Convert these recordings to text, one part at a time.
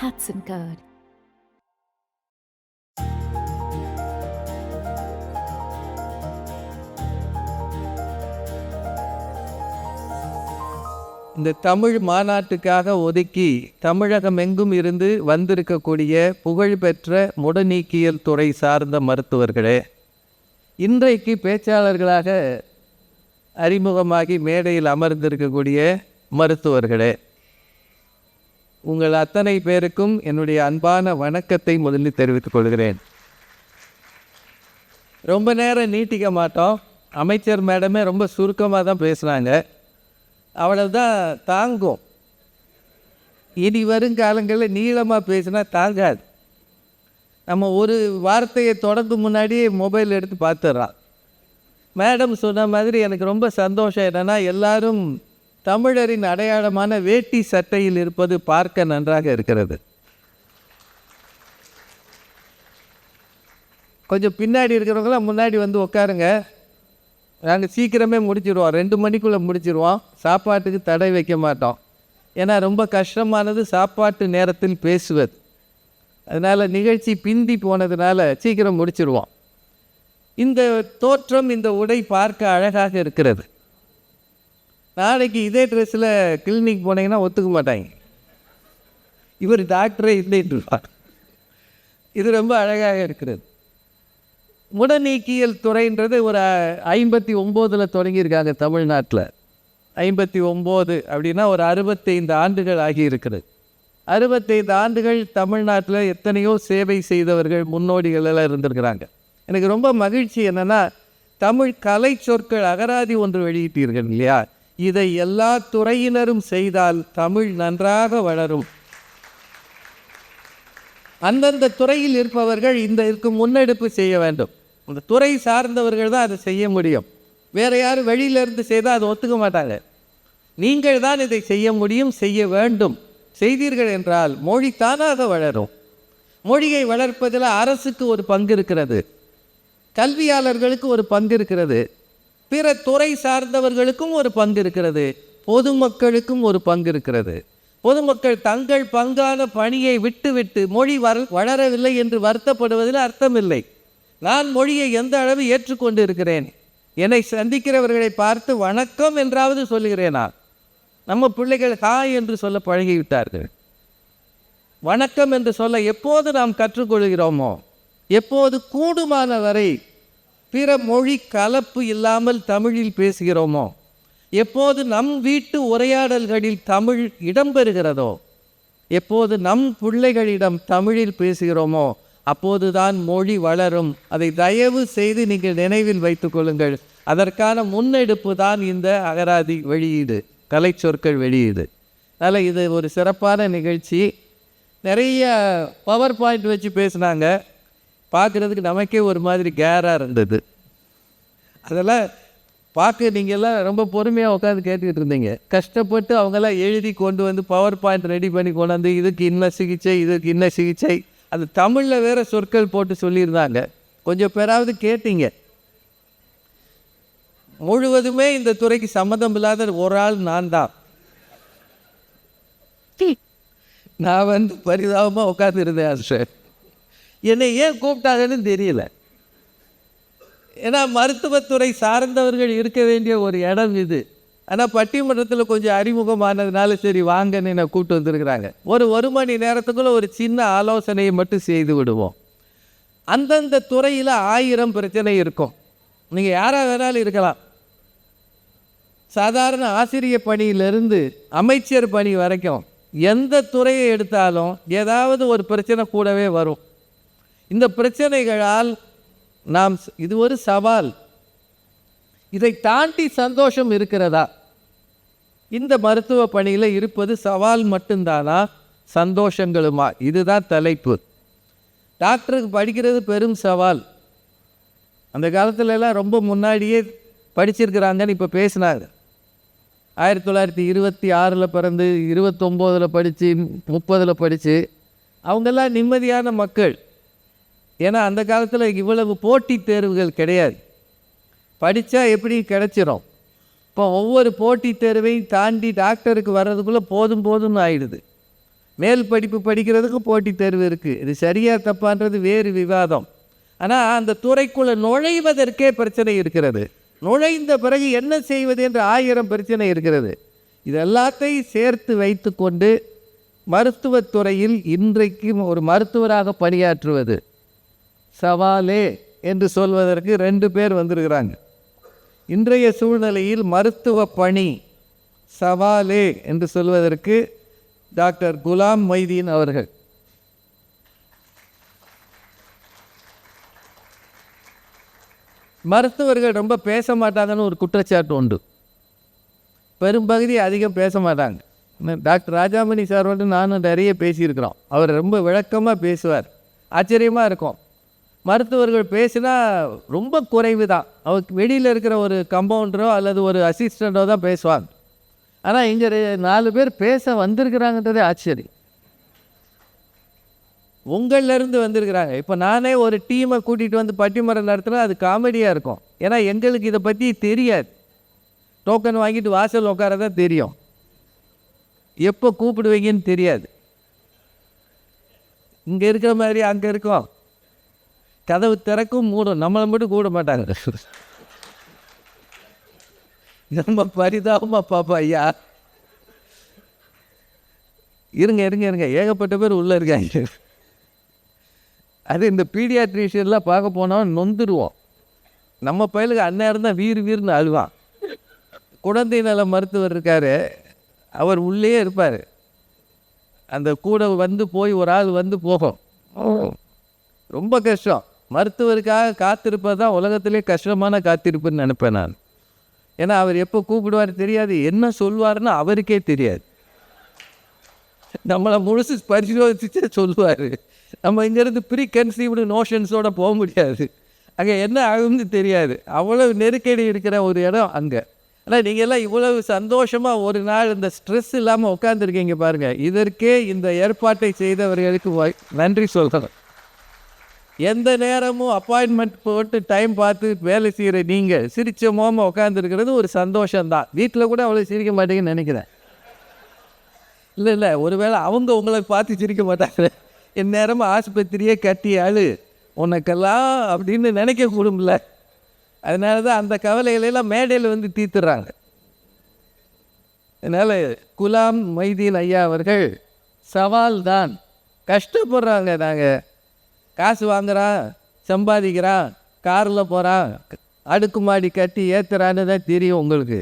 Hudson Code. இந்த தமிழ் மாநாட்டுக்காக ஒதுக்கி தமிழகம் எங்கும் இருந்து வந்திருக்கக்கூடிய புகழ்பெற்ற முடநீக்கியல் துறை சார்ந்த மருத்துவர்களே, இன்றைக்கு பேச்சாளர்களாக அறிமுகமாகி மேடையில் அமர்ந்திருக்கக்கூடிய மருத்துவர்களே, உங்கள் அத்தனை பேருக்கும் என்னுடைய அன்பான வணக்கத்தை முதலில் தெரிவித்துக் கொள்கிறேன். ரொம்ப நேரம் நீட்டிக்க மாட்டோம். அமைச்சர் மேடமே ரொம்ப சுருக்கமாக தான் பேசுனாங்க. அவ்வளவுதான் தாங்கும். இனி வருங்காலங்களில் நீளமாக பேசினா தாங்காது. நம்ம ஒரு வார்த்தையை தொடர்ந்து முன்னாடியே மொபைல் எடுத்து பார்த்துட்றான். மேடம் சொன்ன மாதிரி எனக்கு ரொம்ப சந்தோஷம் என்னென்னா, எல்லாரும் தமிழரின் அடையாளமான வேட்டி சட்டையில் இருப்பது பார்க்க நன்றாக இருக்கிறது. கொஞ்சம் பின்னாடி இருக்கிறவங்களாம் முன்னாடி வந்து உட்காருங்க. நாங்கள் சீக்கிரமே முடிச்சிடுவோம். 2 மணிக்குள்ளே முடிச்சிடுவோம். சாப்பாட்டுக்கு தடை வைக்க மாட்டோம். ஏன்னா ரொம்ப கஷ்டமானது சாப்பாட்டு நேரத்தில் பேசுவது. அதனால் நிகழ்ச்சி பிந்தி போனதுனால சீக்கிரம் முடிச்சிடுவோம். இந்த தோற்றம், இந்த உடை பார்க்க அழகாக இருக்கிறது. நாளைக்கு இதே ட்ரெஸ்ஸில் கிளினிக் போனீங்கன்னா ஒத்துக்க மாட்டாங்க. இவர் டாக்டரே இல்லைன்றார். இது ரொம்ப அழகாக இருக்கிறது. முடநீக்கியல் துறைன்றது ஒரு 59 தொடங்கியிருக்காங்க தமிழ்நாட்டில். 59 அப்படின்னா ஒரு 65 ஆண்டுகள் ஆகியிருக்கிறது. 65 ஆண்டுகள் தமிழ்நாட்டில் எத்தனையோ சேவை செய்தவர்கள், முன்னோடிகள் எல்லாம் இருந்திருக்கிறாங்க. எனக்கு ரொம்ப மகிழ்ச்சி என்னென்னா, தமிழ் கலை சொற்கள் அகராதி ஒன்று வெளியிட்டீர்கள் இல்லையா? இதை எல்லா துறையினரும் செய்தால் தமிழ் நன்றாக வளரும். அந்தந்த துறையில் இருப்பவர்கள் இதற்கு முன்னெடுப்பு செய்ய வேண்டும். அந்த துறை சார்ந்தவர்கள் தான் அதை செய்ய முடியும். வேறு யாரும் வெளியிலேருந்து செய்தால் அதை ஒத்துக்க மாட்டாங்க. நீங்கள் தான் இதை செய்ய முடியும், செய்ய வேண்டும். செய்தீர்கள் என்றால் மொழி தானாக வளரும். மொழியை வளர்ப்பதில் அரசுக்கு ஒரு பங்கு இருக்கிறது, கல்வியாளர்களுக்கு ஒரு பங்கு இருக்கிறது, பிற துறை சார்ந்தவர்களுக்கும் ஒரு பங்கு இருக்கிறது, பொதுமக்களுக்கும் ஒரு பங்கு இருக்கிறது. பொதுமக்கள் தங்கள் பங்கான பணியை விட்டுவிட்டு மொழி வளரவில்லை என்று வருத்தப்படுவதில் அர்த்தமில்லை. நான் மொழியை எந்த அளவு ஏற்றுக்கொண்டு இருக்கிறேன், என்னை சந்திக்கிறவர்களை பார்த்து வணக்கம் என்றாவது சொல்லுகிறேனா? நம்ம பிள்ளைகள் ஹாய் என்று சொல்ல பழகிவிட்டார்கள். வணக்கம் என்று சொல்ல எப்போது நாம் கற்றுக்கொள்கிறோமோ, எப்போது கூடுமான வரை பிற மொழி கலப்பு இல்லாமல் தமிழில் பேசுகிறோமோ, எப்போது நம் வீட்டு உரையாடல்களில் தமிழ் இடம்பெறுகிறதோ, எப்போது நம் பிள்ளைகளிடம் தமிழில் பேசுகிறோமோ, அப்போதுதான் மொழி வளரும். அதை தயவு செய்து நீங்கள் நினைவில் வைத்து கொள்ளுங்கள். அதற்கான முன்னெடுப்பு தான் இந்த அகராதி வெளியீடு, கலை சொற்கள் வெளியீடு. அதனால் இது ஒரு சிறப்பான நிகழ்ச்சி. நிறைய பவர் பாயிண்ட் வச்சு பேசுனாங்க. பார்க்குறதுக்கு நமக்கே ஒரு மாதிரி கேராக இருந்தது. அதெல்லாம் பார்க்க நீங்கள்லாம் ரொம்ப பொறுமையாக உட்காந்து கேட்டுக்கிட்டு இருந்தீங்க. கஷ்டப்பட்டு அவங்கெல்லாம் எழுதி கொண்டு வந்து பவர் பாயிண்ட் ரெடி பண்ணி கொண்டாந்து இதுக்கு இன்ன சிகிச்சை, இதுக்கு இன்ன சிகிச்சை, அது தமிழில் வேறு சொற்கள் போட்டு சொல்லியிருந்தாங்க. கொஞ்சம் பேராவது கேட்டீங்க. முழுவதுமே இந்த துறைக்கு சம்மந்தம் இல்லாத ஒரு ஆள் நான் தான். நான் வந்து பரிதாபமாக உட்காந்து இருந்தேன். சார் என்னை ஏன் கூப்பிட்டாங்கன்னு தெரியல. ஏன்னா மருத்துவத்துறை சார்ந்தவர்கள் இருக்க வேண்டிய ஒரு இடம் இது. ஆனால் பட்டிமன்றத்தில் கொஞ்சம் அறிமுகமானதுனால சரி வாங்கன்னு என்னை கூப்பிட்டு வந்துருக்குறாங்க. ஒரு மணி நேரத்துக்குள்ளே ஒரு சின்ன ஆலோசனையை மட்டும் செய்து விடுவோம். அந்தந்த துறையில் 1000 பிரச்சனை இருக்கும். நீங்கள் யாராக வேணாலும் இருக்கலாம். சாதாரண ஆசிரியர் பணியிலிருந்து அமைச்சர் பணி வரைக்கும் எந்த துறையை எடுத்தாலும் ஏதாவது ஒரு பிரச்சனை கூடவே வரும். இந்த பிரச்சனைகளால் இது ஒரு சவால். இதை தாண்டி சந்தோஷம் இருக்கிறதா? இந்த மருத்துவ பணியில் இருப்பது சவால் மட்டும்தானா, சந்தோஷங்களுமா? இதுதான் தலைப்பு. டாக்டருக்கு படிக்கிறது பெரும் சவால். அந்த காலத்துலலாம் ரொம்ப முன்னாடியே படிச்சிருக்கிறாங்கன்னு இப்போ பேசினாங்க. 1926 பிறந்து 29 படித்து 30 படித்து அவங்கெல்லாம் நிம்மதியான மக்கள். ஏன்னா அந்த காலத்தில் இவ்வளவு போட்டித் தேர்வுகள் கிடையாது. படித்தா எப்படி கிடச்சிரும். இப்போ ஒவ்வொரு போட்டித் தேர்வையும் தாண்டி டாக்டருக்கு வர்றதுக்குள்ளே போதும்னு ஆயிடுது. மேல் படிப்பு படிக்கிறதுக்கு போட்டித் தேர்வு இருக்குது. இது சரியாக தப்பான்றது வேறு விவாதம். ஆனால் அந்த துறைக்குள்ளே நுழைவதற்கே பிரச்சனை இருக்கிறது. நுழைந்த பிறகு என்ன செய்வது என்ற 1000 பிரச்சனை இருக்கிறது. இது எல்லாத்தையும் சேர்த்து வைத்து கொண்டு மருத்துவத்துறையில் இன்றைக்கும் ஒரு மருத்துவராக பணியாற்றுவது சவாலே என்று சொல்வதற்கு 2 பேர் வந்திருக்கிறாங்க. இன்றைய சூழ்நிலையில் மருத்துவ பணி சவாலே என்று சொல்வதற்கு டாக்டர் குலாம் மொய்தீன் அவர்கள். மருத்துவர்கள் ரொம்ப பேச மாட்டாங்கன்னு ஒரு குற்றச்சாட்டு உண்டு. பெரும்பகுதி அதிகம் பேச மாட்டாங்க. டாக்டர் ராஜாமணி சாரோடு நானும் நிறைய பேசியிருக்கிறோம். அவர் ரொம்ப விளக்கமாக பேசுவார். ஆச்சரியமாக இருக்கும். மருத்துவர்கள் பேசினா ரொம்ப குறைவு தான். அவருக்கு வெளியில் இருக்கிற ஒரு கம்பவுண்டரோ அல்லது ஒரு அசிஸ்டண்ட்டோ தான் பேசுவாங்க. ஆனால் இங்கே 4 பேர் பேச வந்திருக்கிறாங்கன்றதே ஆச்சரியம். உங்களிலேருந்து வந்திருக்கிறாங்க. இப்போ நானே ஒரு டீமை கூட்டிகிட்டு வந்து பட்டிமரம் நடத்துனா அது காமெடியாக இருக்கும். ஏன்னா எங்களுக்கு இதை பற்றி தெரியாது. டோக்கன் வாங்கிட்டு வாசல் உட்கார தான் தெரியும். எப்போ கூப்பிடுவீங்கன்னு தெரியாது. இங்கே இருக்கிற மாதிரி அங்கே இருக்கும். கதவு திறக்கும் மூடும். நம்மளை மட்டும் கூட மாட்டாங்க. நம்ம பரிதாபமாக பாப்பா ஐயா. இருங்க இருங்க இருங்க ஏகப்பட்ட பேர் உள்ளே இருக்காங்க. அது இந்த பீடியாட்ரிஷியன்லாம் பார்க்க போனால் நொந்துடுவோம். நம்ம பையலுக்கு அந்நேரம் தான் வீர்னு அழுவான். குழந்தை நல மருத்துவர் இருக்கார். அவர் உள்ளே இருப்பார். அந்த கூட வந்து போய் ஒரு ஆள் வந்து போகும். ரொம்ப கஷ்டம். மருத்துவருக்காக காத்திருப்பது தான் உலகத்திலே கஷ்டமான காத்திருப்புன்னு நினைப்பேன் நான். ஏன்னா அவர் எப்போ கூப்பிடுவார் தெரியாது. என்ன சொல்வார்னு அவருக்கே தெரியாது. நம்மளை முழுசு பரிசோதிச்சு சொல்லுவார். நம்ம இங்கேருந்து ப்ரீ கன்சீவ்டு நோஷன்ஸோடு போக முடியாது. அங்கே என்ன ஆகும்னு தெரியாது. அவ்வளவு நெருக்கடி இருக்கிற ஒரு இடம் அங்கே. ஆனால் நீங்கள் எல்லாம் இவ்வளவு சந்தோஷமாக ஒரு நாள் இந்த ஸ்ட்ரெஸ் இல்லாமல் உட்காந்துருக்கீங்க பாருங்கள். இதற்கே இந்த ஏற்பாட்டை செய்தவர்களுக்கு நன்றி சொல்லணும். எந்த நேரமும் அப்பாயின்மெண்ட் போட்டு டைம் பார்த்து வேலை செய்கிற நீங்கள் சிரிச்ச மோமாக உட்காந்துருக்கிறது ஒரு சந்தோஷம்தான். வீட்டில் கூட அவ்வளோ சிரிக்க மாட்டேங்கன்னு நினைக்கிறேன். இல்லை ஒருவேளை அவங்க உங்களை பார்த்து சிரிக்க மாட்டாங்க. என் நேரமும் ஆஸ்பத்திரியே கட்டி அழு உனக்கெல்லாம் அப்படின்னு நினைக்கக்கூடும்ல. அதனால தான் அந்த கவலைகளெல்லாம் மேடையில் வந்து தீர்த்துறாங்க. அதனால் குலாம் மொய்தீன் ஐயா அவர்கள் சவால் தான். கஷ்டப்படுறாங்க. நாங்கள் காசு வாங்குகிறான், சம்பாதிக்கிறான், காரில் போகிறான், அடுக்குமாடி கட்டி ஏற்றுறான்னு தான் தெரியும் உங்களுக்கு.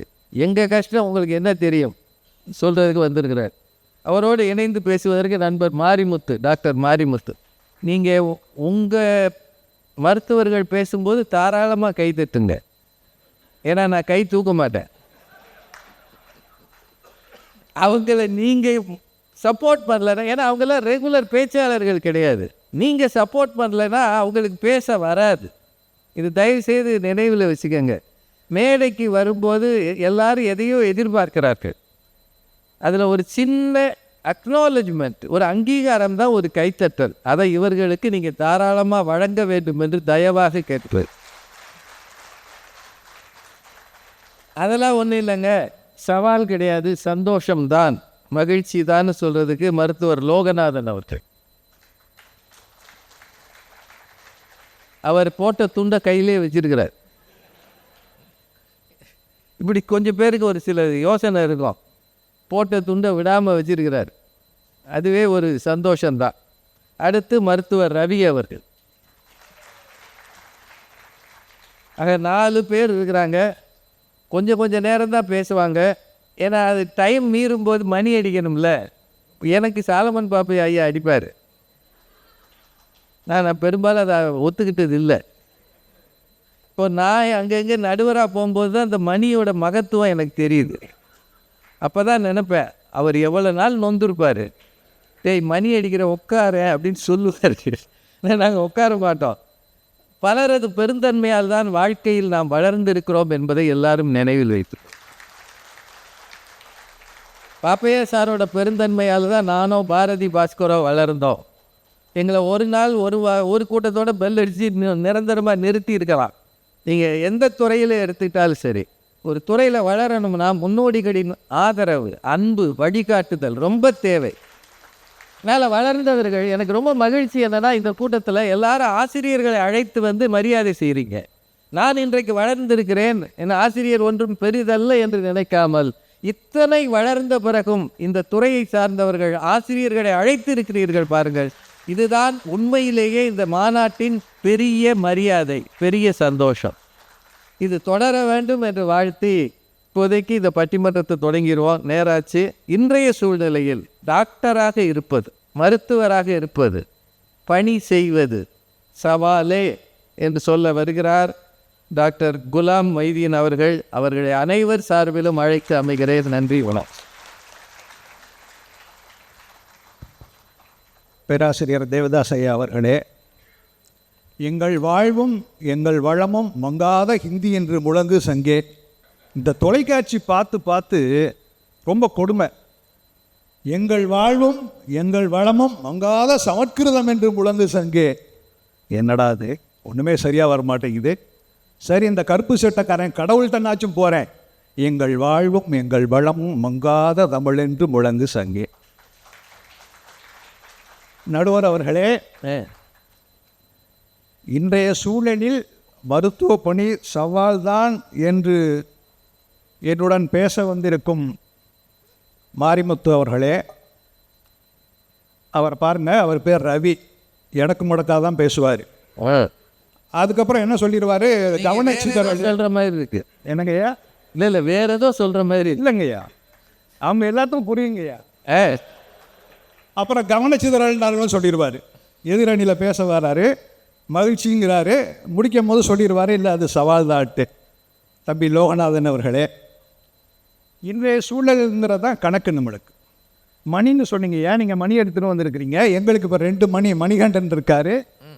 எங்கள் கஷ்டம் உங்களுக்கு என்ன தெரியும் சொல்கிறதுக்கு வந்திருக்கிறார். அவரோடு இணைந்து பேசுவதற்கு நண்பர் மாரிமுத்து, டாக்டர் மாரிமுத்து. நீங்கள் உங்கள் மருத்துவர்கள் பேசும்போது தாராளமாக கை தட்டுங்க. ஏன்னா நான் கை தூக்க மாட்டேன். அவங்கள நீங்கள் சப்போர்ட் பண்ணலைன்னா, ஏன்னா அவங்களாம் ரெகுலர் பேச்சாளர்கள் கிடையாது. நீங்கள் சப்போர்ட் பண்ணலைன்னா அவங்களுக்கு பேச வராது. இது தயவுசெய்து நினைவில் வச்சுக்கோங்க. மேடைக்கு வரும்போது எல்லாரும் எதையோ எதிர்பார்க்கிறார்கள். அதில் ஒரு சின்ன அக்னாலஜ்மெண்ட், ஒரு அங்கீகாரம் தான் ஒரு கைத்தட்டல். அதை இவர்களுக்கு நீங்கள் தாராளமாக வழங்க வேண்டும் என்று தயவாக கேட்பது. அதெல்லாம் ஒன்றும் இல்லைங்க. சவால் கிடையாது, சந்தோஷம்தான், மகிழ்ச்சி தான் சொல்கிறதுக்கு மருத்துவர் லோகநாதன் அவர்கள். அவர் போட்ட துண்டை கையிலே வச்சிருக்கிறார். இப்படி கொஞ்சம் பேருக்கு ஒரு சில யோசனை இருக்கும். போட்ட துண்டை விடாமல் வச்சிருக்கிறார். அதுவே ஒரு சந்தோஷம்தான். அடுத்து மருத்துவர் ரவி அவர்கள். ஆக 4 பேர் இருக்கிறாங்க. கொஞ்சம் நேரம் தான் பேசுவாங்க. ஏன்னா அது டைம் மீறும்போது மணி அடிக்கணும்ல. எனக்கு சாலமன் பாப்பை ஐயா அடிப்பார். நான் பெரும்பாலும் அதை ஒத்துக்கிட்டது இல்லை. இப்போ நான் அங்கங்கே நடுவராக போகும்போது தான் அந்த மணியோட மகத்துவம் எனக்கு தெரியுது. அப்போ தான் நினைப்பேன், அவர் எவ்வளோ நாள் நொந்திருப்பார். டேய் மணி அடிக்கிற உட்கார அப்படின்னு சொல்லுவார். நாங்கள் உட்கார மாட்டோம். பலரது பெருந்தன்மையால் தான் வாழ்க்கையில் நாம் வளர்ந்திருக்கிறோம் என்பதை எல்லாரும் நினைவில் வைத்து. பாப்பையா சாரோட பெருந்தன்மையால் தான் நானோ பாரதி பாஸ்கரோ வளர்ந்தோம். எங்களை ஒரு நாள் ஒரு கூட்டத்தோட பெல் அடித்து நிரந்தரமாக நிறுத்தி இருக்கலாம். நீங்கள் எந்த துறையில் எடுத்துக்கிட்டாலும் சரி, ஒரு துறையில் வளரணும்னா முன்னோடிகளின் ஆதரவு, அன்பு, வழிகாட்டுதல் ரொம்ப தேவை. மேலே வளர்ந்தவர்கள் எனக்கு ரொம்ப மகிழ்ச்சி என்னன்னா இந்த கூட்டத்தில் எல்லாரும் ஆசிரியர்களை அழைத்து வந்து மரியாதை செய்கிறீங்க. நான் இன்றைக்கு வளர்ந்திருக்கிறேன், என் ஆசிரியர் ஒன்றும் பெரிதல்ல என்று நினைக்காமல் இத்தனை வளர்ந்த பிறகும் இந்த துறையை சார்ந்தவர்கள் ஆசிரியர்களை அழைத்து இருக்கிறீர்கள் பாருங்கள். இதுதான் உண்மையிலேயே இந்த மாநாட்டின் பெரிய மரியாதை, பெரிய சந்தோஷம். இது தொடர வேண்டும் என்று வாழ்த்தி இப்போதைக்கு இந்த பட்டிமன்றத்தை தொடங்கிடுவோம். நேராச்சு. இன்றைய சூழ்நிலையில் டாக்டராக இருப்பது, மருத்துவராக இருப்பது, பணி செய்வது சவாலே என்று சொல்ல வருகிறார் டாக்டர் குலாம் மைதீன் அவர்கள். அவர்களை அனைவர் சார்பிலும் அழைத்து அமைகிறேன். நன்றி, வணக்கம். பேராசிரியர் தேவதாஸ் ஐயா அவர்களே, எங்கள் வாழ்வும் எங்கள் வளமும் மங்காத ஹிந்தி என்று முழங்கு சங்கே. இந்த தொலைக்காட்சி பார்த்து பார்த்து ரொம்ப கொடுமை. எங்கள் வாழ்வும் எங்கள் வளமும் மங்காத சமஸ்கிருதம் என்று முழங்கு சங்கே. என்னடா அது, ஒன்றுமே சரியாக வரமாட்டேங்குது. சரி, இந்த கருப்பு சட்டக்காரன் கடவுள்கிட்டனாச்சும் போகிறேன். எங்கள் வாழ்வும் எங்கள் வளமும் மங்காத தமிழ் என்று முழங்கு சங்கே. நடுவர் அவர்களே, இன்றைய சூழலில் மருத்துவ பணி சவால்தான் என்று என்னுடன் பேச வந்திருக்கும் மாரிமுத்து அவர்களே, அவர் பாருங்க, அவர் பேர் ரவி, எடக்கு முடக்காக தான் பேசுவார். அதுக்கப்புறம் என்ன சொல்லிடுவார், கவனிச்சுதல் சொல்கிற மாதிரி இருக்கு. என்னங்கய்யா? இல்லை வேற ஏதோ சொல்கிற மாதிரி இல்லைங்கய்யா, அவங்க எல்லாத்துக்கும் புரியுங்கய்யா. அப்புறம் கவனச்சிதறல்னாலும் சொல்லிடுவார். எதிரணியில் பேச வராரு, மகிழ்ச்சிங்கிறாரு, முடிக்கும் போது சொல்லிடுவார், இல்லை அது சவால் தான்ட்டு. தம்பி லோகநாதன் அவர்களே, இன்றைய சூழலுங்கிறது தான் கணக்கு நம்மளுக்கு. மணின்னு சொன்னீங்க, ஏன் நீங்கள் மணி எடுத்துகிட்டு வந்திருக்கிறீங்க? எங்களுக்கு இப்போ 2 மணி, மணிகண்டன் இருக்கார்,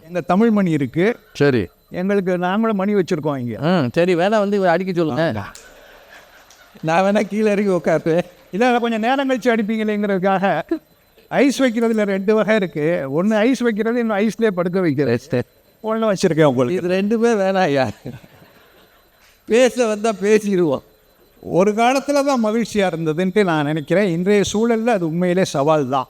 எங்கள் தமிழ் மணி இருக்குது. சரி, எங்களுக்கு நாங்களும் மணி வச்சுருக்கோம் இங்கே. சரி, வேணா வந்து அடிக்க சொல்லுங்க, நான் வேணா கீழே இறங்கி உட்காரு. இல்லை, கொஞ்சம் நேரம் கழிச்சு அடிப்பீங்களேங்கிறதுக்காக ஐஸ் வைக்கிறதுல 2 வகை இருக்குது. ஒன்று ஐஸ் வைக்கிறது, இன்னும் ஐஸ்லேயே படுக்க வைக்கிறது. ஒன்று வச்சுருக்கேன் உங்களுக்கு. இது 2மே வேணாம் ஐயா, பேச வந்தால் பேசிடுவோம். ஒரு காலத்தில் தான் மகிழ்ச்சியாக இருந்ததுன்ட்டு நான் நினைக்கிறேன். இன்றைய சூழலில் அது உண்மையிலே சவால் தான்.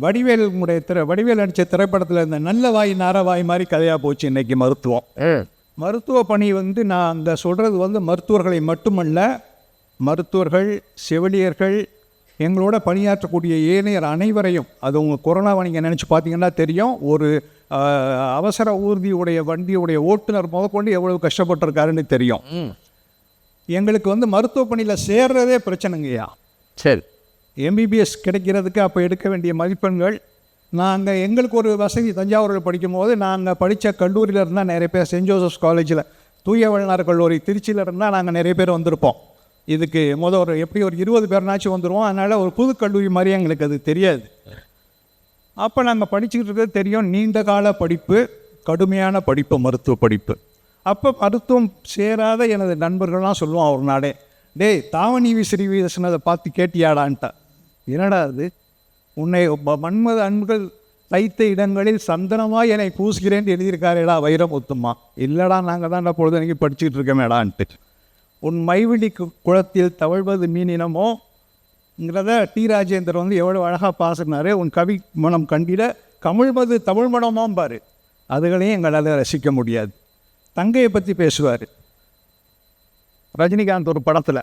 வடிவேல் நடித்த திரைப்படத்தில் இருந்த நல்ல வாய் நாரவாய் மாதிரி கதையாக போச்சு இன்றைக்கி மருத்துவம். மருத்துவ பணி நான் அங்கே சொல்கிறது மருத்துவர்களை மட்டுமல்ல, மருத்துவர்கள், செவிலியர்கள், எங்களோட பணியாற்றக்கூடிய ஏனையர் அனைவரையும், அது உங்கள் கொரோனாவை நீங்கள் நினச்சி பார்த்தீங்கன்னா தெரியும். ஒரு அவசர ஊர்தியுடைய வண்டியுடைய ஓட்டுநர் முதற்கொண்டு எவ்வளவு கஷ்டப்பட்டிருக்காருன்னு தெரியும். எங்களுக்கு மருத்துவ பணியில் சேர்றதே பிரச்சனைங்கய்யா. சரி, எம்பிபிஎஸ் கிடைக்கிறதுக்கு அப்போ எடுக்க வேண்டிய மதிப்பெண்கள், நாங்கள் எங்களுக்கு ஒரு வசதி தஞ்சாவூரில் படிக்கும்போது நாங்கள் படித்த கல்லூரியில் இருந்தால் நிறைய பேர், சென்ட் ஜோசப்ஸ் காலேஜில், தூய வள்ளலார் கல்லூரி திருச்சியில் இருந்தால் நாங்கள் நிறைய பேர் வந்திருப்போம். இதுக்கு ஒரு எப்படி ஒரு 20 பேர்னாச்சும் வந்துடுவோம். அதனால் ஒரு புது கல்லூரி மாதிரி எங்களுக்கு அது தெரியாது. அப்போ நாங்கள் படிச்சுக்கிட்டு இருக்கிறது தெரியும், நீண்ட கால படிப்பு, கடுமையான படிப்பு, மருத்துவ படிப்பு. அப்போ மருத்துவம் சேராத எனது நண்பர்கள்லாம் சொல்லுவோம் ஒரு நாளே, டேய் தாவணி விசிறி வீசினதை பார்த்து கேட்டியாடான்ட்டா. என்னடா அது, உன்னை மன்மத அன்புகள் தைத்த இடங்களில் சந்தனமாக என்னை பூசுகிறேன்னு எழுதியிருக்காரேடா வைரம் ஒத்துமா. இல்லைடா, நாங்கள் தான் பொழுதுனைக்கு படிச்சுக்கிட்டு இருக்கமேடான்ட்டு. உன் மைவிழி குளத்தில் தவழ்வது மீனினமோங்கிறத டி ராஜேந்தர் எவ்வளோ அழகாக பாசினார். உன் கவி மனம் கண்டிட கமிழ்வது தமிழ் மனமாம் பாரு, அதுகளையும் எங்களால் ரசிக்க முடியாது. தங்கையை பற்றி பேசுவார் ரஜினிகாந்த் ஒரு படத்தில்,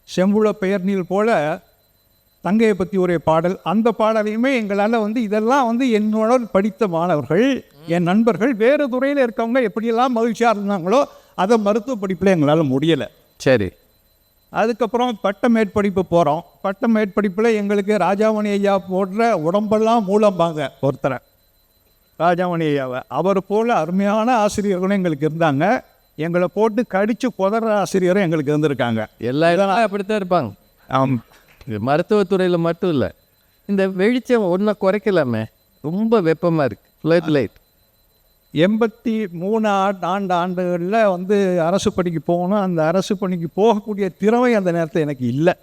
செம்புள பெயர் நீர் போல் தங்கையை பற்றி ஒரு பாடல். அந்த பாடலையுமே எங்களால் இதெல்லாம் என்னோட படித்த மாணவர்கள், என் நண்பர்கள், வேறு துறையில் இருக்கவங்க எப்படியெல்லாம் மகிழ்ச்சியாக இருந்தாங்களோ அதை மருத்துவ படிப்பில் எங்களால் முடியலை. சரி, அதுக்கப்புறம் பட்ட மேற்படிப்பு போகிறோம். பட்ட மேற்படிப்பில் எங்களுக்கு ராஜாமணி ஐயா போடுற உடம்பெல்லாம் மூலம்பாங்க ஒருத்தரை, ராஜாமணி ஐயாவை. அவர் போல் அருமையான ஆசிரியர்களும் எங்களுக்கு இருந்தாங்க. எங்களை போட்டு கடித்து புதற ஆசிரியரும் எங்களுக்கு இருந்திருக்காங்க. எல்லா இதெல்லாம் அப்படித்தான் இருப்பாங்க. இது மருத்துவத்துறையில் மட்டும் இல்லை, இந்த வெளிச்சம் ஒன்றை குறைக்கலாமே, ரொம்ப வெப்பமாக இருக்குது. ஃப்ளட் லைட் 83 ஆண்டுகளில் அரசு பணிக்கு போகணும். அந்த அரசு பணிக்கு போகக்கூடிய திறமை அந்த நேரத்தில் எனக்கு இல்லை.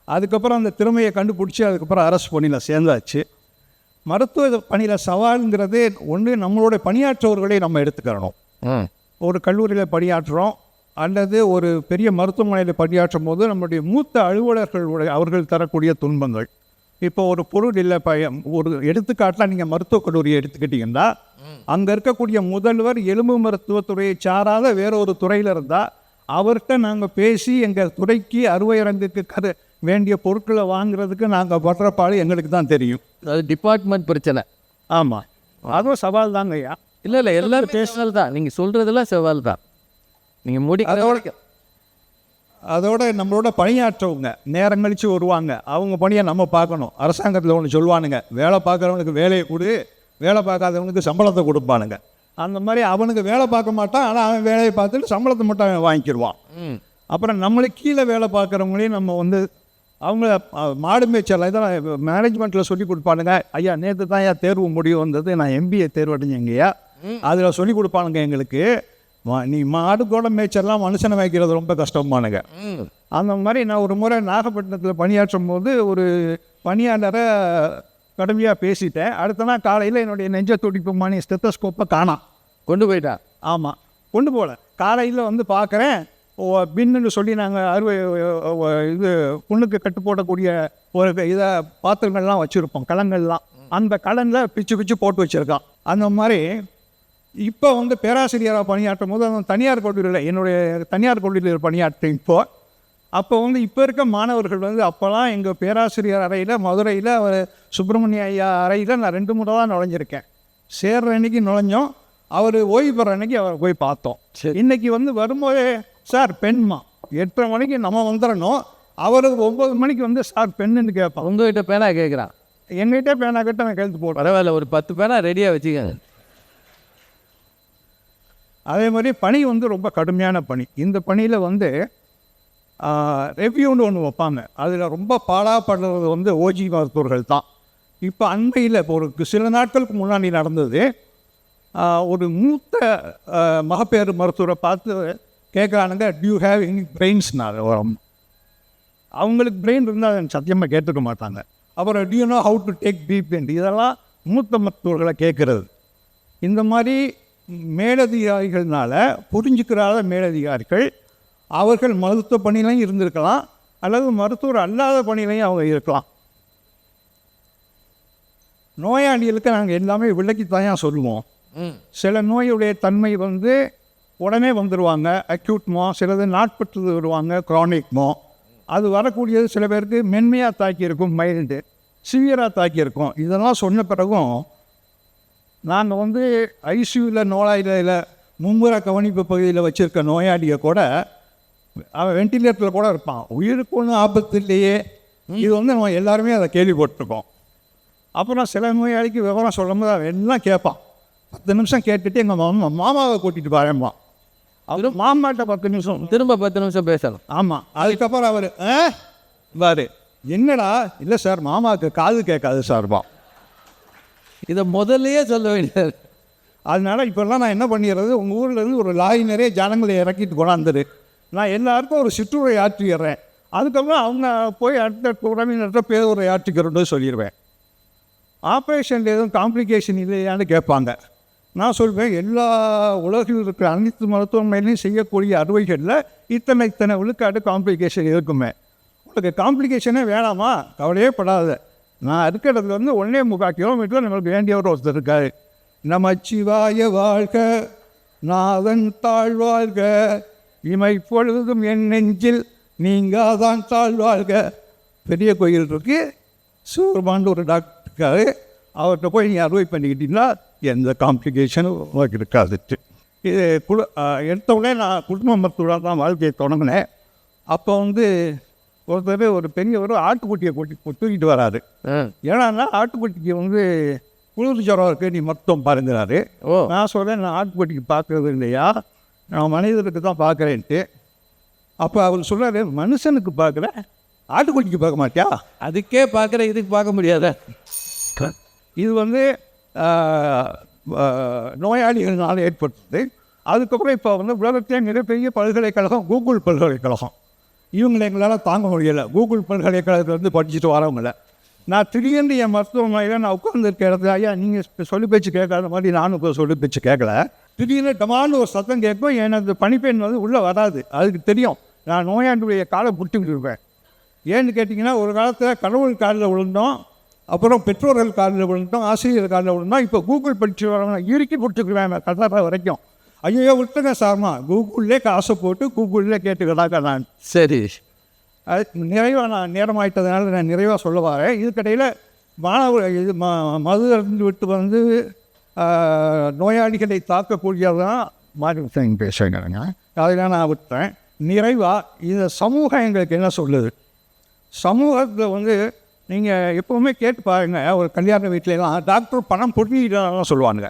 அதுக்கப்புறம் அந்த திறமையை கண்டுபிடிச்சி அதுக்கப்புறம் அரசு பணியில் சேர்ந்தாச்சு. மருத்துவ பணியில் சவாலுங்கிறது ஒன்று, நம்மளோட பணியாற்றவர்களை நம்ம எடுத்துக்கிறணும். ஒரு கல்லூரியில் பணியாற்றுறோம் அல்லது ஒரு பெரிய மருத்துவமனையில் பணியாற்றும் போது நம்முடைய மூத்த அலுவலர்களுடைய அவர்கள் தரக்கூடிய துன்பங்கள், இப்போ ஒரு பொருள் இல்லை ஒரு எடுத்துக்காட்டில் நீங்கள் மருத்துவக் கல்லூரியை எடுத்துக்கிட்டிங்கன்னா அங்கே இருக்கக்கூடிய முதல்வர் எலும்பு மருத்துவத்துறையை சாராத வேற ஒரு துறையில் இருந்தால் அவர்கிட்ட நாங்கள் பேசி எங்கள் துறைக்கு அறுவையரங்குக்கு வேண்டிய பொருட்களை வாங்குறதுக்கு நாங்கள் படுற பாடு எங்களுக்கு தான் தெரியும். அது டிபார்ட்மெண்ட் பிரச்சனை. ஆமாம், அதுவும் சவால் தாங்க ஐயா. இல்லை எல்லாரும் சவால் தான். நீங்கள் சொல்கிறதெல்லாம் சவால் தான். நீங்கள் அதோட நம்மளோட பணியாற்றவங்க நேரம் கழித்து வருவாங்க. அவங்க பணியை நம்ம பார்க்கணும். அரசாங்கத்தில் ஒன்று சொல்லுவானுங்க, வேலை பார்க்குறவனுக்கு வேலையை கொடு, வேலை பார்க்காதவனுக்கு சம்பளத்தை கொடுப்பானுங்க. அந்த மாதிரி அவனுக்கு வேலை பார்க்க மாட்டான், ஆனால் அவன் வேலையை பார்த்துட்டு சம்பளத்தை மட்டும் அவன் வாங்கிக்கிடுவான். அப்புறம் நம்மளுக்கு கீழே வேலை பார்க்குறவங்களையும் நம்ம அவங்க மாடு மேய்ச்சல் இதெல்லாம் மேனேஜ்மெண்ட்டில் சொல்லி கொடுப்பானுங்க. ஐயா நேற்று தான் ஐயா தேர்வு முடிவு வந்தது, நான் MBA தேர்வு அடைஞ்சேங்கய்யா, அதில் சொல்லி கொடுப்பானுங்க எங்களுக்கு, நீ மாடு கூட மேய்ச்சல்லாம் மனுஷனை வைக்கிறது ரொம்ப கஷ்டமானுங்க. அந்த மாதிரி நான் ஒரு முறை நாகப்பட்டினத்தில் பணியாற்றும் போது ஒரு பணியாளரை கடுமையாக பேசிட்டேன். அடுத்த நாள் காலையில் என்னுடைய நெஞ்ச துடிப்புமான ஸ்டெத்தஸ்கோப்பை காணாம், கொண்டு போயிட்டேன். ஆமாம், கொண்டு போகல. காலையில் பார்க்குறேன், பின்னு சொல்லி நாங்கள் புண்ணுக்கு கட்டு போடக்கூடிய ஒரு பாத்திரங்கள்லாம் வச்சுருப்போம், கலங்கள்லாம். அந்த கலனில் பிச்சு போட்டு வச்சுருக்கான். அந்த மாதிரி இப்போ பேராசிரியராக பணியாற்றும் போது அந்த தனியார் கல்லூரியில் என்னுடைய தனியார் கல்லூரியில் பணியாற்றேன். அப்போ இப்போ இருக்க மாணவர்கள் அப்போல்லாம் எங்கள் பேராசிரியர் அறையில் மதுரையில் சுப்பிரமணிய ஐயா அறையில் நான் 2 முறை தான் நுழைஞ்சிருக்கேன். சேர்ற அன்னைக்கு நுழைஞ்சோம், அவர் ஓய்வு பெற அன்னைக்கு அவரை போய் பார்த்தோம். இன்றைக்கி வரும்போதே சார் பெண்மா 8:30 மணிக்கு நம்ம வந்துடணும், அவர் 9 மணிக்கு சார் பெண்ணுன்னு கேட்பான். உங்கள்கிட்ட பேனா கேட்குறான், எங்ககிட்ட பேனா கேட்டு அவன் கழுத்து போடுறேன். பரவாயில்ல, ஒரு 10 பேனா ரெடியாக வச்சுக்கோங்க. அதே மாதிரி பணி ரொம்ப கடுமையான பணி. இந்த பணியில் ரெவ்யூன்னு ஒன்று வைப்பாங்க, அதில் ரொம்ப பாடாப்படுறது ஓஜி மருத்துவர்கள் தான். இப்போ அண்மையில் இப்போ ஒரு சில நாட்களுக்கு முன்னாடி நடந்தது, ஒரு மூத்த மகப்பேறு மருத்துவரை பார்த்து கேட்குறானுங்க, டியூ ஹேவ் எனி பிரெயின்ஸ்னால அவங்களுக்கு பிரெயின் இருந்தால் அதை சத்தியமாக கேட்டுக்க மாட்டாங்க. அப்புறம் do you know how to take treatment, இதெல்லாம் மூத்த மருத்துவர்களை கேட்குறது. இந்த மாதிரி மேலதிகாரிகள்னால புரிஞ்சுக்கிறாத மேலதிகாரிகள் அவர்கள் மருத்துவ பணியிலையும் இருந்திருக்கலாம், அல்லது மருத்துவர் அல்லாத பணியிலையும் அவங்க இருக்கலாம். நோயாளிகளுக்கு நாங்கள் எல்லாமே விளக்கித்தான் சொல்லுவோம். சில நோயுடைய தன்மை உடனே வந்துடுவாங்க, அக்யூட்மோ, சிலது நாட்பட்டு வருவாங்க, க்ரானிக்மோ. அது வரக்கூடியது சில பேருக்கு மென்மையாக தாக்கியிருக்கும், மைல்டு, சிவியராக தாக்கியிருக்கும். இதெல்லாம் சொன்ன பிறகும் நாங்கள் ஐசியூவில் நோயாளியில் மும்முறை கவனிப்பு பகுதியில் வச்சுருக்க நோயாளியை கூட அவன் வெண்டிலேட்டரில் கூட இருப்பான், உயிருக்கு ஒன்றும் ஆபத்து இல்லையே. இது நம்ம எல்லாருமே அதை கேள்விப்பட்டிருக்கோம். அப்புறம் சில நோயாளிக்கு விவரம் சொல்லும்போது அவன் எல்லாம் கேட்பான். 10 நிமிஷம் கேட்டுட்டு எங்கள் மாமாவை கூட்டிகிட்டு பாரும்பான். அவரும் மாமாட்ட 10 நிமிஷம், திரும்ப 10 நிமிஷம் பேசணும். ஆமாம், அதுக்கப்புறம் அவர் பாரு என்னடா, இல்லை சார் மாமாவுக்கு காது கேட்காது சார்பா. இதை முதல்லையே சொல்ல வேண்டியது. அதனால் இப்போல்லாம் நான் என்ன பண்ணிடுறது, உங்கள் ஊர்லேருந்து ஒரு லாரி நிறைய ஜனங்களை இறக்கிட்டு கொண்டாந்துரு, நான் எல்லாருக்கும் ஒரு சிற்றுரை ஆற்றிடுறேன். அதுக்கப்புறம் அவங்க போய் அடுத்த உறவினர்கிட்ட பேருரை ஆற்றிக்கிறோன்னு சொல்லிடுவேன். ஆப்ரேஷனில் எதுவும் காம்ப்ளிகேஷன் இல்லையான்னு கேட்பாங்க. நான் சொல்வேன், எல்லா உலகில் இருக்கிற அனைத்து மருத்துவமனையிலையும் செய்யக்கூடிய அறுவைகளில் இத்தனை விழுக்காடு காம்ப்ளிகேஷன் இருக்குமே. உங்களுக்கு காம்ப்ளிகேஷனே வேணாமா, கவலையே படாத. நான் இருக்கிறதுல 1.25 கிலோமீட்டர் நம்மளுக்கு வேண்டியவர் ஒருத்தர் இருக்காரு. நமச்சிவாய வாழ்க, நாதன் தாழ்வாழ்க, இமை பொழுதும் என் நெஞ்சில் நீங்காதான் தாழ்வாழ்க. பெரிய கோயில் இருக்குது, சிவருமான்னு ஒரு டாக்டர் இருக்காரு, அவர்கிட்ட போய் நீங்கள் அறுவை பண்ணிக்கிட்டீங்கன்னா எந்த காம்ப்ளிகேஷனும் உங்களுக்கு இருக்காதுட்டு. இது எடுத்த உடனே நான் குடும்ப மருத்துவராக தான் வாழ்க்கையை தொடங்கினேன். அப்போ ஒருத்தர் ஒரு பெரியவர் ஆட்டுக்குட்டியை தூக்கிட்டு வராரு. ஏன்னா ஆட்டுக்குட்டிக்கு குளிர் ஜுரம் இருக்குது, நீ மருத்துவம் பாருங்கிறாரு. நான் சொல்கிறேன், நான் ஆட்டுக்குட்டிக்கு பார்க்குறது இல்லையா, நான் மனிதருக்கு தான் பார்க்குறேன்ட்டு. அப்போ அவர் சொல்கிறாரு, மனுஷனுக்கு பார்க்குறேன், ஆட்டுக்குட்டிக்கு பார்க்க மாட்டியா? அதுக்கே பார்க்குறேன், இதுக்கு பார்க்க முடியாத. இது நோயாளிகள்னால ஏற்பட்டது. அதுக்கப்புறம் இப்போ உலகத்தையே மிகப்பெரிய பல்கலைக்கழகம் கூகுள் பல்கலைக்கழகம். இவங்களை எங்களால் தாங்க முடியலை. கூகுள் பல்கலைக்கழகத்தில் படிச்சுட்டு வரவங்கள நான் திடீர்னு என் மருத்துவமனையில் நான் உட்காந்துருக்க இடத்துல, ஐயா நீங்கள் சொல்லி பேச்சு கேட்காத மாதிரி நானும் இப்போ சொல்லி பேச்சு கேட்கல. திடீர்னு டமான்னு ஒரு சத்தம் கேட்கும், எனது பணிப்பெண் உள்ளே வராது. அதுக்கு தெரியும் நான் நோயாளியுடைய காலை பிடிச்சிக்கிட்டு இருப்பேன். ஏன்னு கேட்டிங்கன்னா, ஒரு காலத்தில் கடவுள் காலில் விழுந்தோம், அப்புறம் பெற்றோர்கள் காலில் விழுந்தோம், ஆசிரியர் காலில் விழுந்தோம். இப்போ கூகுள் படித்து வரவங்க இறுக்கி பிடிச்சிக்குவேன் கதை வரைக்கும். ஐயோ விட்டுங்க சார்மா, கூகுள்லே காசை போட்டு கூகுள்லே கேட்டுக்கடாக்க நான். சரி. அது நிறைவாக நான் நேரமாயிட்டதுனால நான் நிறைவாக சொல்ல வரேன். இதுக்கடையில் மாணவர் இது மது அருந்து விட்டு வந்து நோயாளிகளை தாக்கக்கூடியதான் மார்க்கெட்டிங் பேசுகிறாங்க. அதெல்லாம் நான் விட்டேன். நிறைவாக இந்த சமூகம் எங்களுக்கு என்ன சொல்லுது? சமூகத்தில் வந்து நீங்கள் எப்போவுமே கேட்டு பாருங்கள், ஒரு கல்யாண வீட்டிலலாம் டாக்டர் பணம் பொருட்கள் சொல்லுவாங்க.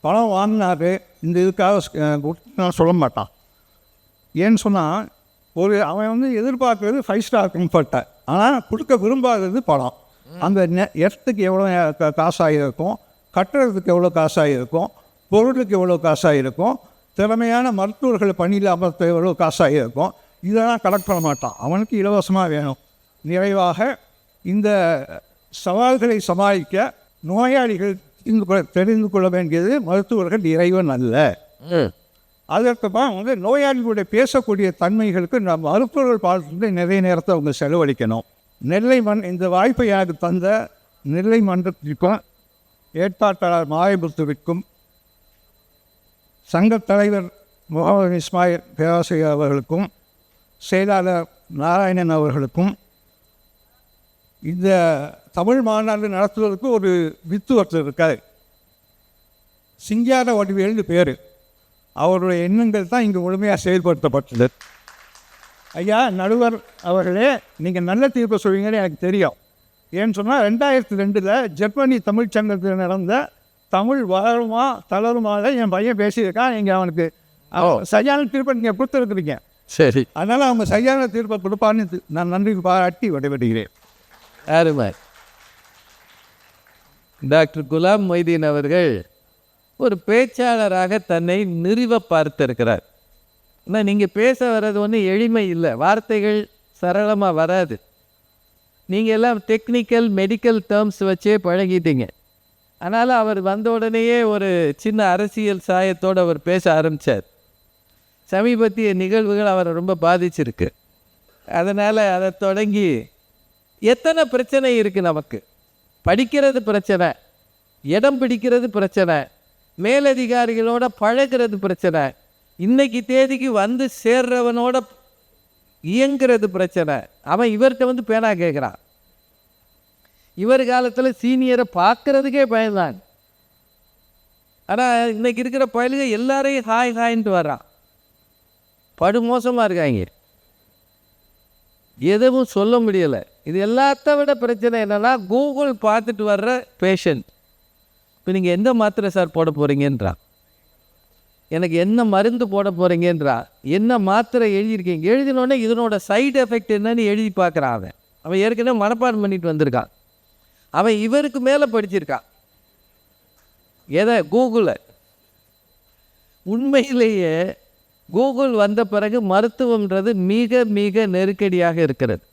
பணம் வாங்கினார் இந்த இதுக்காக சொல்ல மாட்டான். ஏன்னு சொன்னால் அவன் வந்து எதிர்பார்க்குறது 5 ஸ்டார் கம்ஃபர்ட்டை, ஆனால் கொடுக்க விரும்பாதது பணம். அந்த இடத்துக்கு எவ்வளோ காசாக இருக்கும், கட்டுறதுக்கு எவ்வளோ காசாக இருக்கும், பொருளுக்கு எவ்வளோ காசாக இருக்கும், திறமையான மருத்துவர்கள் பணியில் அமர்த்த எவ்வளோ காசாக இருக்கும், இதெல்லாம் கலெக்ட் பண்ண மாட்டான். அவனுக்கு இலவசமாக வேணும். நிறைவாக இந்த சவால்களை சமாளிக்க நோயாளிகள் தெரிந்து கொள்ள வேண்டியது மருத்துவர்கள் இறைவன் அல்ல. அதற்கு தான் வந்து நோயாளிகளுடைய பேசக்கூடிய தன்மைகளுக்கு நம்ம மருத்துவர்கள் பார்த்து நிறைய நேரத்தை அவங்க செலவழிக்கணும். நெல்லை இந்த வாய்ப்பை எனக்கு தந்த நெல்லை மன்றத்திற்கும் ஏற்பாட்டாளர் மாயபுத்துவிற்கும் சங்கத் தலைவர் முகமது இஸ்மாயில் பேராசிரியர் அவர்களுக்கும் செயலாளர் நாராயணன் அவர்களுக்கும் இந்த தமிழ் மாநாடு நடத்துவதற்கு ஒரு வித்து ஒருத்தர் இருக்கார், சிங்கார வடிவேல்னு பேர். அவருடைய எண்ணங்கள் தான் இங்கே முழுமையாக செயல்படுத்தப்பட்டது. ஐயா நடுவர் அவர்களே, நீங்கள் நல்ல தீர்ப்பை சொல்வீங்கன்னு எனக்கு தெரியும். ஏன்னு சொன்னால் 2002 ஜெர்மனி தமிழ் சங்கத்தில் நடந்த தமிழ் வளருமா தளருமால என் பையன் பேசியிருக்கான். நீங்கள் அவனுக்கு சரியான தீர்ப்பை நீங்கள் கொடுத்துருக்குறீங்க. சரி, அதனால் அவங்க சரியான தீர்ப்பை கொடுப்பான்னு நான் நன்றி பாராட்டி விடைபெறுகிறேன். அருமை. டாக்டர் குலாம் மொய்தீன் அவர்கள் ஒரு பேச்சாளராக தன்னை நிறுவ பார்த்திருக்கிறார். ஆனால் நீங்கள் பேச வர்றது ஒன்றும் எளிமை இல்லை, வார்த்தைகள் சரளமாக வராது. நீங்கள் எல்லாம் டெக்னிக்கல் மெடிக்கல் டேர்ம்ஸ் வச்சே பழகிட்டீங்க. ஆனாலும் அவர் வந்த உடனேயே ஒரு சின்ன அரசியல் சாயத்தோடு அவர் பேச ஆரம்பித்தார். சமீபத்திய நிகழ்வுகள் அவரை ரொம்ப பாதிச்சிருக்கு. அதனால் அதை தொடங்கி எத்தனை பிரச்சனை இருக்குது நமக்கு. படிக்கிறது பிரச்சனை, இடம் பிடிக்கிறது பிரச்சனை, மேலதிகாரிகளோட பழகிறது பிரச்சனை, இன்றைக்கி தேதிக்கு வந்து சேர்றவனோட இயங்கிறது பிரச்சனை. அவன் இவர்கிட்ட வந்து பேனா கேட்குறான். இவர் காலத்தில் சீனியரை பார்க்குறதுக்கே பயன்தான். ஆனால் இன்றைக்கி இருக்கிற பயலுக எல்லாரையும் ஹாய் ஹாயின்ட்டு வர்றான். படுமோசமாக இருக்காங்க, எதுவும் சொல்ல முடியலை. இது எல்லாத்த விட பிரச்சனை என்னென்னா, கூகுள் பார்த்துட்டு வர்ற பேஷண்ட் இப்போ நீங்கள் எந்த மாத்திரை சார் போட போகிறீங்கன்றா, எனக்கு என்ன மருந்து போட போகிறீங்கன்றா, என்ன மாத்திரை எழுதியிருக்கீங்க, எழுதினோடனே இதனோட சைடு எஃபெக்ட் என்னன்னு எழுதி பார்க்குறான். அவன் ஏற்கனவே மனப்பாடம் பண்ணிட்டு வந்திருக்கான். அவன் இவருக்கு மேலே படிச்சிருக்கான். எதை? கூகுளை. உண்மையிலேயே கூகுள் வந்த பிறகு மருத்துவம்ன்றது மிக மிக நெருக்கடியாக இருக்கிறது.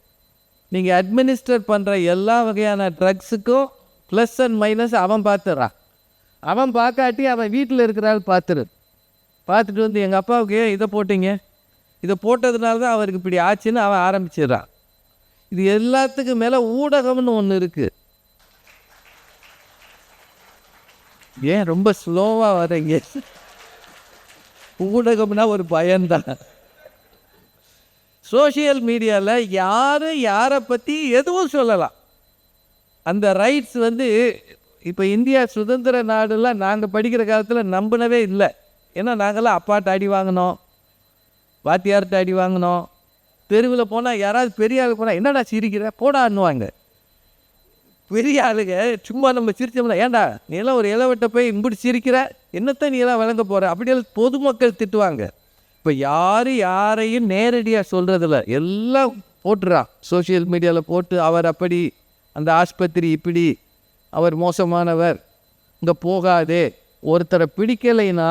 நீங்கள் அட்மினிஸ்டர் பண்ணுற எல்லா வகையான ட்ரக்ஸுக்கும் ப்ளஸ் அண்ட் மைனஸ் அவன் பார்த்துட்றான். அவன் பார்க்காட்டி அவன் வீட்டில் இருக்கிறாள் பார்த்துட்டு வந்து எங்கள் அப்பாவுக்கு ஏன் இதை போட்டிங்க, இதை போட்டதுனால தான் அவருக்கு இப்படி ஆச்சுன்னு அவன் ஆரம்பிச்சிடுறான். இது எல்லாத்துக்கும் மேலே ஊடகம்னு ஒன்று இருக்குது. ஏன் ரொம்ப ஸ்லோவாக வரீங்க? ஊடகம்னா ஒரு பயன்தான். சோஷியல் மீடியாவில் யாரை பற்றி எதுவும் சொல்லலாம். அந்த ரைட்ஸ் வந்து இப்போ இந்தியா சுதந்திர நாடுலாம் நாங்கள் படிக்கிற காலத்தில் நம்பினவே இல்லை. ஏன்னா நாங்களாம் அப்பாட்ட அடி வாங்கினோம், வாத்தியார்கிட்ட அடி வாங்கினோம். தெருவில் போனால் யாராவது பெரிய ஆள் போனால் என்னடா சிரிக்கிற போடான்னுவாங்க. பெரிய ஆளுங்க சும்மா நம்ம சிரிச்சோம்னா, ஏன்டா நீ எல்லாம் ஒரு இளவட்ட போய் இப்படி சிரிக்கிற, என்னத்தான் நீ எல்லாம் வழங்க போகிற, அப்படியெல்லாம் பொதுமக்கள் திட்டுவாங்க. இப்போ யாரையும் நேரடியாக சொல்கிறதில்ல, எல்லாம் போட்டுறான் சோஷியல் மீடியாவில் போட்டு. அவர் அப்படி, அந்த ஆஸ்பத்திரி இப்படி, அவர் மோசமானவர், இங்கே போகாதே. ஒருத்தரை பிடிக்கலைன்னா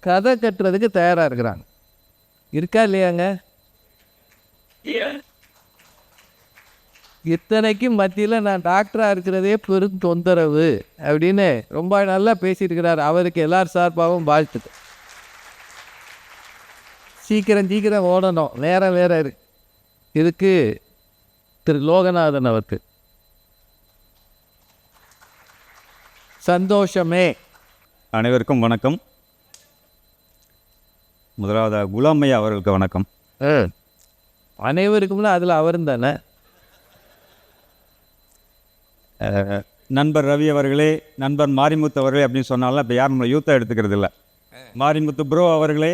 கதை கட்டுறதுக்கு தயாராக இருக்கிறாங்க. இருக்கா இல்லையாங்க? இத்தனைக்கும் மத்தியில் நான் டாக்டராக இருக்கிறதே பெரும் தொந்தரவு அப்படின்னு ரொம்ப நல்லா பேசியிருக்கிறார். அவருக்கு எல்லார் சார்பாகவும் வாழ்த்துக்கு. சீக்கிரம் ஓடணும், நேரம் வேற இருக்கு. இதுக்கு திரு லோகநாதன் அவருக்கு சந்தோஷமே. அனைவருக்கும் வணக்கம். முதலாவதாக குலாமையா அவர்களுக்கு வணக்கம். அனைவருக்கும்னா அதில் அவரும் தானே. நண்பர் ரவி அவர்களே, நண்பர் மாரிமுத்து அவர்களே அப்படின்னு சொன்னாலும் இப்போ யாரும் நம்மளை யூத்தாக எடுத்துக்கிறது இல்லை. மாரிமுத்து ப்ரோ அவர்களே,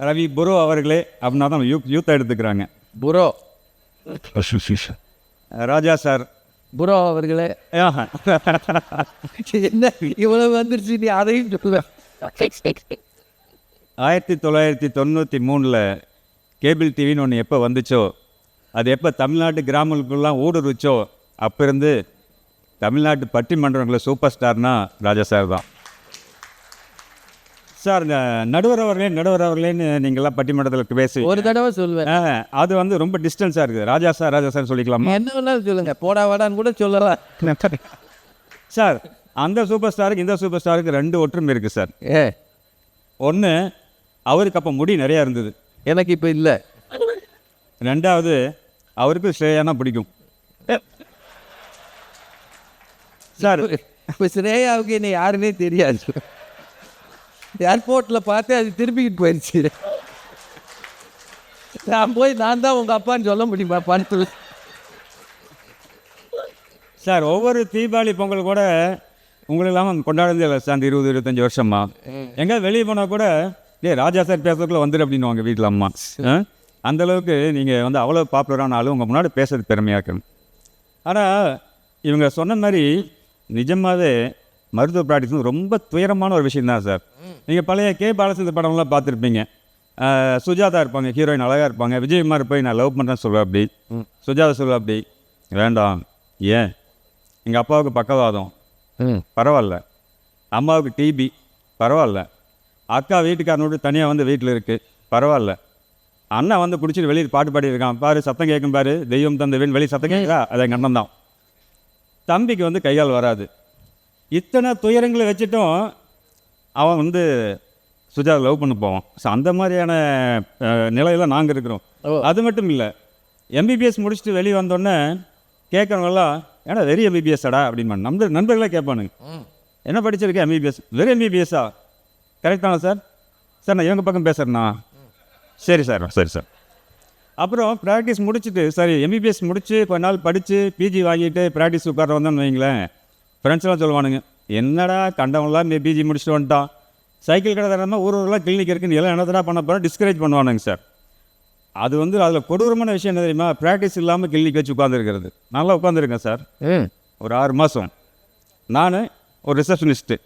ரவி ப்ரோ அவர்களே அப்படின்னா தான் யூத்தாக எடுத்துக்கிறாங்க. புரோ ராஜா சார், புரோ அவர்களே. என்ன இவ்வளவு வந்துருச்சு, நீ அதையும் சொல்லுவ. 1993 கேபிள் டிவின்னு ஒன்று எப்போ வந்துச்சோ, அது எப்போ தமிழ்நாட்டு கிராமங்களுக்குலாம் ஊடுருச்சோ, அப்போ இருந்து தமிழ்நாட்டு பட்டிமன்றங்களில் சூப்பர் ஸ்டார்னா ராஜா சார் தான். சார், இந்த நடுவர் அவர்களேன்னு நீங்கள்லாம் பட்டிமன்றத்தில் பேசி ஒரு தடவை சொல்லுவேன். அது வந்து ரொம்ப டிஸ்டன்ஸாக இருக்குது. ராஜா சார் சொல்லிக்கலாமா? என்ன வேணாலும் சொல்லுங்க, போடா வாடான்னு கூட சொல்லலாம். சார், அந்த சூப்பர் ஸ்டாருக்கு இந்த சூப்பர் ஸ்டாருக்கு 2 ஒற்றுமை இருக்குது சார். ஒன்று, அவருக்கு அப்போ முடி நிறையா இருந்தது, எனக்கு இப்போ இல்லை. 2வது, அவருக்கு ஸ்ரேயானா பிடிக்கும். சார், இப்போ ஸ்ரேயாவுக்கு என்ன யாருன்னே தெரியாது. ஏர்போர்ட்டில் பார்த்து அது திருப்பிக்கிட்டு போயிடுச்சு. நான் தான் உங்கள் அப்பான்னு சொல்ல முடியுமா பணத்தில்? சார், ஒவ்வொரு தீபாவளி பொங்கல் கூட உங்களுக்கு இல்லாமல் கொண்டாடுறதே இல்லை சார். அந்த 20-25 வருஷமா எங்கேயாவது வெளியே போனால் கூட ராஜா சார் பேசுறதுக்குள்ள வந்துடு அப்படின்னு உங்கள் வீட்டில் அம்மா. அந்தளவுக்கு நீங்கள் வந்து அவ்வளோ பாப்புலரான ஆளும் உங்கள் முன்னாடி பேசுறது பெருமையாக இருக்கணும். ஆனால் இவங்க சொன்ன மாதிரி நிஜமாகவே மருத்துவ ப்ராக்டிஸ் ரொம்ப துயரமான ஒரு விஷயம் தான் சார். நீங்கள் பழைய கே பாலச்சந்தர் படம்லாம் பார்த்துருப்பீங்க. சுஜாதா இருப்பாங்க, ஹீரோயின் அழகாக இருப்பாங்க. விஜயகுமார் போய் நான் லவ் பண்ணுறேன்னு சொல்லுவேன் அப்படி. சுஜாதா சொல்லுவா அப்படி, வேண்டாம். ஏன்? எங்கள் அப்பாவுக்கு பக்கவாதம், பரவாயில்ல. அம்மாவுக்கு டிபி, பரவாயில்ல. அக்கா வீட்டுக்காரனோடு தனியாக வந்து வீட்டில் இருக்குது, பரவாயில்ல. அண்ணன் வந்து குடிச்சிட்டு வெளியே பாட்டு பாடியிருக்கான், பாரு சத்தம் கேட்கும், பாரு தெய்வம் தந்த வெளியே சத்தம் கேட்குதா, அது எங்கள் அண்ணன் தான். தம்பிக்கு வந்து கையால் வராது. இத்தனை துயரங்களை வச்சுட்டும் அவன் வந்து சுஜாதா லவ் பண்ண போவான். ஸோ அந்த மாதிரியான நிலையில் நாங்கள் இருக்கிறோம். அது மட்டும் இல்லை, எம்பிபிஎஸ் முடிச்சுட்டு வெளியே வந்தோடனே கேட்குறவங்களாம், ஏன்னா வெரி எம்பிபிஎஸ்ஸாடா அப்படின்னு நண்பர்களே கேட்பானுங்க. என்ன படிச்சிருக்கேன்? எம்பிபிஎஸ். வெரி எம்பிபிஎஸ்ஸா? கரெக்டானா சார்? சார், நான் இவங்க பக்கம் பேசுகிறேண்ணா. சரி சார், சரி சார். அப்புறம் ப்ராக்டிஸ் முடிச்சுட்டு, சரி எம்பிபிஎஸ் முடிச்சு கொஞ்ச நாள் படித்து பிஜி வாங்கிட்டு ப்ராக்டிஸ் உட்கார வந்தோன்னு வைங்களேன், ஃப்ரெண்ட்ஸ்லாம் சொல்லுவானுங்க, என்னடா கண்டவங்களாம் பிஜி முடிச்சுட்டு வந்துட்டான், சைக்கிள் கடை தரமாக ஊரெல்லாம் கிளினிக் இருக்குன்னு எல்லாம் என்னடா பண்ண போகிறோம், டிஸ்கரேஜ் பண்ணுவானுங்க சார். அது வந்து அதில் கொடூரமான விஷயம் என்ன தெரியுமா? ப்ராக்டிஸ் இல்லாமல் கிளினிக் வச்சு உட்காந்துருக்கிறது. நல்லா உட்காந்துருக்கேன் சார் ஒரு 6 மாதம். நான் ஒரு ரிசப்ஷனிஸ்ட்டு,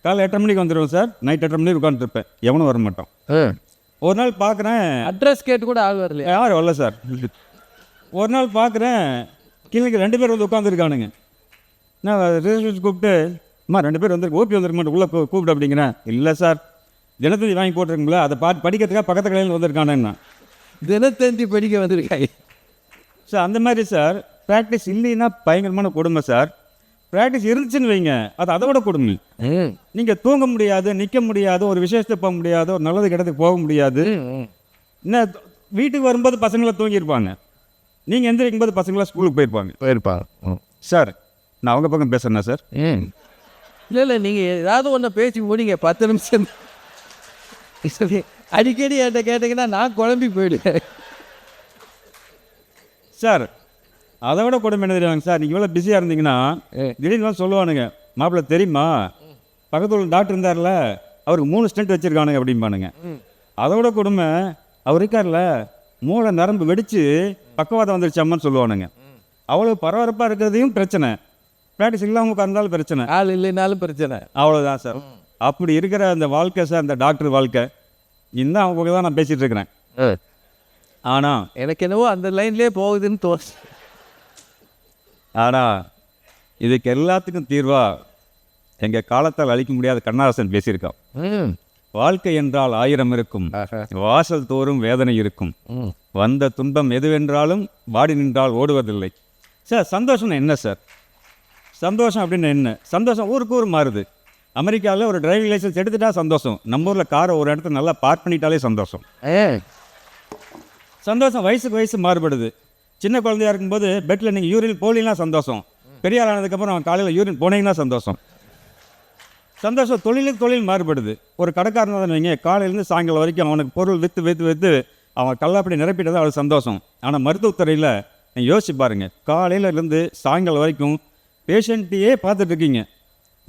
காலை 8:30 மணிக்கு வந்துடுவேன் சார், நைட் 8:30 மணிக்கு உட்காந்துருப்பேன், எவனும் வர மாட்டான். ஒரு நாள் பார்க்குறேன், அட்ரஸ் கேட்டு கூட ஆள் வரல. யார் வரல சார். ஒரு நாள் பார்க்குறேன், கிளினிக் 2 பேர் வந்து உட்காந்துருக்கானுங்க. நான் ரிசப்ஷனிஸ்ட் கூப்பிட்டு, அம்மா 2 பேர் வந்து ஓபி வந்துருக்க உள்ளே கூப்பிட்டு அப்படிங்கிறேன். இல்லை சார், தினத்தந்தி வாங்கி போட்டிருக்குங்களா, அதை பார்த்து படிக்கிறதுக்காக பக்கத்து கடையில் வந்திருக்கானுங்கண்ணா. தினத்தந்தி படிக்க வந்திருக்காங்க சார். அந்த மாதிரி சார், ப்ராக்டிஸ் இல்லைன்னா பயங்கரமான கொடுமை சார். ப்ராக்டிஸ் இருந்துச்சுன்னு வைங்க, அது அதை விட கொடுமை. நீங்கள் தூங்க முடியாது, நிற்க முடியாது, ஒரு விசேஷத்துக்கு போக முடியாது, ஒரு நல்லது கிடத்துக்கு போக முடியாது. என்ன, வீட்டுக்கு வரும்போது பசங்களை தூங்கியிருப்பாங்க, நீங்கள் எந்திரிக்கும் போது பசங்களாம் ஸ்கூலுக்கு போயிருப்பாங்க. சார், நான் அவங்க பக்கம் பேசுகிறேன்னா சார்? இல்லை, நீங்கள் ஏதாவது ஒன்று பேசி முடிங்க, 10 நிமிஷம். அடிக்கடி என்கிட்ட கேட்டிங்கன்னா நான் குழம்பி போயிடுவேன் சார். அதை விட கொடுமை என்ன தெரியுவாங்க சார், நீங்கள் இவ்வளோ பிஸியாக இருந்தீங்கன்னா திடீர்னு சொல்லுவானுங்க, மாப்பிள்ளை தெரியுமா, பக்கத்தில் டாக்டர் இருந்தார்ல, அவருக்கு 3 ஸ்டென்ட் வச்சுருக்கானுங்க அப்படிம்பானுங்க. அதை விட கொடுமை, அவர் இருக்கார்ல, மூளை நரம்பு வெடித்து பக்கவாதம் வந்துருச்சு அம்மான்னு சொல்லுவானுங்க. அவ்வளோ பரபரப்பாக இருக்கிறதையும் பிரச்சனை, ப்ராக்டிஸ் இல்லாமல் உட்கார்ந்தாலும் பிரச்சனை, ஆள் இல்லைனாலும் பிரச்சனை. அவ்வளோதான் சார். அப்படி இருக்கிற அந்த வாழ்க்கை சார், அந்த டாக்டர் வாழ்க்கை, இன்னும் அவங்க தான் நான் பேசிகிட்டு இருக்கிறேன். ஆனால் எனக்கு என்னவோ அந்த லைன்லேயே போகுதுன்னு தோணுச்சு. ஆனால் இதுக்கு எல்லாத்துக்கும் தீர்வா எங்கள் காலத்தால் அழிக்க முடியாத கண்ணதாசன் பேசியிருக்கான். வாழ்க்கை என்றால் 1000 இருக்கும், வாசல் தோறும் வேதனை இருக்கும், வந்த துன்பம் எதுவென்றாலும் வாடி நின்றால் ஓடுவதில்லை. சார், சந்தோஷம் என்ன சார்? சந்தோஷம் அப்படின்னு என்ன? சந்தோஷம் ஊருக்கு ஊர் மாறுது. அமெரிக்காவில் ஒரு டிரைவிங் லைசன்ஸ் எடுத்துட்டா சந்தோஷம், நம்ம ஊரில் காரை ஒரு இடத்துல நல்லா பார்க் பண்ணிட்டாலே சந்தோஷம். சந்தோஷம் வயசுக்கு வயசு மாறுபடுது. சின்ன குழந்தையாக இருக்கும்போது பெட்டில் நீங்கள் யூரின் போலிங்கன்னா சந்தோஷம், பெரிய ஆள் ஆனதுக்கப்புறம் அவன் காலையில் யூரின் போனீங்கன்னா சந்தோஷம். சந்தோஷம் தொழிலுக்கு தொழில் மாறுபடுது. ஒரு கடைக்காரன் தான் வைங்க, காலையிலேருந்து சாயங்காலம் வரைக்கும் அவனுக்கு பொருள் விற்று அவன் கல்லாப்படி நிரப்பிட்டு தான் அவளுக்கு சந்தோஷம். ஆனால் மருத்துவத்துறையில் நீங்கள் யோசிச்சு பாருங்கள், காலையிலேருந்து சாயங்காலம் வரைக்கும் பேஷண்ட்டையே பார்த்துட்டு இருக்கீங்க,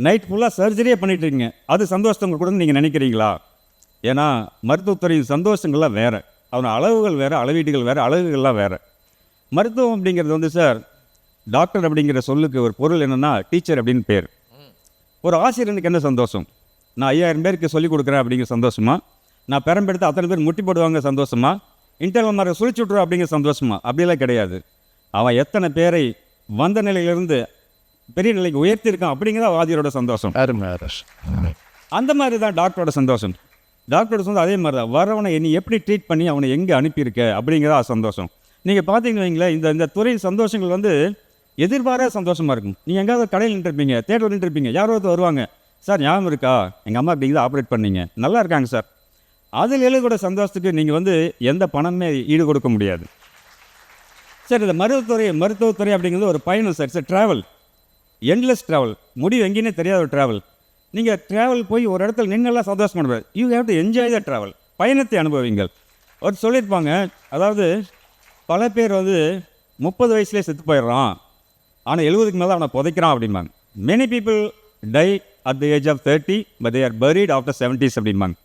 நைட் ஃபுல்லாக சர்ஜரியே பண்ணிகிட்டு இருக்கீங்க. அது சந்தோஷத்தை கூட நீங்கள் நினைக்கிறீங்களா? ஏன்னா மருத்துவத்துறையின் சந்தோஷங்கள்லாம் வேறு, அவன் அளவுகள் வேறு, அளவீடுகள் வேறு, அழகுகள்லாம் வேறு. மருத்துவம் அப்படிங்கிறது வந்து சார், டாக்டர் அப்படிங்கிற சொல்லுக்கு ஒரு பொருள் என்னென்னா டீச்சர் அப்படின்னு பேர். ஒரு ஆசிரியனுக்கு என்ன சந்தோஷம்? நான் 5000 பேருக்கு சொல்லிக் கொடுக்குறேன் அப்படிங்கிற சந்தோஷமா? நான் பெரம்பெடுத்து அத்தனை பேர் முட்டி போடுவாங்க சந்தோஷமா? இன்டர்வல் மார்க்கை சுழிச்சு விட்ருவோம் அப்படிங்கிற சந்தோஷமா? அப்படிலாம் கிடையாது. அவன் எத்தனை பேரை வந்த நிலையிலிருந்து பெரிய நிலைக்கு உயர்த்தியிருக்கான் அப்படிங்கிறத வாதியரோட சந்தோஷம். அந்த மாதிரி தான் டாக்டரோட சந்தோஷம். டாக்டரோட சந்தோஷம் அதே மாதிரி தான். வரவனை நீ எப்படி ட்ரீட் பண்ணி அவனை எங்கே அனுப்பியிருக்க அப்படிங்கிறதா சந்தோஷம். நீங்கள் பார்த்தீங்கன்னு வைங்களேன், இந்த துறையின் சந்தோஷங்கள் வந்து எதிர்பாராத சந்தோஷமாக இருக்கும். நீங்கள் எங்கேயாவது கடையில் நின்றுருப்பீங்க, தேட்டரில் நின்றுருப்பீங்க, யாரோ ஒருத்தர் வருவாங்க, சார் ஞாபகம் இருக்கா, எங்கள் அம்மா இப்படி தான் ஆப்ரேட் பண்ணீங்க, நல்லா இருக்காங்க சார். அதில் எழுதக்கூட சந்தோஷத்துக்கு நீங்கள் வந்து எந்த பணமே ஈடு கொடுக்க முடியாது. சார் இந்த மருத்துவத்துறை அப்படிங்கிறது ஒரு பயணம் sir. Sir travel, endless travel, முடிவு எங்கேயுமே தெரியாத ஒரு ட்ராவல். நீங்கள் ட்ராவல் போய் ஒரு இடத்துல நின்னெல்லாம் சந்தோஷம் பண்ணுவார். You have to enjoy the travel. பயணத்தை அனுபவிங்கள். ஒரு சொல்லியிருப்பாங்க, அதாவது பல பேர் வந்து 30 வயசுலேயே செத்து போயிடுறான், ஆனால் 70க்கு மேலே அவனை புதைக்கிறான் அப்படிம்பாங்க. Many people die at the age of 30 but they are buried after 70s அப்படிம்பாங்க.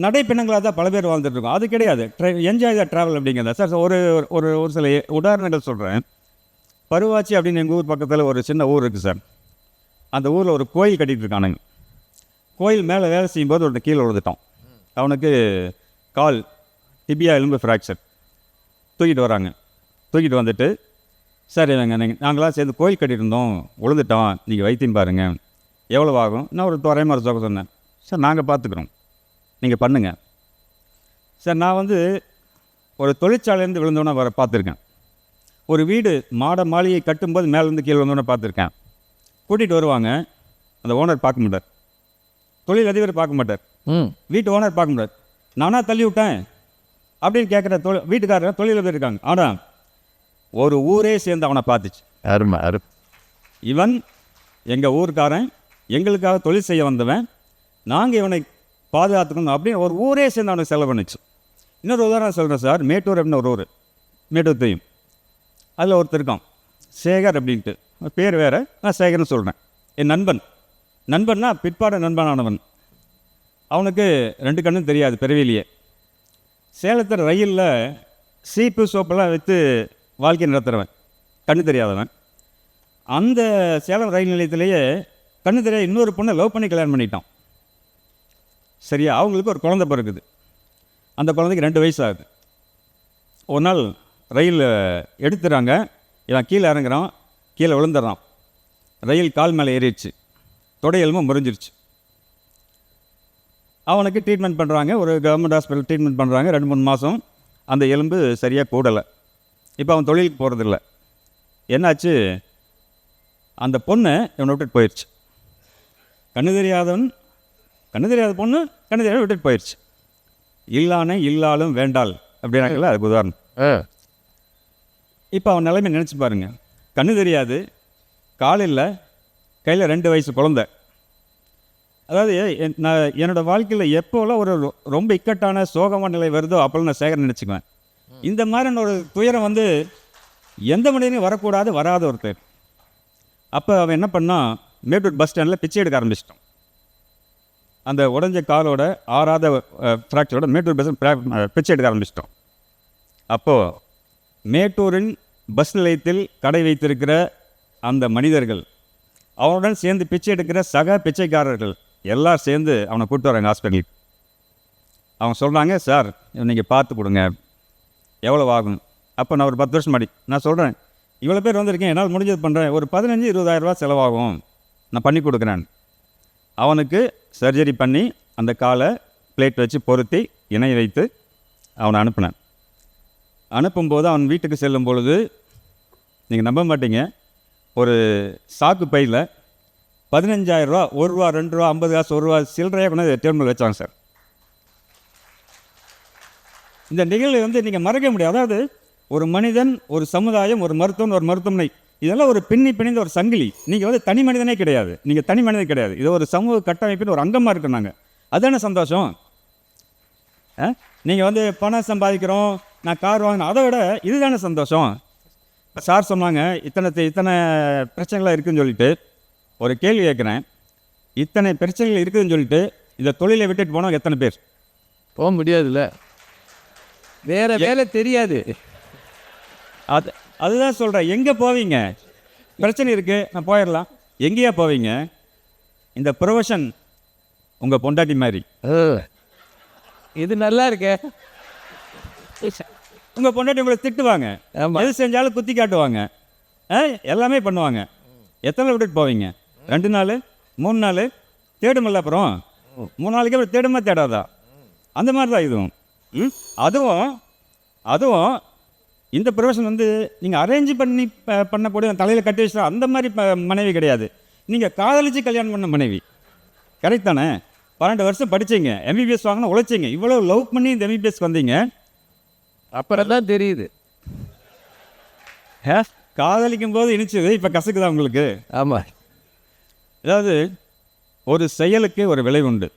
நடைப்பெண்ணங்களாக தான் பல பேர் வாழ்ந்துட்டு இருக்கோம். அது கிடையாது என்ஜாய் த ட்ராவல் அப்படிங்கிறத. சார் ஒரு ஒரு ஒரு சில உதாரணங்கள் சொல்கிறேன். பருவாச்சி அப்படின்னு எங்கள் ஊர் பக்கத்தில் ஒரு சின்ன ஊர் இருக்குது சார். அந்த ஊரில் ஒரு கோயில் கட்டிகிட்டு இருக்கானுங்க. கோயில் மேலே வேலை செய்யும்போது ஒருத்தர் கீழே விழுந்துட்டான். அவனுக்கு கால் டிபியா எலும்பு ஃப்ராக்சர். தூக்கிட்டு வராங்க. தூக்கிட்டு வந்துட்டு, சார் இவங்க நாங்களாம் சேர்ந்து கோயில் கட்டியிருந்தோம், விழுந்துட்டோம், நீங்கள் வைத்தியம் பாருங்கள், எவ்வளோ ஆகும்? நான் ஒரு தோராயமாக ஒரு தொகை சொன்னேன். சார் நாங்கள் பார்த்துக்குறோம், நீங்கள் பண்ணுங்கள். சார் நான் வந்து ஒரு தொழிற்சாலையிலேருந்து விழுந்தோன்னே பார்த்துருக்கேன். ஒரு வீடு மாளிகை கட்டும்போது மேலேருந்து கீழே வந்தோன்னே பார்த்துருக்கேன். கூட்டிகிட்டு வருவாங்க, அந்த ஓனர் பார்க்க மாட்டார், தொழில் அதிபர் பார்க்க மாட்டார், வீட்டு ஓனர் பார்க்க மாட்டார். நானாக தள்ளி விட்டேன் அப்படின்னு கேட்குற வீட்டுக்காரர் தொழிலதிபர் இருக்காங்க. ஆனால் ஒரு ஊரே சேர்ந்து அவனை பார்த்துச்சு. இவன் எங்கள் ஊருக்காரன், எங்களுக்காக தொழில் செய்ய வந்தவன், நாங்கள் இவனை பாதுகாத்துக்கணும் அப்படின்னு ஒரு ஊரே சேர்ந்து அவனுக்கு செலவு பண்ணிச்சு. இன்னொரு உதாரணம் சொல்கிறேன் சார். மேட்டூர் அப்படின்னு ஒரு ஊர், மேட்டூர் தெரியும். அதில் ஒருத்தர் இருக்கான் சேகர் அப்படின்ட்டு, பேர் வேறு, நான் சேகர்னு சொல்கிறேன். என் நண்பன்னா பிற்பாடு நண்பனானவன். அவனுக்கு 2 கண்ணும் தெரியாது பிறவிலேயே. சேலத்தில் ரயிலில் சீப்பு சோப்பெல்லாம் வைத்து வாழ்க்கை நடத்துகிறவன், கண்ணு தெரியாதவன். அந்த சேலம் ரயில் நிலையத்திலேயே கண்ணு தெரியாத இன்னொரு பொண்ணை லவ் பண்ணி கல்யாணம் பண்ணிட்டான். சரியா? அவங்களுக்கு ஒரு குழந்தை பிறகுது. அந்த குழந்தைக்கு 2 வயசு ஆகுது. ஒரு நாள் ரயில் எடுத்துறாங்க, இவன் கீழே இறங்குறான், கீழே விழுந்துடுறான். ரயில் கால் மேலே ஏறிடுச்சு, தொடை எலும்பும் முறிஞ்சிருச்சு. அவனுக்கு ட்ரீட்மெண்ட் பண்ணுறாங்க, ஒரு கவர்மெண்ட் ஹாஸ்பிட்டல் ட்ரீட்மெண்ட் பண்ணுறாங்க. 2-3 மாதம் அந்த எலும்பு சரியாக கூடலை. இப்போ அவன் தொழிலுக்கு போகிறதில்ல. என்னாச்சு, அந்த பொண்ணு இவனை விட்டுட்டு போயிடுச்சு. கண்ணு தெரியாத பொண்ணு கண்ணு தெரியாத விட்டுட்டு போயிடுச்சு. இல்லானே இல்லாலும் வேண்டாள் அப்படின்னாக்கல அதுக்கு உதாரணம். இப்போ அவன் நிலைமை நினச்சி பாருங்க. கண்ணு தெரியாது, காலையில் கையில் 2 வயசு குழந்தை. அதாவது நான் என்னோடய வாழ்க்கையில் எப்போலாம் ஒரு ரொம்ப இக்கட்டான சோகமான நிலை வருதோ அப்போல்லாம் நான் சேகர் நினச்சிக்குவேன். இந்த மாதிரியான ஒரு துயரம் வந்து எந்த மனிதனையும் வரக்கூடாது, வராத ஒருத்தர். அப்போ அவன் என்ன பண்ணான், மேட்டூர் பஸ் ஸ்டாண்டில் பிச்சை எடுக்க ஆரம்பிச்சிட்டான். அந்த உடஞ்ச காலோட ஆறாத ஃப்ராக்சரோட மேட்டூர் பஸ் பிச்சை எடுக்க ஆரம்பிச்சிட்டோம். அப்போது மேட்டூரின் பஸ் நிலையத்தில் கடை வைத்திருக்கிற அந்த மனிதர்கள், அவனுடன் சேர்ந்து பிச்சை எடுக்கிற சக பிச்சைக்காரர்கள் எல்லாம் சேர்ந்து அவனை கூப்பிட்டு வராங்க ஹாஸ்பிட்டலுக்கு. அவங்க சொல்கிறாங்க, சார் நீங்கள் பார்த்து கொடுங்க, எவ்வளோ ஆகும்? அப்போ நான் ஒரு 10 வருஷம் மாடி நான் சொல்கிறேன், இவ்வளோ பேர் வந்திருக்கேன், என்னால் முடிஞ்சது பண்ணுறேன், ஒரு 15-20 ரூபா செலவாகும், நான் பண்ணி கொடுக்குறேன். அவனுக்கு சர்ஜரி பண்ணி அந்த காலை பிளேட் வச்சு பொருத்தி இணை வைத்து அவனை அனுப்பினேன். அனுப்பும்போது அவன் வீட்டுக்கு செல்லும் பொழுது நீங்கள் நம்ப மாட்டீங்க, ஒரு சாக்கு பையில் 15,000 ரூபா, 1 ரூபா, 2 ரூபா, 50 காசு, 1 ரூபா சில்லறையாக கொண்டு டேபிள் வச்சாங்க சார். இந்த நிகழ்வு வந்து நீங்கள் மறக்க முடியாது. அதாவது ஒரு மனிதன், ஒரு சமுதாயம், ஒரு மருத்துவம், ஒரு மருத்துவமனை இதெல்லாம் ஒரு பிணைந்த ஒரு சங்கிலி. நீங்கள் வந்து தனி மனிதனே கிடையாது, நீங்கள் தனி மனிதன் கிடையாது, இது ஒரு சமூக கட்டமைப்பின் ஒரு அங்கமாக இருக்கோம் நாங்கள். அதுதானே சந்தோஷம். நீங்கள் வந்து பணம் சம்பாதிக்கிறோம், நான் கார் வாங்கினேன், அதை விட இதுதானே சந்தோஷம். இப்போ சார் சொன்னாங்க இத்தனை பிரச்சனைகளாக இருக்குதுன்னு சொல்லிட்டு. ஒரு கேள்வி கேட்குறேன், இத்தனை பிரச்சனைகள் இருக்குதுன்னு சொல்லிட்டு இந்த தொழிலை விட்டுட்டு போனவங்க எத்தனை பேர்? போக முடியாதுல்ல, வேற வேலை தெரியாது. அதுதான் சொல்கிறேன். எங்கே போவீங்க? பிரச்சனை இருக்குது, நான் போயிடலாம். எங்கேயா போவீங்க? இந்த ப்ரொஃபஷன் உங்கள் பொண்டாட்டி மாதிரி. இது நல்லா இருக்கே. உங்கள் பொண்டாட்டி உங்களை திட்டுவாங்க, ஆமாம். எது செஞ்சாலும் குத்தி காட்டுவாங்க, எல்லாமே பண்ணுவாங்க. எத்தனை விட்டுட்டு போவீங்க? 2 நாள் 3 நாள் தேடுமில்ல, அப்புறம் 3 நாளைக்கு அப்புறம் தேடுமா தேடாதா? அந்த மாதிரி தான் இதுவும். அதுவும் இந்த ப்ரொஃபஷன் வந்து நீங்கள் அரேஞ்ச் பண்ணக்கூடிய தலையில் கட்டி வச்சுட்டா அந்த மாதிரி மனைவி கிடையாது. நீங்கள் காதலிச்சு கல்யாணம் பண்ண மனைவி. கரெக்ட் தானே? 12 வருஷம் படித்தீங்க, எம்பிபிஎஸ் வாங்கினா உழைச்சிங்க, இவ்வளோ லவ் பண்ணி இந்த எம்பிபிஎஸ் வந்தீங்க. அப்புறம் தான் தெரியுது காதலிக்கும் போது இனிச்சது இப்போ கசக்குதா உங்களுக்கு? ஆமாம். அதாவது ஒரு செயலுக்கு ஒரு விளைவு உண்டு.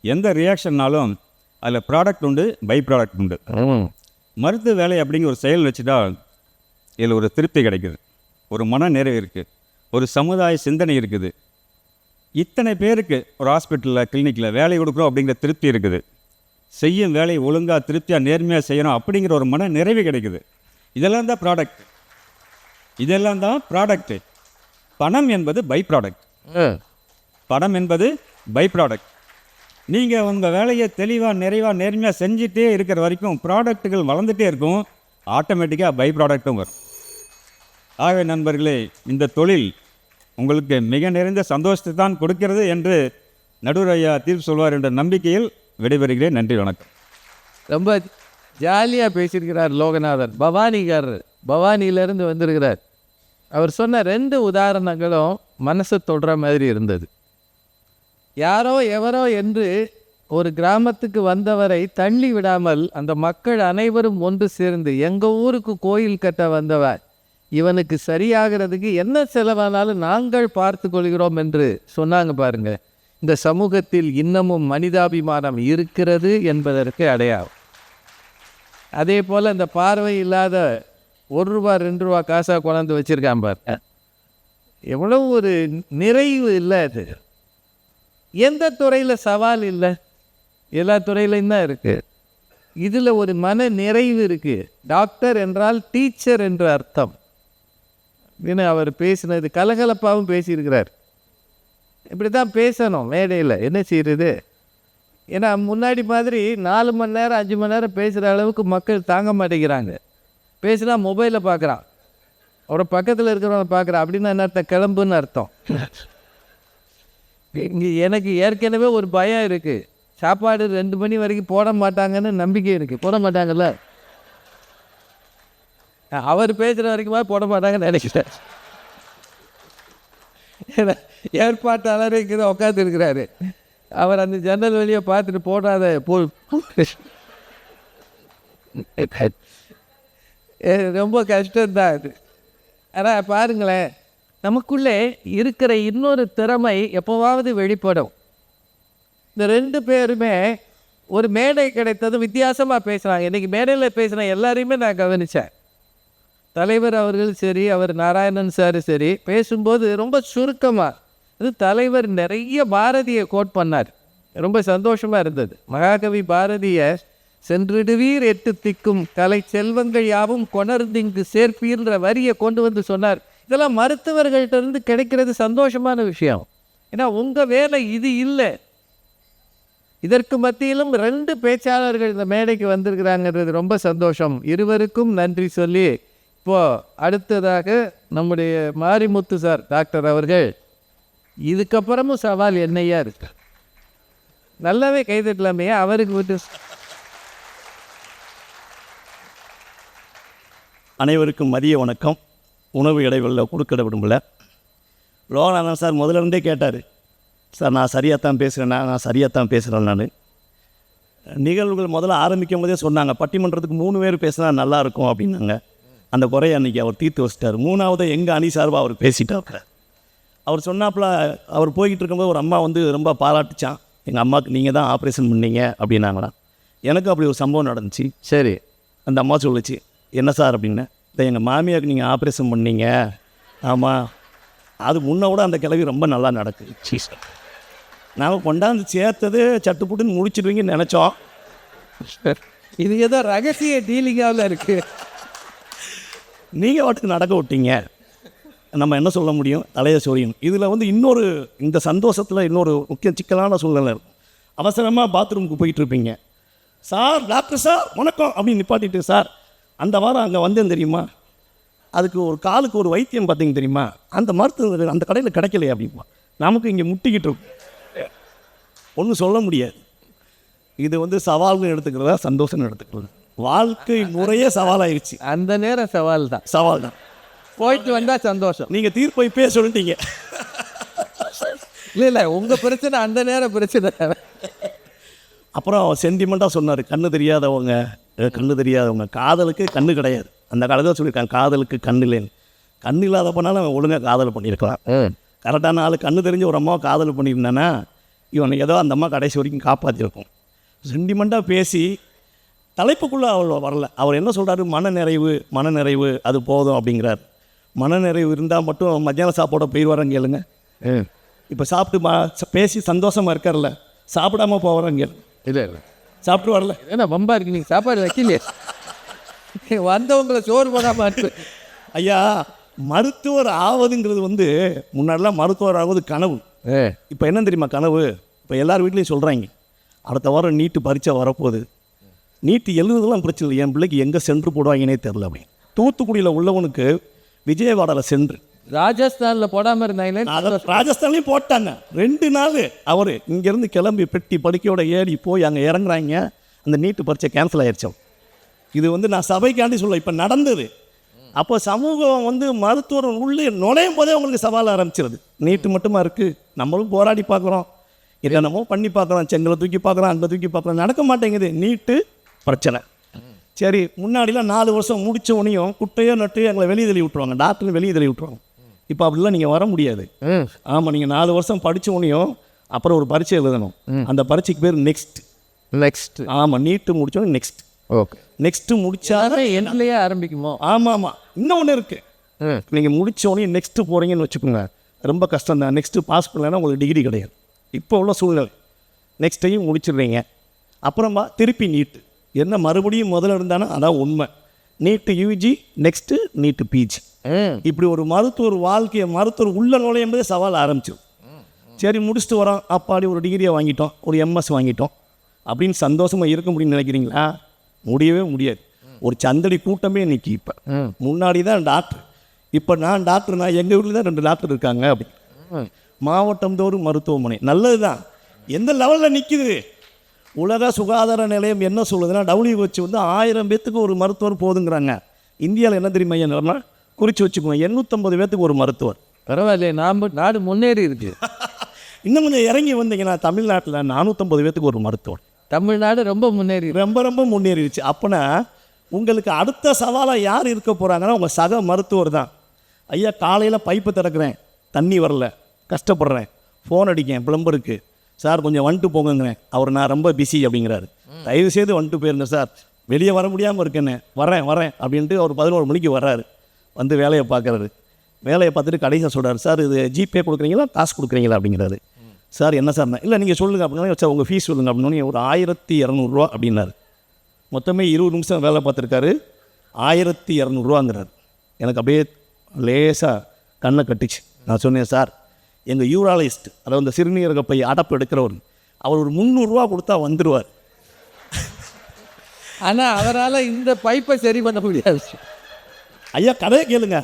எந்த ரியாக்ஷன்னாலும் அதில் ப்ராடக்ட் உண்டு, பை ப்ராடக்ட் உண்டு. மருத்துவ வேலை அப்படிங்கிற ஒரு செயல் வச்சுட்டா இதில் ஒரு திருப்தி கிடைக்குது, ஒரு மன நிறைவு இருக்குது, ஒரு சமுதாய சிந்தனை இருக்குது. இத்தனை பேருக்கு ஒரு ஹாஸ்பிட்டலில் கிளினிக்கில் வேலை கொடுக்குறோம் அப்படிங்கிற திருப்தி இருக்குது. செய்யும் வேலையை ஒழுங்காக திருப்தியாக நேர்மையாக செய்யணும் அப்படிங்கிற ஒரு மன நிறைவு கிடைக்குது. இதெல்லாம் தான் ப்ராடக்ட். இதெல்லாம் தான் ப்ராடக்ட்டு. பணம் என்பது பை ப்ராடக்ட். பணம் என்பது பை ப்ராடக்ட். நீங்கள் உங்கள் வேலையை தெளிவாக நிறைவாக நேர்மையாக செஞ்சுட்டே இருக்கிற வரைக்கும் ப்ராடக்ட்டுகள் வளர்ந்துட்டே இருக்கும், ஆட்டோமேட்டிக்காக பை ப்ராடக்ட்டும் வரும். ஆகவே நண்பர்களே, இந்த தொழில் உங்களுக்கு மிக நிறைந்த சந்தோஷத்தை தான் கொடுக்கிறது என்று நடுவர் ஐயா தீர்ப்பு சொல்வார் என்ற நம்பிக்கையில் விடைபெறுகிறேன். நன்றி, வணக்கம். ரொம்ப ஜாலியாக பேசியிருக்கிறார் லோகநாதன். பவானியிலேருந்து வந்திருக்கிறார். அவர் சொன்ன 2 உதாரணங்களும் மனசை தொடுற மாதிரி இருந்தது. யாரோ எவரோ என்று ஒரு கிராமத்துக்கு வந்தவரை தள்ளி விடாமல் அந்த மக்கள் அனைவரும் ஒன்று சேர்ந்து எங்கள் ஊருக்கு கோயில் கட்ட வந்தவர், இவனுக்கு சரியாகிறதுக்கு என்ன செலவானாலும் நாங்கள் பார்த்து கொள்கிறோம் என்று சொன்னாங்க. பாருங்க, இந்த சமூகத்தில் இன்னமும் மனிதாபிமானம் இருக்கிறது என்பதற்கு அடையாளம். அதே போல் இந்த பார்வை இல்லாத 1 ரூபா 2 ரூபா காசாக கொண்டாந்து வச்சுருக்கான் பார், எவ்வளோ ஒரு நிறைவு இல்லை. அது எந்த துறையில் சவால் இல்லை, எல்லா துறையிலையும் தான் இருக்குது. இதில் ஒரு மன நிறைவு இருக்குது. டாக்டர் என்றால் டீச்சர் என்ற அர்த்தம். அப்படின்னு அவர் பேசினது கலகலப்பாகவும் பேசியிருக்கிறார். இப்படி தான் பேசணும் மேடையில், என்ன செய்கிறது? ஏன்னா முன்னாடி மாதிரி 4 மணி நேரம் 5 மணி நேரம் பேசுகிற அளவுக்கு மக்கள் தாங்க மாட்டேங்கிறாங்க. பேசினா மொபைலில் பார்க்குறான், அவரை பக்கத்தில் இருக்கிறவங்க பார்க்குறான். அப்படின்னா என்ன அர்த்தம்? கிளம்புன்னு அர்த்தம். இங்கே எனக்கு ஏற்கனவே ஒரு பயம் இருக்குது. சாப்பாடு 2 மணி வரைக்கும் போட மாட்டாங்கன்னு நம்பிக்கை இருக்குது. போட மாட்டாங்கல்ல, அவர் பேசுகிற வரைக்குமா போட மாட்டாங்கன்னு நினைக்கிறேன். ஏற்பாட்டாளர் இங்கே தான் உட்காந்துருக்கிறாரு. அவர் அந்த ஜன்னல் வழியை பார்த்துட்டு போடாத ரொம்ப கஷ்டம்தான் அது. ஆனால் பாருங்களேன், நமக்குள்ளே இருக்கிற இன்னொரு திறமை எப்போவாவது வெளிப்படும். இந்த 2 பேருமே ஒரு மேடை கிடைத்ததும் வித்தியாசமாக பேசுகிறாங்க. இன்றைக்கி மேடையில் பேசுகிற எல்லாரையுமே நான் கவனித்தேன். தலைவர் அவர்கள் சரி, அவர் நாராயணன் சார் சரி, பேசும்போது ரொம்ப சுருக்கமாக, அது தலைவர் நிறைய பாரதியை கோட் பண்ணார். ரொம்ப சந்தோஷமாக இருந்தது. மகாகவி பாரதியை சென்றிடுவீர் 8 திக்கும் கலை செல்வங்கள் யாவும் கொணர்ந்திங்கு சேர்ப்பீர்ன்ற வரியை கொண்டு வந்து சொன்னார். இதெல்லாம் மருத்துவர்கள்ட்ட இருந்து கிடைக்கிறது சந்தோஷமான விஷயம். ஏன்னா உங்கள் வேலை இது இல்லை. இதற்கு மத்தியிலும் 2 பேச்சாளர்கள் இந்த மேடைக்கு வந்திருக்கிறாங்கிறது ரொம்ப சந்தோஷம். இருவருக்கும் நன்றி சொல்லி, இப்போது அடுத்ததாக நம்முடைய மாரிமுத்து சார் டாக்டர் அவர்கள், இதுக்கப்புறமும் சவால் என்னையா இருக்கு? நல்லாவே கைதட்டலாமே, அவருக்கு விட்டு. அனைவருக்கும் மதிய வணக்கம். உணவு இடைவெளியில் கொடுக்க விரும்பல. லோகநாதன் சார் முதல்ல இருந்தே கேட்டார், சார் நான் சரியாகத்தான் பேசுகிறேன்னா, நான் சரியாகத்தான் பேசுகிறேன். நான் நிகழ்வுகள் முதல்ல ஆரம்பிக்கும் போதே சொன்னாங்க, பட்டிமன்றத்துக்கு 3 பேர் பேசினா நல்லாயிருக்கும் அப்படின்னாங்க. அந்த குறைய அன்றைக்கி அவர் தீர்த்து வச்சிட்டார். 3வது எங்கள் அணி சார்பாக அவர் பேசிட்டாப்ல. அவர் சொன்னாப்புல அவர் போய்கிட்டு இருக்கும்போது ஒரு அம்மா வந்து ரொம்ப பாராட்டுச்சான், எங்கள் அம்மாவுக்கு நீங்கள் தான் ஆப்ரேஷன் பண்ணீங்க அப்படின்னாங்களாம். எனக்கு அப்படி ஒரு சம்பவம் நடந்துச்சு. சரி. அந்த அம்மா சொல்லுச்சு, என்ன சார் அப்படின்னு. இல்லை எங்கள் மாமியாருக்கு நீங்கள் ஆப்ரேஷன் பண்ணீங்க. ஆமாம், அது முன்ன விட அந்த கிழவி ரொம்ப நல்லா நடக்குது. நாங்கள் கொண்டாந்து சேர்த்தது சட்டுப்புட்டுன்னு முடிச்சிடுவீங்கன்னு நினச்சோம். இது ஏதோ ரகசிய டீலிங்காவில் இருக்குது. நீங்கள் வாட்டுக்கு நடக்க விட்டீங்க, நம்ம என்ன சொல்ல முடியும், தலையை சொரியும். இதில் வந்து இன்னொரு இந்த சந்தோஷத்தில் இன்னொரு முக்கிய சிக்கலான சூழ்நிலை இருக்கும். அவசரமாக பாத்ரூமுக்கு போயிட்டு இருப்பீங்க. சார், டாக்டர் சார் வணக்கம் அப்படின்னு நிப்பாட்டிட்டு, சார் அந்த வாரம் அங்கே வந்தேன் தெரியுமா, அதுக்கு ஒரு காலுக்கு ஒரு வைத்தியம் பார்த்தீங்க தெரியுமா, அந்த மருத்துவ அந்த கடையில் கிடைக்கலையே அப்படிமா. நமக்கு இங்கே முட்டிக்கிட்டு இருக்கும், ஒன்றும் சொல்ல முடியாது. இது வந்து சவால்னு எடுத்துக்கிறதா சந்தோஷம்னு எடுத்துக்கிறது. வாழ்க்கை முறையே சவாலாயிருச்சு. அந்த நேரம் சவால் தான். சவால் தான். போயிட்டு வந்தால் சந்தோஷம். நீங்கள் தீர்ப்பை இப்பயே சொல்லிட்டீங்க. இல்லை உங்கள் பிரச்சனை அந்த நேரம் பிரச்சனை. அப்புறம் சென்டிமெண்ட்டாக சொன்னார், கண்ணு தெரியாதவங்க காதலுக்கு கண்ணு கிடையாது. அந்த காலத்தில் சொல்லியிருக்காங்க, காதலுக்கு கண்ணு இல்லைன்னு. கண்ணு இல்லாதப்பனாலும் அவன் ஒழுங்காக காதல் பண்ணியிருக்கலாம். கரெக்டான ஆள் கண்ணு தெரிஞ்ச ஒரு அம்மாவை காதல் பண்ணியிருந்தானா இவனை ஏதோ அந்த அம்மா கடைசி வரைக்கும் காப்பாற்றிருக்கும். சென்டிமெண்ட்டாக பேசி தலைப்புக்குள்ளே அவள் வரல. அவர் என்ன சொல்கிறாரு, மனநிறைவு அது போதும் அப்படிங்கிறார். மனநிறைவு இருந்தால் மட்டும் மத்தியான சாப்பாட போயிடுவாரங்க கேளுங்க. இப்போ சாப்பிட்டு பேசி சந்தோஷமாக இருக்கார்ல, சாப்பிடாம போகிறாங்க. இல்லை சாப்பிட்டு வரல, ஏன்னா வம்பா இருக்கு, நீங்கள் சாப்பாடு வைக்கலையே, வந்தவங்களை சோறு போடாமல் இருக்கு. ஐயா, மருத்துவர் ஆவதுங்கிறது வந்து முன்னாடிலாம் மருத்துவர் ஆகுது கனவு. இப்போ என்ன தெரியுமா கனவு? இப்போ எல்லார் வீட்லேயும் சொல்கிறாங்க, அடுத்த வாரம் நீட்டு பரீட்சை வரப்போகுது, நீட்டு எழுதுதெல்லாம் பிரச்சனை இல்லை, என் பிள்ளைக்கு எங்கே சென்ட்ரு போடுவாங்கன்னே தெரில அப்படி. தூத்துக்குடியில் உள்ளவனுக்கு விஜயவாடாவில் சென்று, ராஜஸ்தானில் போடாமல் இருந்தாங்களே, அதை ராஜஸ்தான்லேயும் போட்டாங்க. 2 நாள் அவர் இங்கேருந்து கிளம்பி பெட்டி படுக்கையோட ஏறி போய் அங்கே இறங்குறாங்க. அந்த நீட்டு பரீட்சை கேன்சல் ஆயிடுச்சோம். இது வந்து நான் சபைக்காண்டி சொல்ல, இப்போ நடந்தது. அப்போ சமூகம் வந்து மருத்துவர் உள்ளே நுழையும் போதே உங்களுக்கு சவால் ஆரம்பிச்சிருது. நீட்டு மட்டுமா இருக்குது, நம்மளும் போராடி பார்க்குறோம், என்னென்னமோ பண்ணி பார்க்குறோம், செங்கலை தூக்கி பார்க்குறோம், அங்கே தூக்கி பார்க்குறோம், நடக்க மாட்டேங்குது. நீட்டு பிரச்சனை. சரி, முன்னாடிலாம் 4 வருஷம் முடித்த உடனேயும் குட்டையோ நட்டு எங்களை வெளியே தள்ளி விட்ருவாங்க, டாக்டர் வெளியே தள்ளி விட்ருவாங்க. இப்போ அப்படிலாம் நீங்கள் வர முடியாது. ஆமாம், நீங்கள் 4 வருஷம் படித்த உடனேயும் அப்புறம் ஒரு பரீட்சை எழுதணும். அந்த பரீட்சைக்கு பேர் நெக்ஸ்ட். ஆமாம், நீட்டு முடித்தோன்னே நெக்ஸ்ட். ஓகே, நெக்ஸ்ட்டு முடிச்சாதான் என்னலையே ஆரம்பிக்குமோ. ஆமாம், இன்னொன்று இருக்குது. நீங்கள் முடித்தோடனே நெக்ஸ்ட்டு போகிறீங்கன்னு வச்சுக்கோங்க, ரொம்ப கஷ்டம் தான். நெக்ஸ்ட்டு பாஸ் பண்ணலைன்னா உங்களுக்கு டிகிரி கிடையாது. இப்போ உள்ள சூழ்நிலை. நெக்ஸ்ட்டையும் முடிச்சிடுறீங்க, அப்புறமா திருப்பி நீட்டு. என்ன மறுபடியும் முதல்ல இருந்தானா அதான் உண்மை. நீட்டு யூஜி, நெக்ஸ்ட்டு நீட்டு பிஜி. இப்படி ஒரு மருத்துவர் உள்ள நுழையும்போதே சவால் ஆரம்பிச்சிடும். சரி, முடிச்சுட்டு வரோம், அப்பாடி ஒரு டிகிரியை வாங்கிட்டோம், ஒரு எம்எஸ் வாங்கிட்டோம் அப்படின்னு சந்தோஷமாக இருக்க முடியும்னு நினைக்கிறீங்களா? முடியவே முடியாது. ஒரு சந்தடி கூட்டமே இன்னைக்கு. இப்போ முன்னாடி தான் டாக்டர், இப்போ நான் டாக்டர்னா எங்கள் வீட்டில் தான் 2 டாக்டர் இருக்காங்க. அப்படி மாவட்டம் தோறும் மருத்துவமனை. நல்லது தான். எந்த லெவலில் நிற்கிது? உலக சுகாதார நிலையம் என்ன சொல்லுதுன்னா, WHO வந்து 1000 பேத்துக்கு ஒரு மருத்துவர் போதுங்கிறாங்க. இந்தியாவில் என்ன தெரியுமா ஐயா, குறித்து வச்சுக்கோங்க, 850 பேத்துக்கு ஒரு மருத்துவர். பரவாயில்லையே, நாடு முன்னேறி இருக்கு. இன்னும் கொஞ்சம் இறங்கி வந்தீங்கன்னா தமிழ்நாட்டில் 450 பேத்துக்கு ஒரு மருத்துவர். தமிழ்நாடு ரொம்ப முன்னேறி, ரொம்ப முன்னேறிடுச்சு. அப்போனா உங்களுக்கு அடுத்த சவாலாக யார் இருக்க போகிறாங்கன்னா உங்கள் சக மருத்துவர் தான். ஐயா, காலையில் பைப்பு திறக்கிறேன், தண்ணி வரல, கஷ்டப்படுறேன், ஃபோன் அடிக்கேன் ப்ளம்பருக்கு, சார் கொஞ்சம் வந்துட்டு போங்கிறேன். அவர் நான் ரொம்ப பிஸி அப்படிங்கிறாரு. தயவுசெய்து வந்துட்டு போயிருங்க சார், வெளியே வர முடியாமல் இருக்கேன்னு. வரேன் அப்படின்ட்டு அவர் 11 மணிக்கு வர்றாரு. வந்து வேலையை பார்க்குறாரு. வேலையை பார்த்துட்டு கடைசியாக சொல்கிறார், சார் இது ஜிபே கொடுக்குறீங்களா காசு கொடுக்குறீங்களா அப்படிங்கிறாரு. சார் என்ன சார், இல்லை நீங்கள் சொல்லுங்கள் அப்படின்னா, சார் உங்கள் ஃபீஸ் சொல்லுங்கள் அப்படின்னு. ஒரு 1200 ரூபா அப்படின்னாரு. மொத்தமே 20 நிமிஷம் வேலை பார்த்துருக்காரு, 1200 ரூபாங்கிறார். எனக்கு அப்படியே லேசாக கண்ணை கட்டிச்சு. நான் சொன்னேன், சார் எங்கள் யூராலஜிஸ்ட், அதாவது இந்த சிறுநீரக பை அடப்பு எடுக்கிறவர், அவர் ஒரு 300 ரூபா கொடுத்தா வந்துடுவார். ஆனால் அவரால் இந்த பைப்பை சரி பண்ண முடியாது. ஐயா, கதையை கேளுங்க.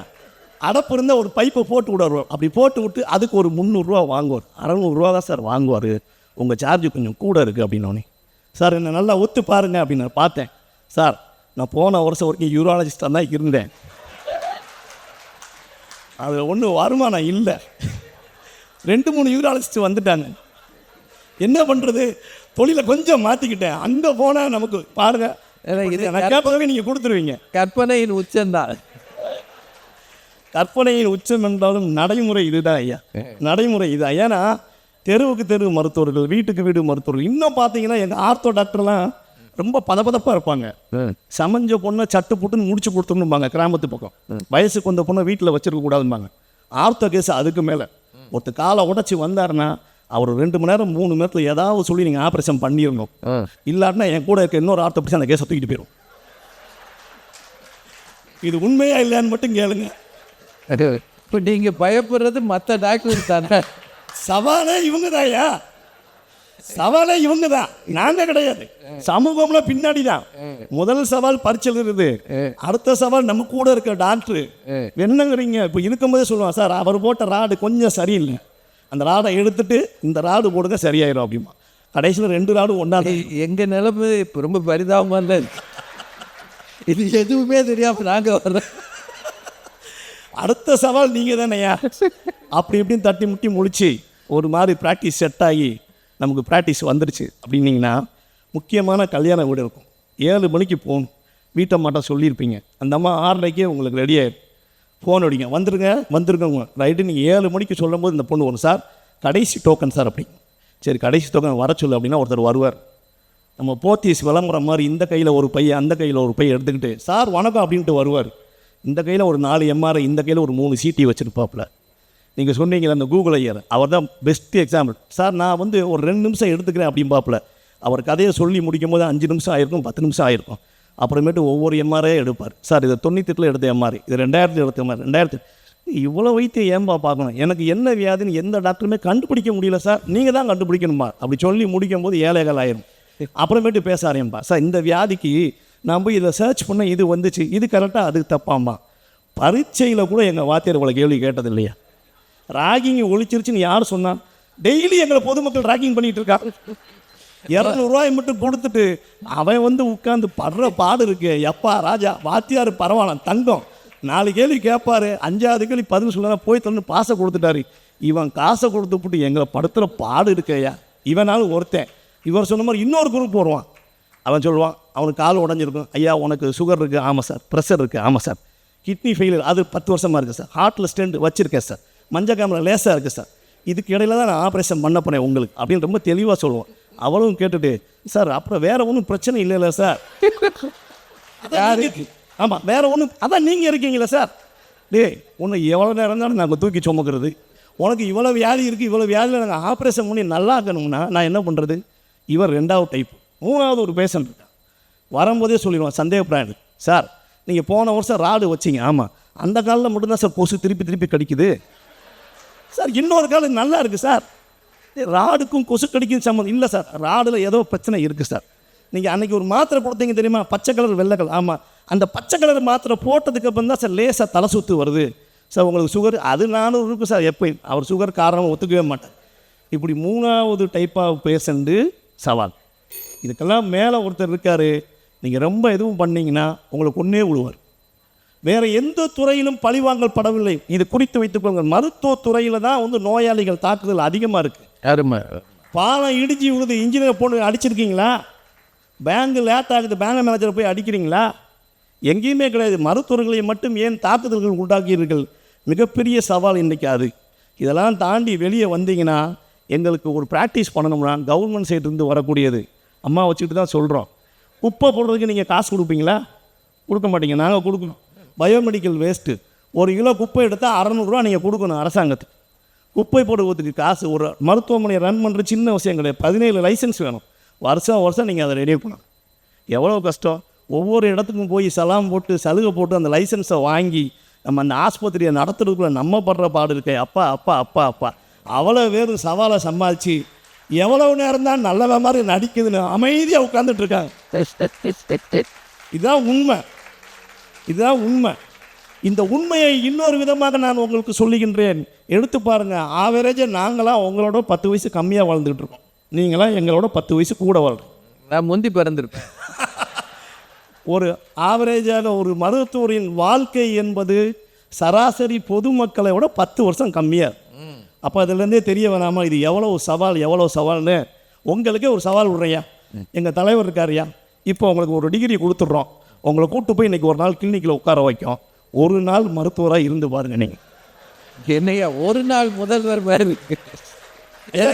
அடப்பு இருந்தால் ஒரு பைப்பை போட்டு விடுவார். அப்படி போட்டு விட்டு அதுக்கு ஒரு 300 ரூபா வாங்குவார். 600 ரூபா தான் சார் வாங்குவார், உங்கள் சார்ஜ் கொஞ்சம் கூட இருக்குது அப்படின்னோடனே, சார் என்னை நல்லா ஒத்து பாருங்கள் அப்படின்னு நான் பார்த்தேன். சார் நான் போன வருஷம் வரைக்கும் யூராலஜிஸ்டாக தான் இருந்தேன், அது ஒன்றும் வருமானம் இல்லை. 2-3 யூராலஜிஸ்ட் வந்துட்டாங்க, என்ன பண்ணுறது, தொழிலை கொஞ்சம் மாற்றிக்கிட்டேன். அங்கே போனால் நமக்கு பாருங்கள், நான் கேட்பதவே நீங்கள் கொடுத்துருவீங்க. கற்பனையின் உச்சந்தான். கற்பனையின் உச்சம் என்றாலும் நடைமுறை இதுதான் ஐயா. நடைமுறை இது. ஏன்னா தெருவுக்கு தெரு மருத்துவர்கள், வீட்டுக்கு வீடு மருத்துவர்கள். இன்னும் பார்த்தீங்கன்னா எங்கள் ஆர்த்தோ டாக்டர்லாம் ரொம்ப பதப்பதப்பாக இருப்பாங்க. சமைஞ்ச பொண்ணை சட்டு புட்டுன்னு முடிச்சு கொடுத்துருப்பாங்க கிராமத்து பக்கம். வயசுக்கு வந்த பொண்ணை வீட்டில் வச்சிருக்க கூடாதும்பாங்க. ஆர்த்தோ கேஸ் அதுக்கு மேலே. ஒருத்தர் காலை உடச்சி வந்தாருன்னா அவர் 2 மணி நேரம் 3 மணி நேரத்தில் ஏதாவது சொல்லி நீங்கள் ஆப்ரேஷன் பண்ணிடணும். இல்லாட்டினா என் கூட இருக்க இன்னொரு ஆர்த்தோ பிடிச்சி அந்த கேஸை தூக்கிட்டு போயிடும். இது உண்மையா இல்லையான்னு மட்டும் கேளுங்க. இப்போ நீங்கள் பயப்படுறது மற்ற டாக்டர் தானே? சவாலே இவங்க தான்யா, சவாலே இவங்க தான், நாங்கள் கிடையாது. சமூகம்ல பின்னாடி தான். முதல் சவால் பரிச்சல் இருக்குது, அடுத்த சவால் நம்ம கூட இருக்க டாக்டர். என்னங்கிறீங்க? இப்போ இருக்கும்போதே சொல்லுவான், சார் அவர் போட்ட ராடு கொஞ்சம் சரியில்லை, அந்த ராடை எடுத்துட்டு இந்த ராடு போடுங்க சரியாயிரும் அப்படிமா. கடைசியில் 2 ராடும் ஒன்றா. எங்கள் நிலைமை இப்போ ரொம்ப பரிதாபமாக இல்லை. இது எதுவுமே தெரியாமல் நாங்கள் வர்றோம். அடுத்த சவால் நீங்கள் தானேயா. அப்படி இப்படின்னு தட்டி முட்டி முடிச்சு ஒரு மாதிரி ப்ராக்டிஸ் செட் ஆகி நமக்கு ப்ராக்டிஸ் வந்துருச்சு அப்படின்னீங்கன்னா, முக்கியமான கல்யாண வீடு இருக்கும். 7 மணிக்கு போகணும். வீட்டை மாட்ட சொல்லியிருப்பீங்க. அந்த அம்மா 6:30 உங்களுக்கு ரெடி ஆகிடும். ஃபோன் அடிங்க, வந்துருங்க ரைட்டு. நீங்கள் 7 மணிக்கு சொல்லும் போது இந்த பொண்ணு வரும், சார் கடைசி டோக்கன் சார் அப்படி. சரி கடைசி டோக்கன் வர சொல்லு அப்படின்னா ஒருத்தர் வருவார். நம்ம போத்தீஸ் விளம்புற மாதிரி இந்த கையில் ஒரு பை அந்த கையில் ஒரு பை எடுத்துக்கிட்டு, சார் வணக்கம் அப்படின்ட்டு வருவார். இந்த கையில் ஒரு 4 MRI, இந்த கையில் ஒரு 3 CT வச்சுருப்பாப்புல. நீங்கள் சொன்னீங்க அந்த கூகுள் ஐயர், அவர் தான் பெஸ்ட்டு எக்ஸாம்பிள். சார் நான் வந்து ஒரு 2 நிமிஷம் எடுத்துக்கிறேன் அப்படின்பாப்புல. அவர் கதையை சொல்லி முடிக்கும் போது 5 நிமிஷம் ஆயிருக்கும், 10 நிமிஷம் ஆயிருக்கும். அப்புறமேட்டு ஒவ்வொரு MRI எடுப்பார். சார் இது 98 எடுத்த MRI, இது 2000 எடுத்த MRI, 2000. இவ்வளோ வைத்தியம் ஏன்பா பார்க்கணும், எனக்கு என்ன வியாதின்னு எந்த டாக்டருமே கண்டுபிடிக்க முடியல சார், நீங்கள் தான் கண்டுபிடிக்கணுமா அப்படி சொல்லி முடிக்கும் போது 7:15 ஆயிரும். அப்புறமேட்டு பேச ஆரம்பிப்பா, சார் இந்த வியாதிக்கு நான் போய் இதை சர்ச் பண்ண இது வந்துச்சு, இது கரெக்டாக அது தப்பாம்மா. பரீட்சையில் கூட எங்கள் வாத்தியார் இவ்வளோ கேள்வி கேட்டது இல்லையா. ராகிங் ஒழிச்சிருச்சுன்னு யார் சொன்னான்? டெய்லி எங்களை பொதுமக்கள் ராகிங் பண்ணிகிட்டு இருக்கா. 200 ரூபாய் மட்டும் கொடுத்துட்டு அவன் வந்து உட்காந்து படுற பாடு இருக்கு. எப்பா ராஜா வாத்தியார் பரவாயில்ல தங்கம், 4 கேள்வி கேட்பாரு, 5ஆவது கேள்வி பதில் சொல்லலாம், போய் தந்து பாசை கொடுத்துட்டாரு. இவன் காசை கொடுத்துப்புட்டு எங்களை படுத்துகிற பாடு இருக்கையா. இவனாலும் ஒருத்தன் இவர் சொன்ன மாதிரி இன்னொரு குரூப் வருவான். அவன் சொல்லுவான், அவனுக்கு கால் உடஞ்சிருக்கும், ஐயா உனக்கு சுகர் இருக்குது, ஆமாம் சார். ப்ரெஷர் இருக்குது, ஆமாம் சார். கிட்னி ஃபெயிலியர், அது 10 வருஷமாக இருக்குது சார். ஹார்ட்டில் ஸ்டெண்ட் வச்சுருக்கேன் சார். மஞ்சள் காமரை லேசாக இருக்குது சார். இதுக்கு இடையில தான் நான் ஆப்ரேஷன் பண்ண போனேன் உங்களுக்கு அப்படின்னு ரொம்ப தெளிவாக சொல்லுவோம். அவளும் கேட்டுட்டு, சார் அப்புறம் வேறு ஒன்றும் பிரச்சனை இல்லைல்ல சார். ஆமாம் வேறு ஒன்றும், அதான் நீங்கள் இருக்கீங்களா சார். உன்னை எவ்வளோ நேரம் தானே நாங்கள் தூக்கி சுமக்கிறது, உனக்கு இவ்வளோ வியாதி இருக்குது, இவ்வளோ வியாதியில் நாங்கள் ஆப்ரேஷன் பண்ணி நல்லா இருக்கணும்னா நான் என்ன பண்ணுறது. இவர் 2வது டைப். 3வது ஒரு பேஷண்ட் இருக்கான். வரும்போதே சொல்லிடுவான் சந்தேகப்படாது, சார் நீங்கள் போன வருஷம் ராடு வச்சிங்க, ஆமாம் அந்த காலில் மட்டும்தான் சார் கொசு திருப்பி கடிக்குது சார். இன்னொரு காலம் நல்லா இருக்குது சார். ராடுக்கும் கொசு கடிக்கும் சம்மந்தம் இல்லை சார், ராடில் ஏதோ பிரச்சனை இருக்குது சார். நீங்கள் அன்றைக்கி ஒரு மாத்திரை கொடுத்தீங்க தெரியுமா, பச்சை கலர் வெள்ளை கலர், ஆமாம் அந்த பச்சை கலர் மாத்திரை போட்டதுக்கு அப்புறம் தான் சார் லேசாக தலை சுற்று வருது சார். உங்களுக்கு சுகர் அது 400 இருக்குது சார். எப்பயும் அவர் சுகர் காரணம் ஒத்துக்கவே மாட்டார். இப்படி 3வது டைப் ஆஃப் பேஷண்ட்டு சவால். இதுக்கெல்லாம் மேலே ஒருத்தர் இருக்கார், நீங்கள் ரொம்ப எதுவும் பண்ணிங்கன்னா உங்களுக்கு ஒன்றே விழுவார். வேறு எந்த துறையிலும் பழிவாங்கல் படவில்லை, இது குறித்து வைத்துக்கொள்ளுங்கள். மருத்துவ துறையில் தான் வந்து நோயாளிகள் தாக்குதல் அதிகமாக இருக்குது. யாருமா பாலம் இடிச்சு விழுது, இன்ஜினியர் போட்டு அடிச்சிருக்கீங்களா? பேங்கு லேட் ஆகுது, பேங்க் மேனேஜரை போய் அடிக்கிறீங்களா? எங்கேயுமே கிடையாது. மருத்துவர்களை மட்டும் ஏன் தாக்குதல்கள் உண்டாக்கிறீர்கள்? மிகப்பெரிய சவால் இன்றைக்கி அது. இதெல்லாம் தாண்டி வெளியே வந்தீங்கன்னா எங்களுக்கு ஒரு ப்ராக்டிஸ் பண்ணணும்னா கவர்மெண்ட் சைட்லேருந்து வரக்கூடியது அம்மா வச்சுக்கிட்டு தான் சொல்கிறோம். குப்பை போடுறதுக்கு நீங்கள் காசு கொடுப்பீங்களா? கொடுக்க மாட்டீங்க, நாங்கள் கொடுக்கணும். பயோமெடிக்கல் வேஸ்ட்டு 1 கிலோ குப்பை எடுத்தால் 600 ரூபா நீங்கள் கொடுக்கணும் அரசாங்கத்துக்கு. குப்பை போடுவதுக்கு காசு. ஒரு மருத்துவமனையை ரன் பண்ணுற சின்ன விஷயம் கிடையாது. 17 லைசன்ஸ் வேணும். வருஷம் நீங்கள் அதை ரெடி பண்ணணும். எவ்வளோ கஷ்டம். ஒவ்வொரு இடத்துக்கும் போய் சலாம் போட்டு சலுகை போட்டு அந்த லைசன்ஸை வாங்கி நம்ம அந்த ஆஸ்பத்திரியை நடத்துறதுக்குள்ளே நம்ம படுற பாடு இருக்கே. அப்பா அவ்வளோ வேறு சவாலை சமாளித்து எவ்வளோ நேரம் தான் நல்ல மாதிரி நடிக்குதுன்னு அமைதியாக உட்காந்துட்டு இருக்காங்க. இதுதான் உண்மை. இந்த உண்மையை இன்னொரு விதமாக நான் உங்களுக்கு சொல்லுகின்றேன். எடுத்து பாருங்கள். ஆவரேஜாக நாங்களாம் உங்களோட 10 வயசு கம்மியாக வாழ்ந்துக்கிட்டு இருக்கோம், நீங்களாம் எங்களோட 10 வயசு கூட வாழ்றோம். நான் முந்தி பிறந்திருப்பேன். ஒரு ஆவரேஜான ஒரு மருத்துவரின் வாழ்க்கை என்பது சராசரி பொதுமக்களை விட 10 வருஷம் கம்மியாக. அப்போ அதுலேருந்தே தெரிய வேணாமா இது எவ்வளோ சவால்னு. உங்களுக்கே ஒரு சவால் விட்றையா, எங்கள் தலைவர் இருக்காருயா, இப்போ உங்களுக்கு ஒரு டிகிரி கொடுத்துட்றோம், உங்களை கூப்பிட்டு போய் இன்றைக்கி ஒரு நாள் கிளினிக்கில் உட்கார வைக்கும், ஒரு நாள் மருத்துவராக இருந்து பாருங்க நீங்கள். என்னையா ஒரு நாள் முதல்வர் மாதிரி இருக்கு.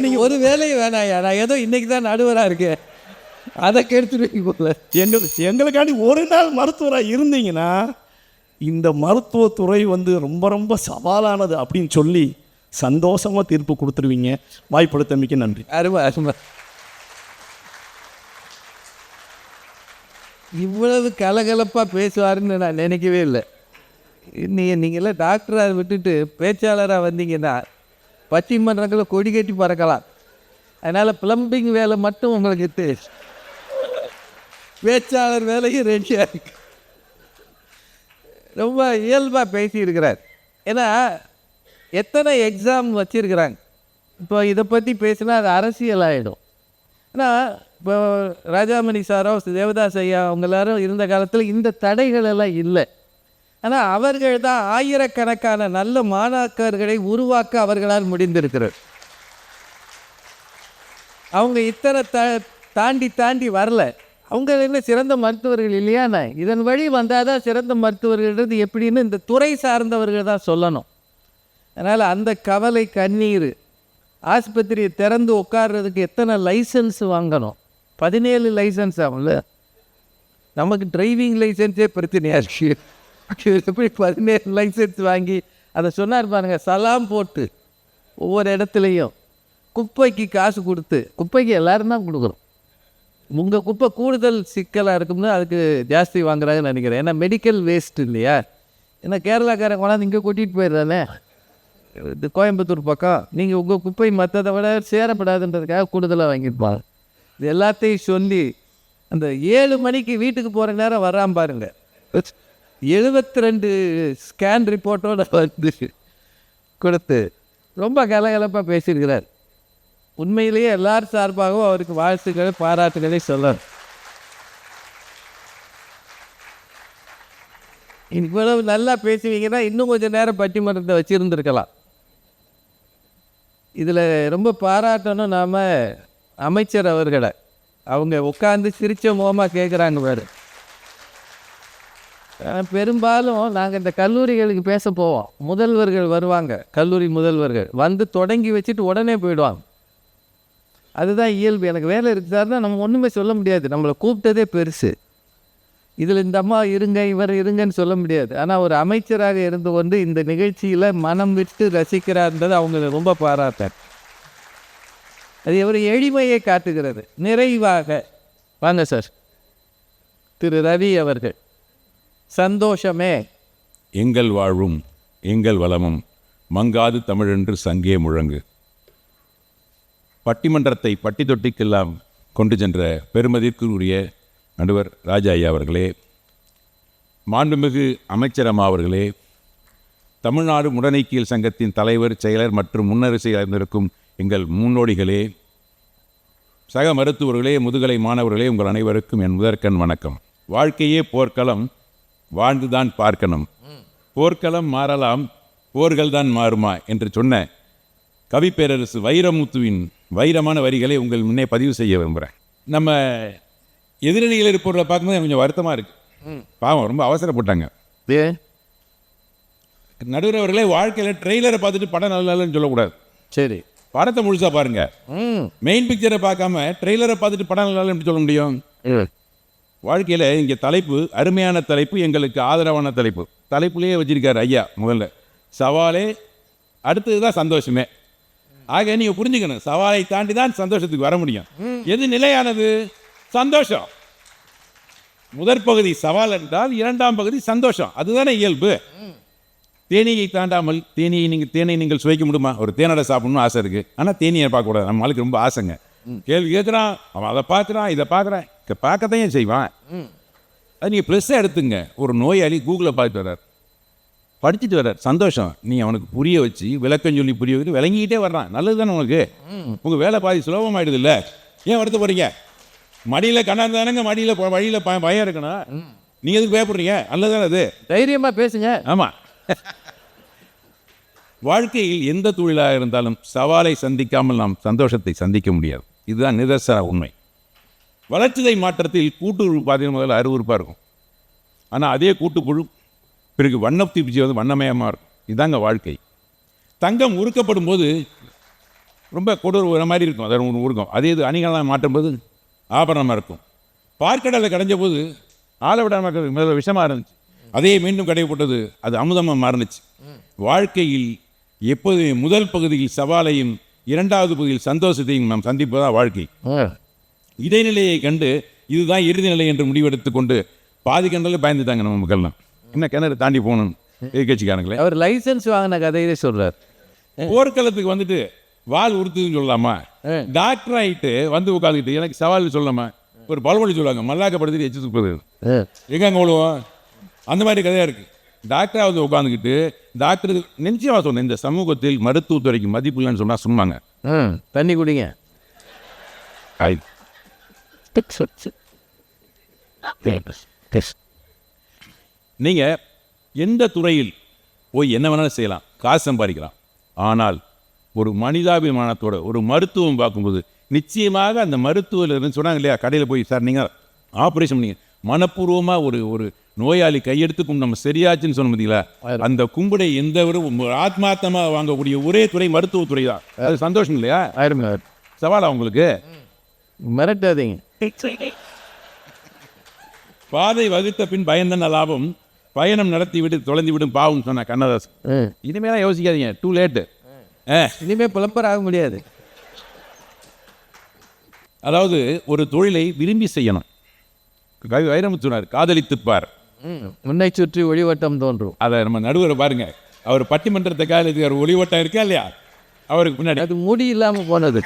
நீங்கள் ஒரு வேலையும் வேணாயா, நான் ஏதோ இன்னைக்கு தான் நடுவராக இருக்கேன், அதை கெடுத்துருவீங்க போல. எங்களுக்காண்டி ஒரு நாள் மருத்துவராக இருந்தீங்கன்னா இந்த மருத்துவத்துறை ரொம்ப ரொம்ப சவாலானது அப்படின்னு சொல்லி சந்தோஷமாக தீர்ப்பு கொடுத்துருவீங்க. வாய்ப்படுத்தமைக்கு நன்றி. அருமை அருமை. இவ்வளவு கலகலப்பாக பேசுவாருன்னு நான் நினைக்கவே இல்லை. நீங்களாம் டாக்டராக விட்டுட்டு பேச்சாளராக வந்தீங்கன்னா பட்டிமன்றங்களை கொடி கட்டி பறக்கலாம். அதனால் ப்ளம்பிங் வேலை மட்டும் உங்களுக்கு தெரியும், பேச்சாளர் வேலையும் ரெடியாக இருக்கு. ரொம்ப இயல்பாக பேசியிருக்கிறார். ஏன்னா எத்தனை எக்ஸாம் வச்சுருக்கிறாங்க. இப்போ இதை பற்றி பேசினா அது அரசியல் ஆகிடும். ஆனால் இப்போ ராஜாமணி சாரோ தேவதாஸ் ஐயா அவங்க எல்லாரும் இருந்த காலத்தில் இந்த தடைகள் எல்லாம் இல்லை. ஆனால் அவர்கள் தான் ஆயிரக்கணக்கான நல்ல மாணாக்கர்களை உருவாக்க அவர்களால் முடிந்திருக்கிறது. அவங்க இத்தனை தாண்டி வரல. அவங்க என்ன சிறந்த மருத்துவர்கள் இல்லையாண்ணா? இதன் வழி வந்தால் தான் சிறந்த மருத்துவர்கள்ன்றது எப்படின்னு இந்த துறை சார்ந்தவர்கள் தான் சொல்லணும். அதனால் அந்த கவலை கண்ணீர், ஆஸ்பத்திரியை திறந்து உட்கார்றதுக்கு எத்தனை லைசன்ஸ் வாங்கணும்? 17 லைசன்ஸ் ஆகும்ல. நமக்கு டிரைவிங் லைசன்ஸே பிரச்சனையாக இருக்குது. எப்படி 17 லைசன்ஸ் வாங்கி அதை சொன்னார் பாருங்க, சலாம் போட்டு ஒவ்வொரு இடத்துலையும் குப்பைக்கு காசு கொடுத்து, குப்பைக்கு எல்லோரும் தான் கொடுக்குறோம். உங்கள் குப்பை கூடுதல் சிக்கலாக இருக்கும்னு அதுக்கு ஜாஸ்தி வாங்குறாங்கன்னு நினைக்கிறேன். ஏன்னா மெடிக்கல் வேஸ்ட் இல்லையா? ஏன்னா கேரளாக்காரன் கொண்டாந்து இங்கே கொட்டிகிட்டு போயிடுறானே இது கோயம்புத்தூர் பக்கம். நீங்கள் உங்கள் குப்பை மற்றதை விட சேரப்படாதுன்றதுக்காக கூடுதலாக வாங்கியிருப்பாங்க. இது எல்லாத்தையும் சொல்லி அந்த 7 மணிக்கு வீட்டுக்கு போகிற நேரம் வராமல் பாருங்க, 72 ஸ்கேன் ரிப்போர்ட்டோடு வந்து கொடுத்து ரொம்ப கலகலப்பாக பேசியிருக்கிறார். உண்மையிலேயே எல்லார் சார்பாகவும் அவருக்கு வாழ்த்துக்களை பாராட்டுகளை சொல்லணும். இவ்வளவு நல்லா பேசுவீங்கன்னா இன்னும் கொஞ்சம் நேரம் பட்டிமன்றத்தை வச்சுருந்துருக்கலாம். இதில் ரொம்ப பாராட்டணும் நாம் அமைச்சர் அவர்களை. அவங்க உட்காந்து சிரித்த முகமாக கேட்குறாங்க பாரு. பெரும்பாலும் நாங்கள் இந்த கல்லூரிகளுக்கு பேச போவோம், முதல்வர்கள் வருவாங்க, கல்லூரி முதல்வர்கள் வந்து தொடங்கி வச்சுட்டு உடனே போயிடுவாங்க. அதுதான் இயல்பு. எனக்கு வேலை இருக்குதாருன்னா நம்ம ஒன்றுமே சொல்ல முடியாது, நம்மளை கூப்பிட்டதே பெருசு. இதில் இந்த அம்மா இருங்க இவர் இருங்கன்னு சொல்ல முடியாது. ஆனால் ஒரு அமைச்சராக இருந்து கொண்டு இந்த நிகழ்ச்சியில் மனம் விட்டு ரசிக்கிறார்ன்றது அவங்க ரொம்ப பாராட்டார். அது ஒரு எளிமையை காட்டுகிறது. நிறைவாக வாங்க சார், திரு ரவி அவர்கள். சந்தோஷமே எங்கள் வாழ்வும் எங்கள் வளமும் மங்காது தமிழென்று சங்கே முழங்கு. பட்டிமன்றத்தை பட்டி தொட்டிக்கெல்லாம் கொண்டு சென்ற பெருமதிக்குரிய நடுவர் ராஜா ஐயா அவர்களே, மாண்புமிகு அமைச்சரம்மா அவர்களே, தமிழ்நாடு முடநீக்கியல் சங்கத்தின் தலைவர், செயலர் மற்றும் முன்னரசை அறிந்திருக்கும் எங்கள் முன்னோடிகளே, சக மருத்துவர்களே, முதுகலை மாணவர்களே, உங்கள் அனைவருக்கும் என் முதற்கண் வணக்கம். வாழ்க்கையே போர்க்களம், வாழ்ந்துதான் பார்க்கணும். போர்க்களம் மாறலாம், போர்கள் தான் மாறுமா என்று சொன்ன கவிப்பேரரசு வைரமுத்துவின் வைரமான வரிகளை உங்கள் முன்னே பதிவு செய்ய விரும்புகிறேன். நம்ம எதிரணியில் இருப்பவர்களை பார்க்கும்போது கொஞ்சம் வருத்தமாக இருக்குது. பாவம், ரொம்ப அவசரப்பட்டாங்க. நடுவர் அவர்களே, வாழ்க்கையில் ட்ரெய்லரை பார்த்துட்டு படம் நல்லன்னு சொல்லக்கூடாது. சரி, படத்தை முழுசாக பாருங்கள். மெயின் பிக்சரை பார்க்காம ட்ரெய்லரை பார்த்துட்டு படம் நல்லா எப்படி சொல்ல முடியும்? வாழ்க்கையில் இங்கே தலைப்பு அருமையான தலைப்பு, எங்களுக்கு ஆதரவான தலைப்பு. தலைப்புலேயே வச்சிருக்காரு ஐயா. முதல்ல சவாலே, அடுத்தது தான் சந்தோஷமே. ஆக நீங்கள் புரிஞ்சுக்கணும், சவாலை தாண்டி தான் சந்தோஷத்துக்கு வர முடியும். எது நிலையானது? சந்தோஷம். முதற் பகுதி சவால் என்றால், 2ஆம் பகுதி சந்தோஷம். அதுதானே இயல்பு. தேனியை தாண்டாமல் தேனை நீங்கள் சுவைக்க முடியுமா? ஒரு தேனடை சாப்பிடணும்னு ஆசை இருக்குது, ஆனால் தேனியை பார்க்கக்கூடாது. நம்ம ஆளுக்கு ரொம்ப ஆசைங்க. கேள்வி கேட்குறான், அவன் அதை பார்க்குறான், இதை பார்க்குறான், பார்க்கத்தையும் செய்வான். அது நீங்கள் ப்ளஸ்ஸாக எடுத்துங்க. ஒரு நோயாளி கூகுளில் பார்த்துட்டு வர்றார், படிச்சுட்டு வர்றார், சந்தோஷம். நீ அவனுக்கு புரிய வச்சு விளக்கம் சொல்லி புரிய வச்சு விளங்கிக்கிட்டே வர்றான், நல்லது தானே உனக்கு. உங்கள் வேலை பாதி சுலபமாயிடுது இல்லை? ஏன் வருத்த போகிறீங்க? மடியில் கண்ணாந்தானங்க, மடியில் வழியில் பயம் இருக்கணும். நீங்கள் எதுக்கு பயப்படுறீங்க? நல்லது தானே அது. தைரியமாக பேசுங்க. ஆமாம். வாழ்க்கையில் எந்த தொழிலாக இருந்தாலும் சவாலை சந்திக்காமல் நாம் சந்தோஷத்தை சந்திக்க முடியாது. இதுதான் நிதர்சன உண்மை. வளர்ச்சிதை மாற்றத்தில் கூட்டுக்குழு பார்த்தீங்கன்னா முதல்ல அருவருப்பாக இருக்கும். ஆனால் அதே கூட்டுக்குழு பிறகு வண்ணத்தி பூச்சி வந்து வண்ணமயமாக இருக்கும். இதுதாங்க வாழ்க்கை. தங்கம் உருக்கப்படும் போது ரொம்ப கொடூர மாதிரி இருக்கும், அதை ஒன்று உருக்கும். அதே இது அணிகளாக மாற்றும்போது ஆபரணமாக இருக்கும். பார்க்கடலை கடைஞ்ச போது ஆளை விடாமல் முதல்ல விஷமாக இருந்துச்சு, அதே மீண்டும் கடையப்பட்டது, அது அமுதமாக மாறுனுச்சு. வாழ்க்கையில் எப்போதுமே முதல் பகுதியில் சவாலையும் இரண்டாவது பகுதியில் சந்தோஷத்தையும் நாம் சந்திப்பதுதான் வாழ்க்கை. இடைநிலையை கண்டு இதுதான் இறுதி நிலை என்று முடிவெடுத்து கொண்டு பாதி கிணறுல பயந்துட்டாங்க நம்ம மக்கள்லாம். என்ன கிணறு தாண்டி போகணும் எதிர்கட்சிக்காரங்களே. அவர் லைசன்ஸ் வாங்கின கதையிலே சொல்கிறார். போர்க்களத்துக்கு வந்துட்டு வால் உறுத்துதுன்னு சொல்லலாமா? டாக்டர் ஆகிட்டு வந்து உட்காந்துக்கிட்டு எனக்கு சவால் சொல்லலாமா? ஒரு பழமொழி சொல்லுவாங்க, மல்லாக்கப்படுத்திட்டு எச்சு துப்புது. எங்கே அங்கே விழுவோம்? அந்த மாதிரி கதையாக இருக்குது. டாக்டராக வந்து உட்காந்துக்கிட்டு டாக்டர் நிச்சயமாக சொன்னேன், இந்த சமூகத்தில் மருத்துவத்துறைக்கு மதிப்பு இல்லைன்னு சொன்னால் சொன்னாங்க. தண்ணி குடிங்க. நீங்கள் எந்த துறையில் போய் என்ன வேணாலும் செய்யலாம், காசு சம்பாதிக்கலாம். ஆனால் ஒரு மனிதாபிமானத்தோட ஒரு மருத்துவம் பார்க்கும்போது நிச்சயமாக அந்த மருத்துவத்தில் இருந்து சொன்னாங்க இல்லையா, கடையில் போய் சார் நீங்கள் ஆப்ரேஷன் பண்ணீங்க மனப்பூர்வமாக ஒரு நோயாளி கையெடுத்து கும்பிட்டு நம்ம சரியாச்சுன்னு சொன்ன பார்த்தீங்களா, அந்த கும்பிடை எந்த ஒரு ஆத்மார்த்தமாக வாங்கக்கூடிய ஒரே துறை மருத்துவத்துறை தான். அது சந்தோஷம் இல்லையா? சவாலா உங்களுக்கு? மிரட்டாதீங்க. பாதை வகுத்த பின் பயந்தன லாபம், பயணம் நடத்தி விட்டு தொலைந்து விடும் பாவம் சொன்ன கண்ணதாசன். இனிமேலாம் யோசிக்காதீங்க, டூ லேட்டு. இனிமேல் புலப்பர் ஆக முடியாது. அதாவது ஒரு தொழிலை விரும்பி செய்யணும். கவி வைரமுத்து சொன்னார், காதலித்துப்பார் முன்னை சுற்றி ஒளிவட்டம் தோன்றும். அதை நம்ம நடுவரை பாருங்க, அவர் பட்டிமன்றத்தை காலத்துக்கு அவர் ஒளிவட்டம் இருக்கா இல்லையா, அவருக்கு முன்னாடி அது முடி இல்லாமல் போனது.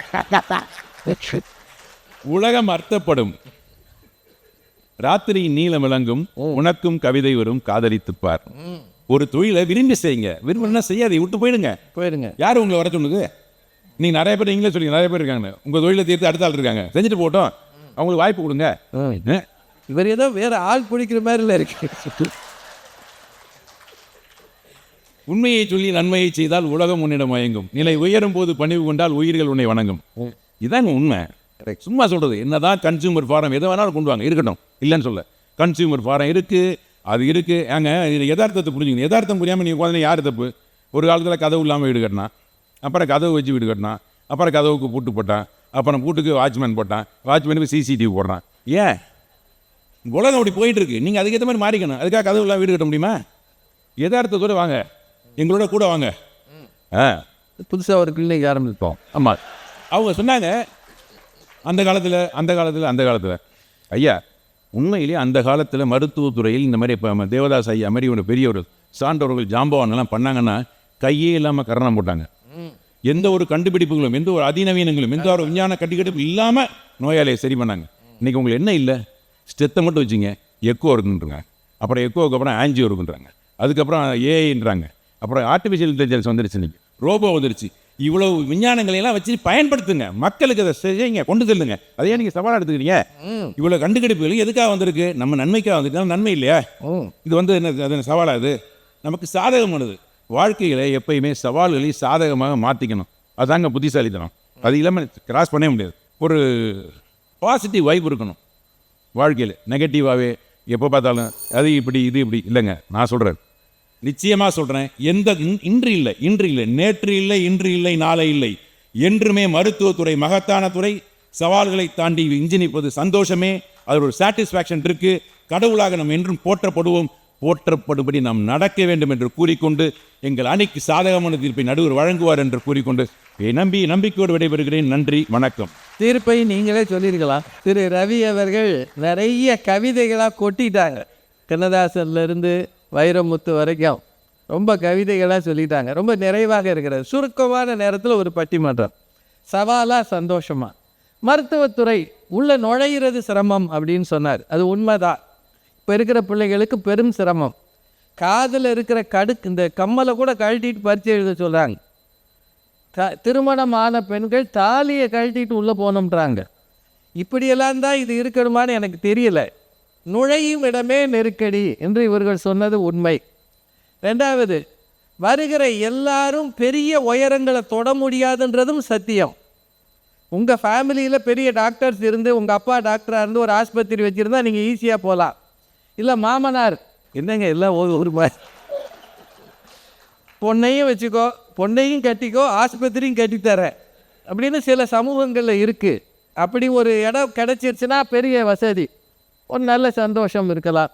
உலகம் அர்த்தப்படும், ராத்திரி நீலம் விளங்கும், உனக்கும் கவிதை வரும், காதலித்துப்பார். ஒரு தொழிலை விரும்பி செய்யுங்க, விரும்பினா செய்யாதே, விட்டு போயிடுங்க. யார் உங்களை வர சொன்னது? நீங்கள் நிறைய பேர் நீங்களே சொல்லுங்க, நிறைய பேர் இருக்காங்க உங்கள் தொழிலை தீர்த்து அடுத்த ஆள் இருக்காங்க, செஞ்சுட்டு போட்டோம், அவங்களுக்கு வாய்ப்பு கொடுங்க. இவர் ஏதோ வேற ஆள் பிடிக்கிற மாதிரில இருக்கு. உண்மையை சொல்லி நன்மையை செய்தால் உலகம் உன்னிடம் மயங்கும், நிலை உயரும் போது பணிவு கொண்டால் உயிர்கள் உன்னை வணங்கும். இதாங்க உண்மை. சும்மா சொல்கிறது என்னதான் கன்சியூமர் ஃபாரம் எதை வேணாலும் கொண்டு வாங்க, இருக்கட்டும், இல்லைன்னு சொல்ல. கன்சியூமர் ஃபாரம் இருக்குது, அது இருக்குது. ஏங்க இது யதார்த்தத்தை புரிஞ்சுக்கணும். யதார்த்தம் புரியாமல் நீங்கள் குழந்தை யார் தப்பு? ஒரு காலத்தில் கதவு இல்லாமல் வீடு கட்டினான், அப்புறம் கதவு வச்சு வீடு கட்டினான், அப்புறம் கதவுக்கு பூட்டு போட்டான், அப்புறம் பூட்டுக்கு வாட்ச்மேன் போட்டான், வாட்ச்மேனுக்கு சிசிடிவி போடுறான். ஏன் உலகம் அப்படி போயிட்டு இருக்கு, நீங்கள் அதுக்கேற்ற மாதிரி மாறிக்கணும். அதுக்காக கதவு இல்லாமல் வீடு கட்ட முடியுமா? யதார்த்தத்தோடு வாங்க, எங்களோட கூட வாங்க. புதுசாக ஒரு கிளினிக் ஆரம்பிப்போம். ஆமாம், அவங்க சொன்னாங்க அந்த காலத்தில் ஐயா, உண்மையிலேயே அந்த காலத்தில் மருத்துவத்துறையில் இந்த மாதிரி இப்போ தேவதாஸ் ஐயா மாதிரி ஒரு பெரிய ஒரு சான்றவர்கள் ஜாம்பவான்லாம் பண்ணாங்கன்னா கையே இல்லாமல் கரணம் போட்டாங்க. எந்த ஒரு கண்டுபிடிப்புகளும், எந்த ஒரு அதிநவீனங்களும், எந்த ஒரு விஞ்ஞான கட்டிக்கடிப்பும் இல்லாமல் நோயாளியை சரி பண்ணாங்க. இன்றைக்கி உங்களுக்கு என்ன இல்லை, ஸ்டெத்தை மட்டும் வச்சுங்க, எக்கோ இருக்குன்றாங்க, அப்புறம் எக்கோவுக்கு அப்புறம் ஆன்ஜியோ இருக்குன்றாங்க, அதுக்கப்புறம் ஏஐன்றாங்க, அப்புறம் ஆர்டிஃபிஷியல் இன்டெலிஜென்ஸ் வந்துருச்சு, இன்றைக்கி ரோபோ வந்துருச்சு. இவ்வளவு விஞ்ஞானங்களையெல்லாம் வச்சு பயன்படுத்துங்க, மக்களுக்கு அதை செய்யுங்க, கொண்டு செல்லுங்க. அதையே நீங்கள் சவாலாக எடுத்துக்கிறீங்க. இவ்வளோ கண்டுபிடிப்புகள் எதுக்காக வந்திருக்கு? நம்ம நன்மைக்காக வந்திருக்கு. நன்மை இல்லையா? இது வந்து என்ன, அது சவாலாக? இது நமக்கு சாதகமானது. வாழ்க்கையில் எப்பயுமே சவால்களை சாதகமாக மாற்றிக்கணும், அதுதாங்க புத்திசாலித்தனம். அது இல்லாமல் கிராஸ் பண்ணவே முடியாது. ஒரு பாசிட்டிவ் வைப் இருக்கணும் வாழ்க்கையில். நெகட்டிவாகவே எப்போ பார்த்தாலும் அது இப்படி இது இப்படி இல்லைங்க. நான் சொல்கிறேன், நிச்சயமாக சொல்கிறேன், எந்த இன்று இல்லை, நேற்று இல்லை, இன்று இல்லை, நாளை இல்லை, என்றுமே மருத்துவத்துறை மகத்தான துறை. சவால்களை தாண்டி இன்ஜினிப்பது சந்தோஷமே, அது ஒரு சாட்டிஸ்ஃபேக்ஷன் இருக்குது. கடவுளாக நாம் என்றும் போற்றப்படுவோம், போற்றப்படும்படி நாம் நடக்க வேண்டும் என்று கூறிக்கொண்டு, எங்கள் அணிக்கு சாதகமான தீர்ப்பை நடுவர் வழங்குவார் என்று கூறிக்கொண்டு நம்பிக்கையோடு விடைபெறுகிறேன். நன்றி, வணக்கம். தீர்ப்பை நீங்களே சொல்லியிருக்கலாம். திரு ரவி அவர்கள் நிறைய கவிதைகளாக கொட்டிட்டாங்க. கண்ணதாசன்லேருந்து வைரமுத்து வரைக்கும் ரொம்ப கவிதைகளாக சொல்லிட்டாங்க. ரொம்ப நிறைவாக இருக்கிறது. சுருக்கமான நேரத்தில் ஒரு பட்டிமன்றம். சவாலாக சந்தோஷமாக. மருத்துவத்துறை உள்ள நுழையிறது சிரமம் அப்படின்னு சொன்னார். அது உண்மைதான். இப்போ இருக்கிற பிள்ளைகளுக்கு பெரும் சிரமம். காதில் இருக்கிற இந்த கம்மலை கூட கழட்டிட்டு பரிச்சை எழுத சொல்கிறாங்க. திருமணமான பெண்கள் தாலியை கழட்டிட்டு உள்ளே போனோம்ன்றாங்க. இப்படியெல்லாம் தான் இது இருக்கணுமான்னு எனக்கு தெரியல. நுழையும் இடமே நெருக்கடி என்று இவர்கள் சொன்னது உண்மை. ரெண்டாவது, வருகிற எல்லாரும் பெரிய உயரங்களை தொட முடியாதுன்றதும் சத்தியம். உங்கள் ஃபேமிலியில் பெரிய டாக்டர்ஸ் இருந்து, உங்கள் அப்பா டாக்டராக இருந்து ஒரு ஆஸ்பத்திரி வச்சுருந்தா நீங்கள் ஈஸியாக போகலாம். இல்லை மாமனார் என்னங்க எல்லாம் ஒரு பொண்ணையும் வச்சுக்கோ, பொண்ணையும் கட்டிக்கோ, ஆஸ்பத்திரியும் கட்டித்தரேன் அப்படின்னு சில சமூகங்களில் இருக்குது. அப்படி ஒரு இடம் கிடச்சிருச்சுன்னா பெரிய வசதி, ஒரு நல்ல சந்தோஷம் இருக்கலாம்.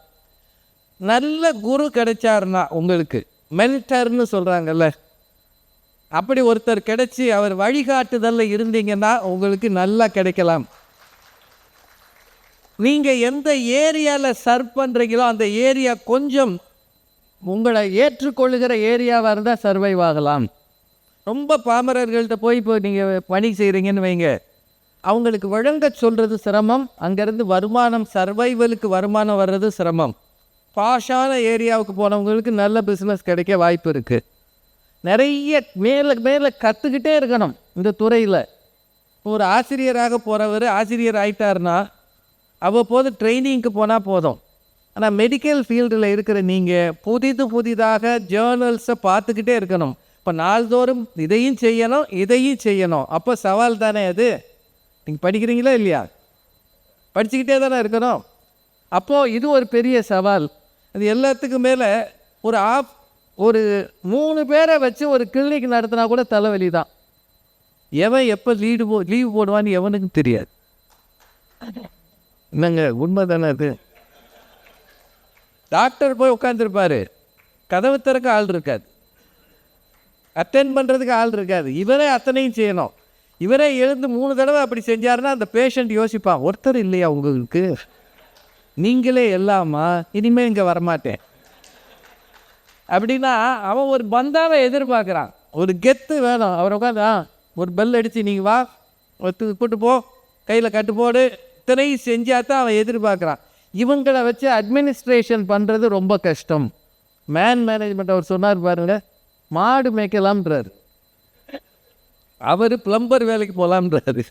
நல்ல குரு கிடைச்சாருன்னா உங்களுக்கு, மென்டர்னு சொல்கிறாங்கல்ல, அப்படி ஒருத்தர் கிடைச்சி அவர் வழிகாட்டுதலில் இருந்தீங்கன்னா உங்களுக்கு நல்லா கிடைக்கலாம். நீங்கள் எந்த ஏரியாவில் சர்வ் பண்ணுறீங்களோ அந்த ஏரியா கொஞ்சம் உங்களை ஏற்றுக்கொள்ளுகிற ஏரியாவாக இருந்தால் சர்வைவ் ஆகலாம். ரொம்ப பாமரர்கள்ட்ட போய் இப்போ நீங்கள் பணி செய்கிறீங்கன்னு வைங்க, அவங்களுக்கு வழங்க சொல்கிறது சிரமம், அங்கேருந்து வருமானம் சர்வைவலுக்கு வருமானம் வர்றது சிரமம். பாஷான ஏரியாவுக்கு போனவங்களுக்கு நல்ல பிஸ்னஸ் கிடைக்க வாய்ப்பு இருக்குது. நிறைய மேலே மேலே கற்றுக்கிட்டே இருக்கணும் இந்த துறையில். ஒரு ஆசிரியராக போகிறவர் ஆசிரியர் ஆகிட்டார்னா அவ்வப்போது ட்ரைனிங்க்கு போனால் போதும். ஆனால் மெடிக்கல் ஃபீல்டில் இருக்கிற நீங்கள் புதிதாக ஜேர்னல்ஸை பார்த்துக்கிட்டே இருக்கணும். இப்போ நாள்தோறும் இதையும் செய்யணும் இதையும் செய்யணும். அப்போ சவால் தானே அது. நீங்கள் படிக்கிறீங்களா இல்லையா? படிச்சுக்கிட்டே தானே இருக்கணும். அப்போது இது ஒரு பெரிய சவால். அது எல்லாத்துக்கும் மேலே ஒரு 3 பேரை வச்சு ஒரு கிளினிக் நடத்தினா கூட தலைவலி தான். எவன் எப்போ லீவு போடுவான்னு எவனுக்கும் தெரியாது. என்னங்க உண்மை தானே அது? டாக்டர் போய் உட்காந்துருப்பார், கதவு திறக்க ஆள் இருக்காது, அட்டென்ட் பண்ணுறதுக்கு ஆள் இருக்காது, இவரே அத்தனையும் செய்யணும். இவரே எழுந்து 3 தடவை அப்படி செஞ்சாருன்னா அந்த பேஷண்ட் யோசிப்பான், ஒருத்தர் இல்லையா உங்களுக்கு, நீங்களே எல்லாமா, இனிமேல் இங்கே வரமாட்டேன் அப்படின்னா அவன் ஒரு பந்தாவை எதிர்பார்க்குறான். ஒரு கெத்து வேணும். அவர் உட்காந்து ஒரு பெல் அடித்து நீங்கள் வா, கூட்டு போ, கையில் கட்டு போடு, இத்தனையும் செஞ்சால் தான் அவன் எதிர்பார்க்குறான். இவங்களை வச்சு அட்மினிஸ்ட்ரேஷன் பண்ணுறது ரொம்ப கஷ்டம். மேனேஜ்மெண்ட் அவர் சொன்னார் பாருங்க, மாடு மேய்க்கலாம்ன்றார், அவர் பிளம்பர் வேலைக்கு போகலாம்ன்றாரு.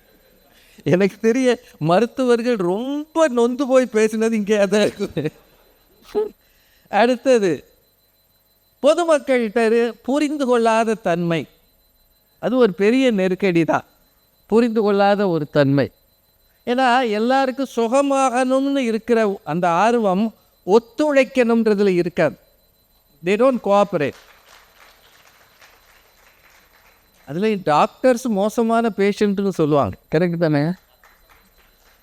எனக்கு தெரிய மருத்துவர்கள் ரொம்ப நொந்து போய் பேசினது இங்கே தான் இருக்குது. அடுத்தது பொதுமக்கள்கிட்ட புரிந்து கொள்ளாத தன்மை, அது ஒரு பெரிய நெருக்கடி தான். புரிந்து கொள்ளாத ஒரு தன்மை. ஏன்னா எல்லாருக்கும் சுகமாகணும்னு இருக்கிற அந்த ஆர்வம் ஒத்துழைக்கணுன்றதில் இருக்காது. They don't cooperate. அதில் டாக்டர்ஸ் மோசமான பேஷண்ட்டுன்னு சொல்லுவாங்க, கரெக்ட் தானே?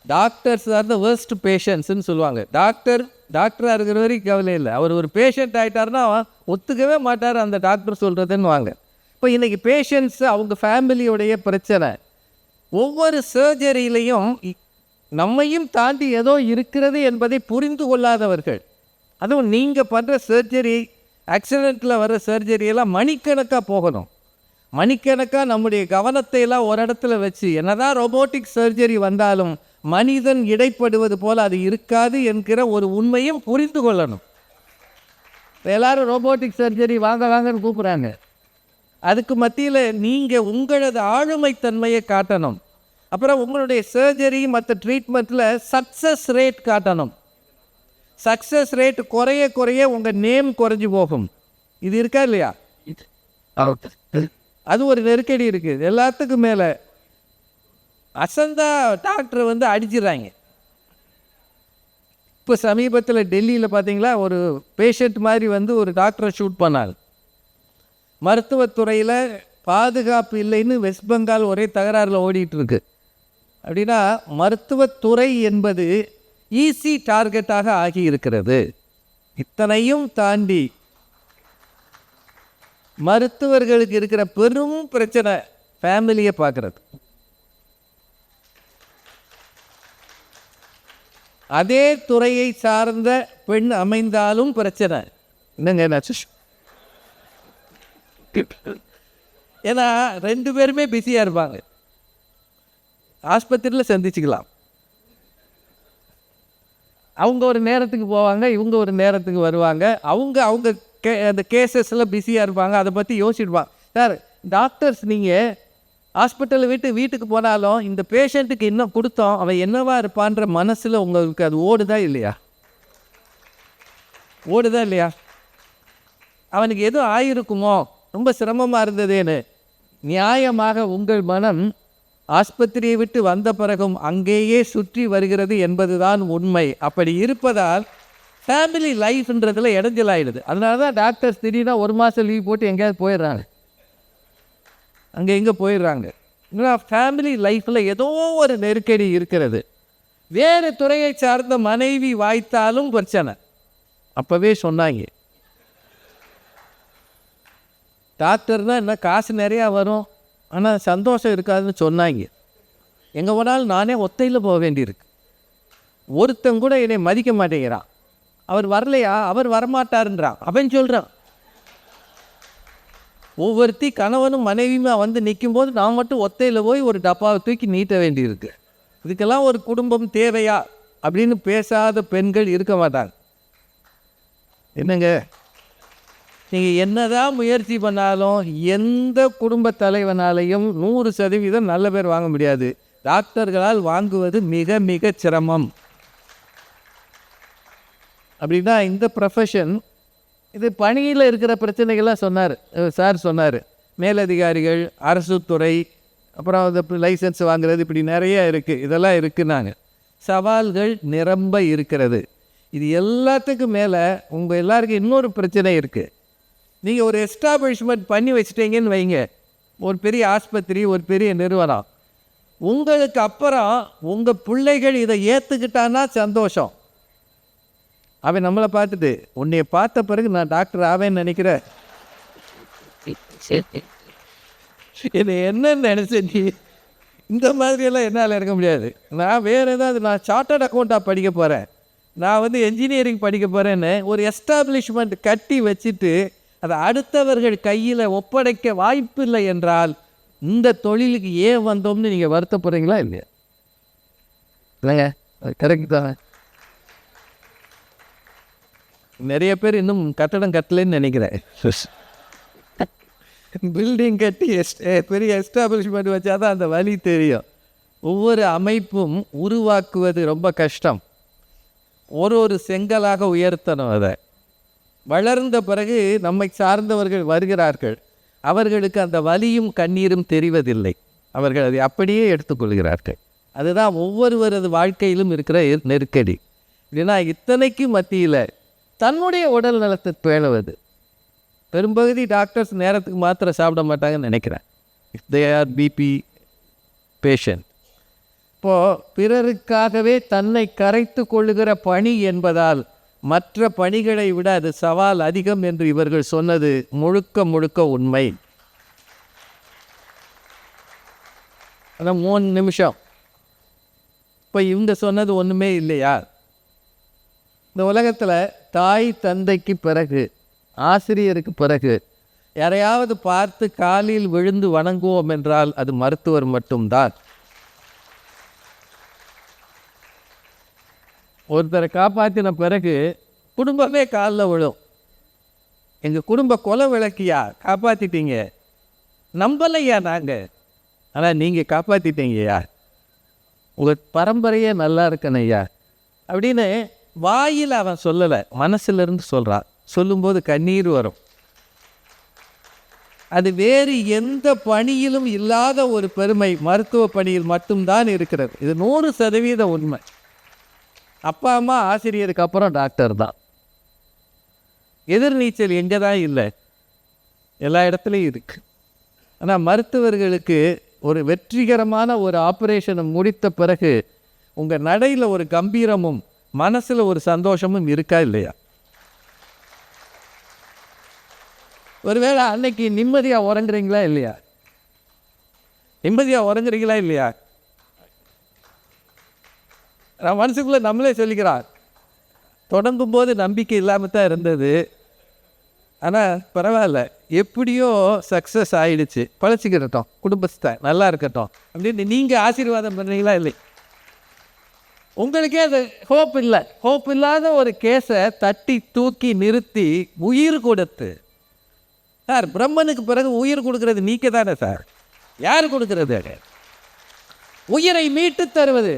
டாக்டர்ஸ் ஆர் த வேர்ஸ்ட் பேஷண்ட்ஸ்ன்னு சொல்லுவாங்க. டாக்டராக இருக்கிற வரைக்கும் கவலை இல்லை. அவர் ஒரு பேஷண்ட் ஆகிட்டாருன்னா ஒத்துக்கவே மாட்டார் அந்த டாக்டர் சொல்கிறதுன்னு வாங்க. இப்போ இன்றைக்கி பேஷண்ட்ஸு அவங்க ஃபேமிலியோடைய பிரச்சனை. ஒவ்வொரு சர்ஜரியிலையும் நம்மையும் தாண்டி ஏதோ இருக்கிறது என்பதை புரிந்து கொள்ளாதவர்கள். அதுவும் நீங்கள் பண்ணுற சர்ஜரி, ஆக்சிடெண்ட்டில் வர சர்ஜரியெல்லாம் மணிக்கணக்காக போகணும். மணிக்கணக்காக நம்முடைய கவனத்தை எல்லாம் ஒரு இடத்துல வச்சு, என்னதான் ரோபோட்டிக் சர்ஜரி வந்தாலும் மனிதன் இடைப்படுவது போல் அது இருக்காது என்கிற ஒரு உண்மையும் புரிந்து கொள்ளணும். எல்லாரும் ரோபோட்டிக் சர்ஜரி வாங்கன்னு கூப்பிட்றாங்க. அதுக்கு மத்தியில் நீங்கள் உங்களது ஆளுமைத்தன்மையை காட்டணும். அப்புறம் உங்களுடைய சர்ஜரி மற்ற ட்ரீட்மெண்ட்டில் சக்ஸஸ் ரேட் காட்டணும். சக்ஸஸ் ரேட் குறைய உங்கள் நேம் குறைஞ்சி போகும். இது இருக்கா இல்லையா? அது ஒரு நெருக்கடி இருக்குது. எல்லாத்துக்கும் மேலே அசந்தா டாக்டரை அடிச்சிடுறாங்க. இப்போ சமீபத்தில் டெல்லியில் பார்த்தீங்களா, ஒரு பேஷண்ட் மாதிரி ஒரு டாக்டரை ஷூட் பண்ணார். மருத்துவத்துறையில் பாதுகாப்பு இல்லைன்னு வெஸ்ட் பெங்கால் ஒரே தகராறில் ஓடிட்டுருக்கு. அப்படின்னா மருத்துவத்துறை என்பது ஈஸி டார்கெட்டாக ஆகி இருக்கிறது. இத்தனையும் தாண்டி மருத்துவர்களுக்கு இருக்கிற பெரும் பிரச்சனை ஃபேமிலியை பார்க்குறது. அதே துறையை சார்ந்த பெண் அமைந்தாலும் பிரச்சனை. என்னங்க என்னாச்சு? ஏன்னா 2 பேருமே பிஸியாக இருப்பாங்க. ஆஸ்பத்திரியில் சந்திச்சுக்கலாம். அவங்க ஒரு நேரத்துக்கு போவாங்க, இவங்க ஒரு நேரத்துக்கு வருவாங்க. அவங்க அந்த கேசஸில் பிஸியாக இருப்பாங்க, அதை பற்றி யோசிச்சுடுவாங்க. சார் டாக்டர்ஸ், நீங்கள் ஹாஸ்பிட்டலை விட்டு வீட்டுக்கு போனாலும் இந்த பேஷண்ட்டுக்கு இன்னும் கொடுத்தோம், அவன் என்னவா இருப்பான்ற மனசில் உங்களுக்கு அது ஓடுதா இல்லையா? அவனுக்கு எதுவும் ஆயிருக்குமோ, ரொம்ப சிரமமாக இருந்ததேன்னு. நியாயமாக உங்கள் மனம் ஆஸ்பத்திரியை விட்டு வந்த பிறகும் அங்கேயே சுற்றி வருகிறது என்பதுதான் உண்மை. அப்படி இருப்பதால் ஃபேமிலி லைஃப்ன்றதுல இடைஞ்சலாயிடுது. அதனால தான் டாக்டர்ஸ் திடீர்னா 1 மாதம் லீவ் போட்டு எங்கேயாவது போயிடுறாங்க, அங்கே எங்கே போயிடுறாங்க. ஏன்னா ஃபேமிலி லைஃப்பில் ஏதோ ஒரு நெருக்கடி இருக்கிறது. வேறு துறையை சார்ந்த மனைவி வாய்த்தாலும் பிரச்சனை. அப்போவே சொன்னாங்க, டாக்டர்னால் என்ன காசு நிறையா வரும், ஆனால் சந்தோஷம் இருக்காதுன்னு சொன்னாங்க. எங்கே போனாலும் நானே ஒத்தையில் போக வேண்டியிருக்கு. ஒருத்தன் கூட என்னை மதிக்க மாட்டேங்கிறான். அவர் வரலையா, அவர் வரமாட்டாருன்றான். அவன் சொல்கிறான். ஒவ்வொருத்தி கணவனும் மனைவியுமா வந்து நிற்கும்போது நான் மட்டும் ஒத்தையில் போய் ஒரு டப்பாவை தூக்கி நீட்ட வேண்டியிருக்கு. இதுக்கெல்லாம் ஒரு குடும்பம் தேவையா அப்படின்னு பேசாத பெண்கள் இருக்க மாட்டாங்க. என்னங்க, நீங்கள் என்னதான் முயற்சி பண்ணாலும் எந்த குடும்ப தலைவனாலையும் 100% நல்ல பேர் வாங்க முடியாது. டாக்டர்களால் வாங்குவது மிக மிக சிரமம். அப்படின்னா இந்த ப்ரொஃபஷன், இது பணியில் இருக்கிற பிரச்சனைகள்லாம் சொன்னார் சார். சொன்னார் மேலதிகாரிகள், அரசு துறை, அப்புறம் அது லைசன்ஸ் வாங்குறது, இப்படி நிறைய இருக்குது. இதெல்லாம் இருக்குன்னாங்க. சவால்கள் நிரம்ப இருக்கிறது. இது எல்லாத்துக்கும் மேலே உங்கள் எல்லாருக்கும் இன்னொரு பிரச்சனை இருக்குது. நீங்கள் ஒரு எஸ்டாப்ளிஷ்மெண்ட் பண்ணி வச்சிட்டீங்கன்னு வைங்க, ஒரு பெரிய ஆஸ்பத்திரி, ஒரு பெரிய நிறுவனம். உங்களுக்கு அப்புறம் உங்கள் பிள்ளைகள் இதை ஏற்றுக்கிட்டான்னா சந்தோஷம். அவன் நம்மளை பார்த்துட்டு, உன்னைய பார்த்த பிறகு நான் டாக்டர் ஆவேன்னு நினைக்கிறேன், என்னை என்னன்னு நினச்ச நீ, இந்த மாதிரியெல்லாம் என்னால் இருக்க முடியாது. நான் வேறு ஏதாவது, நான் சார்ட்டர்ட் அக்கௌண்ட்டாக படிக்க போகிறேன், நான் வந்து என்ஜினியரிங் படிக்க போகிறேன்னு ஒரு எஸ்டாப்ளிஷ்மெண்ட் கட்டி வச்சுட்டு அதை அடுத்தவர்கள் கையில் ஒப்படைக்க வாய்ப்பு இல்லை என்றால் இந்த தொழிலுக்கு ஏன் வந்தோம்னு நீங்கள் வருத்தப்படுறீங்களா இல்லையா? இல்லைங்க, கரெக்ட் தான். நிறைய பேர் இன்னும் கட்டடம் கட்டலைன்னு நினைக்கிறேன். பில்டிங் கட்டி பெரிய எஸ்டாப்ளிஷ்மெண்ட் வச்சா தான் அந்த வழி தெரியும். ஒவ்வொரு அமைப்பும் உருவாக்குவது ரொம்ப கஷ்டம். ஒரு செங்கலாக உயர்த்தணும். அதை வளர்ந்த பிறகு நம்மை சார்ந்தவர்கள் வருகிறார்கள், அவர்களுக்கு அந்த வலியும் கண்ணீரும் தெரிவதில்லை. அவர்கள் அதை அப்படியே எடுத்துக்கொள்கிறார்கள். அதுதான் ஒவ்வொருவரது வாழ்க்கையிலும் இருக்கிற நெருக்கடி. இல்லைன்னா இத்தனைக்கு மத்தியில் தன்னுடைய உடல் நலத்தை பேணுவது. பெரும்பகுதி டாக்டர்ஸ் நேரத்துக்கு மாத்திரை சாப்பிட மாட்டாங்கன்னு நினைக்கிறேன். If they are BP patient. இப்போது பிறருக்காகவே தன்னை கரைத்து கொள்ளுகிற பணி என்பதால் மற்ற பணிகளை விட அது சவால் அதிகம் என்று இவர்கள் சொன்னது முழுக்க முழுக்க உண்மை. ஆனால் 3 நிமிஷம் இப்போ இவங்க சொன்னது ஒன்றுமே இல்லையா? இந்த உலகத்தில் தாய் தந்தைக்கு பிறகு, ஆசிரியருக்கு பிறகு யாரையாவது பார்த்து காலில் விழுந்து வணங்குவோம் என்றால் அது மருத்துவர் மட்டும்தான். ஒருத்தரை காப்பாற்றின பிறகு குடும்பமே காலில் விழும். எங்கள் குடும்ப கொலை விளக்கியா, காப்பாற்றிட்டீங்க, நம்பலையா நாங்கள், ஆனால் நீங்கள் காப்பாற்றிட்டீங்கய்யா, உங்கள் பரம்பரையே நல்லா இருக்கணும் ஐயா அப்படின்னு வாயில் அவன் சொல்லலை, மனசிலிருந்து சொல்கிறான். சொல்லும்போது கண்ணீர் வரும். அது வேறு எந்த பணியிலும் இல்லாத ஒரு பெருமை மருத்துவ பணியில் மட்டும்தான் இருக்கிறது. இது 100% உண்மை. அப்பா அம்மா ஆசிரியருக்கு அப்புறம் டாக்டர் தான். எதிர்நீச்சல் எங்கே தான் இல்லை, எல்லா இடத்துலையும் இருக்குது. ஆனால் மருத்துவர்களுக்கு ஒரு வெற்றிகரமான ஒரு ஆப்ரேஷனை முடித்த பிறகு உங்கள் நடையில் ஒரு கம்பீரமும் மனசில் ஒரு சந்தோஷமும் இருக்கா இல்லையா? ஒருவேளை அன்னைக்கு நிம்மதியாக உறங்குறீங்களா இல்லையா? நிம்மதியாக உறங்குறீங்களா இல்லையா? நான் மனசுக்குள்ளே நம்மளே சொல்லிக்கிறான், தொடங்கும் போது நம்பிக்கை இல்லாமல் தான் இருந்தது, ஆனால் பரவாயில்ல, எப்படியோ சக்ஸஸ் ஆகிடுச்சு, பழச்சிக்கிட்டோம், குடும்பத்தை நல்லா இருக்கட்டும் அப்படின்னு நீங்கள் ஆசீர்வாதம் பண்ணுறீங்களா இல்லை? உங்களுக்கே அது ஹோப் இல்லை. ஹோப் இல்லாத ஒரு கேஸை தட்டி தூக்கி நிறுத்தி உயிர் கொடுத்து, சார் பிரம்மனுக்கு பிறகு உயிர் கொடுக்கறது நீக்க தானே சார், யார் கொடுக்கறது? உயிரை மீட்டு தருவது.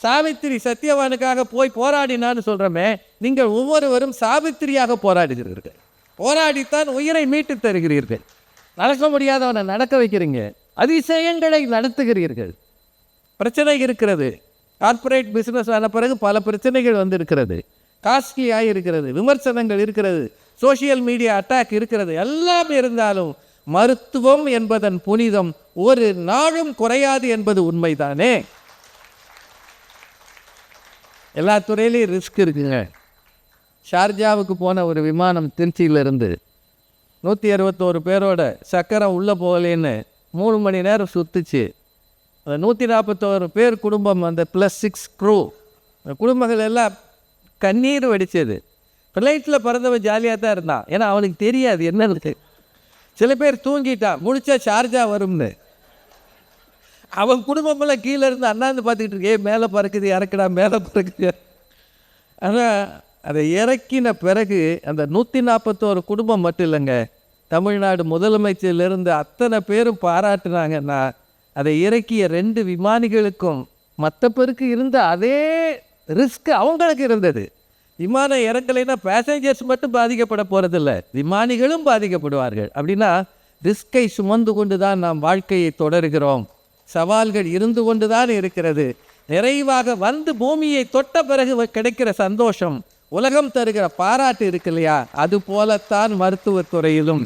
சாவித்திரி சத்தியவானுக்காக போய் போராடினான்னு சொல்கிறோமே, நீங்கள் ஒவ்வொருவரும் சாவித்திரியாக போராடுகிறீர்கள். போராடித்தான் உயிரை மீட்டு தருகிறீர்கள். நடக்க முடியாதவனை நடக்க வைக்கிறீங்க, அதிசயங்களை நடத்துகிறீர்கள். பிரச்சனை இருக்கிறது. கார்ப்பரேட் பிஸ்னஸ் ஆன பிறகு பல பிரச்சனைகள் வந்து இருக்கிறது. காஸ்ட்லியாக இருக்கிறது, விமர்சனங்கள் இருக்கிறது, சோஷியல் மீடியா அட்டாக் இருக்கிறது, எல்லாம் இருந்தாலும் மருத்துவம் என்பதன் புனிதம் ஒரு நாளும் குறையாது என்பது உண்மைதானே. எல்லா துறையிலையும் ரிஸ்க் இருக்குங்க. ஷார்ஜாவுக்கு போன ஒரு விமானம் திருச்சியிலிருந்து 161 பேரோட சக்கரம் உள்ளே போகலேன்னு 3 மணி நேரம் சுற்றுச்சு. அந்த 141 பேர் குடும்பம், அந்த +6 க்ரூ குடும்பங்கள் எல்லாம் கண்ணீர் வடித்தது. ஃப்ளைட்டில் பிறந்தவன் ஜாலியாக தான் இருந்தான், ஏன்னா அவனுக்கு தெரியாது என்னன்னு. சில பேர் தூங்கிட்டான், முடிச்சா ஷார்ஜா வரும்னு. அவன் குடும்பமெல்லாம் கீழே இருந்து அண்ணாந்து பார்த்துக்கிட்டு இருக்கே, மேலே பறக்குது இறக்குடா, மேலே பறக்குது. ஆனால் அதை இறக்கின பிறகு அந்த 141 குடும்பம் மட்டும் இல்லைங்க, தமிழ்நாடு முதலமைச்சரிலிருந்து அத்தனை பேரும் பாராட்டுனாங்கன்னா அதை இறக்கிய 2 விமானிகளுக்கும் மற்ற பேருக்கு இருந்த அதே ரிஸ்க் அவங்களுக்கு இருந்தது. விமானம் இறக்கலைன்னா பேசஞ்சர்ஸ் மட்டும் பாதிக்கப்பட போகிறதில்ல, விமானிகளும் பாதிக்கப்படுவார்கள். அப்படின்னா ரிஸ்கை சுமந்து கொண்டு தான் நாம் வாழ்க்கையை தொடர்கிறோம். சவால்கள் இருந்து கொண்டு தான் இருக்கிறது. நிறைவாக வந்து பூமியை தொட்ட பிறகு கிடைக்கிற சந்தோஷம், உலகம் தருகிற பாராட்டு இருக்கு இல்லையா, அது போலத்தான் மருத்துவத்துறையிலும்.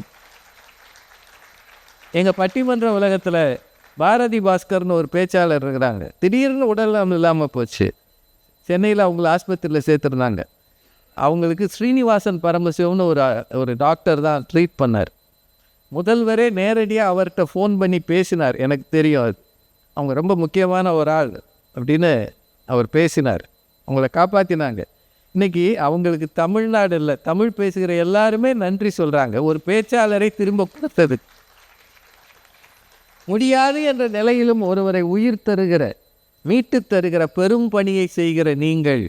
எங்கள் பட்டிமன்ற உலகத்தில் பாரதி பாஸ்கர்னு ஒரு பேச்சாளர் இருக்கிறாங்க. திடீர்னு உடல்நலம் இல்லாமல் போச்சு. சென்னையில் அவங்கள ஆஸ்பத்திரியில் சேர்த்துருந்தாங்க. அவங்களுக்கு ஸ்ரீனிவாசன் பரமசிவம்னு ஒரு டாக்டர் தான் ட்ரீட் பண்ணார். முதல்வரே நேரடியாக அவர்கிட்ட ஃபோன் பண்ணி பேசினார். எனக்கு தெரியும் அது அவங்க ரொம்ப முக்கியமான ஒரு ஆள் அப்படின்னு அவர் பேசினார். அவங்கள காப்பாற்றினாங்க. இன்றைக்கி அவங்களுக்கு தமிழ்நாடு இல்லை, தமிழ் பேசுகிற எல்லாருமே நன்றி சொல்கிறாங்க. ஒரு பேச்சாளரை திரும்ப கொடுத்தது முடியாது என்ற நிலையிலும் ஒருவரை உயிர் தருகிற, மீட்டு தருகிற பெரும் பணியை செய்கிற நீங்கள்,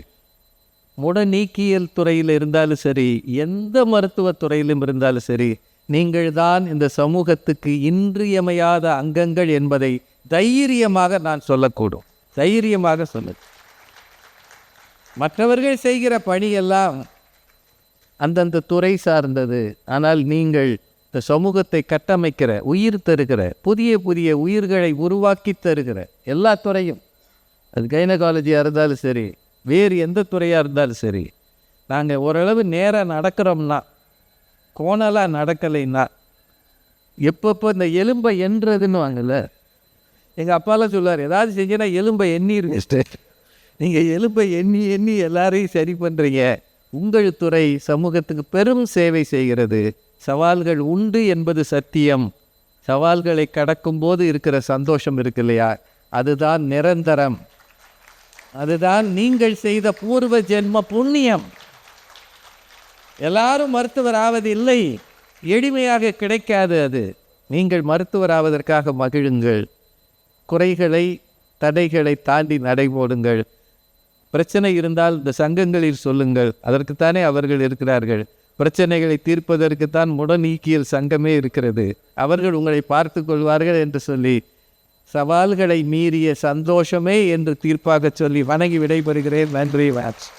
முடநீக்கியல் துறையில் இருந்தாலும் சரி, எந்த மருத்துவத் துறையிலும் இருந்தாலும் சரி, நீங்கள் தான் இந்த சமூகத்துக்கு இன்றியமையாத அங்கங்கள் என்பதை தைரியமாக நான் சொல்லக்கூடும். தைரியமாக சொல்ல. மற்றவர்கள் செய்கிற பணியெல்லாம் அந்தந்த துறை சார்ந்தது. ஆனால் நீங்கள் இந்த சமூகத்தை கட்டமைக்கிற, உயிர் தருகிற, புதிய புதிய உயிர்களை உருவாக்கி தருகிற எல்லா துறையும், அது கைனகாலஜியாக இருந்தாலும் சரி, வேறு எந்த துறையாக இருந்தாலும் சரி, நாங்கள் ஓரளவு நேராக நடக்கிறோம்னா, கோணலாக நடக்கலைன்னா, எப்பப்போ இந்த எலும்பை எண்ணுறதுன்னு வாங்கல, எங்கள் அப்பாலாம் சொல்லுவார், ஏதாவது செஞ்சேன்னா எலும்பை எண்ணிருங்க. நீங்கள் எலும்பை எண்ணி எண்ணி எல்லாரையும் சரி பண்ணுறீங்க. உங்கள் துறை சமூகத்துக்கு பெரும் சேவை செய்கிறது. சவால்கள் உண்டு என்பது சத்தியம். சவால்களை கடக்கும்போது இருக்கிற சந்தோஷம் இருக்கு இல்லையா, அதுதான் நிரந்தரம். அதுதான் நீங்கள் செய்த பூர்வ ஜென்ம புண்ணியம். எல்லாரும் மருத்துவர் ஆவது இல்லை, எளிமையாக கிடைக்காது அது. நீங்கள் மருத்துவர் ஆவதற்காக மகிழுங்கள். குறைகளை, தடைகளை தாண்டி நடைபோடுங்கள். பிரச்சனை இருந்தால் இந்த சங்கங்களில் சொல்லுங்கள், அதற்குத்தானே அவர்கள் இருக்கிறார்கள். பிரச்சனைகளை தீர்ப்பதற்குத்தான் முடநீக்கியல் சங்கமே இருக்கிறது. அவர்கள் உங்களை பார்த்து கொள்வார்கள் என்று சொல்லி, சவால்களை மீறிய சந்தோஷமே என்று தீர்ப்பாக சொல்லி வணங்கி விடைபெறுகிறேன். நன்றி. வாட்ச்.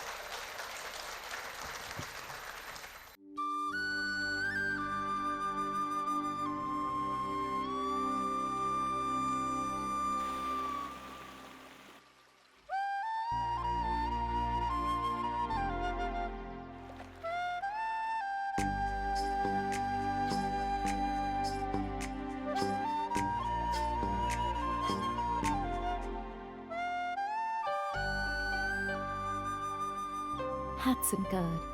Hudson Card.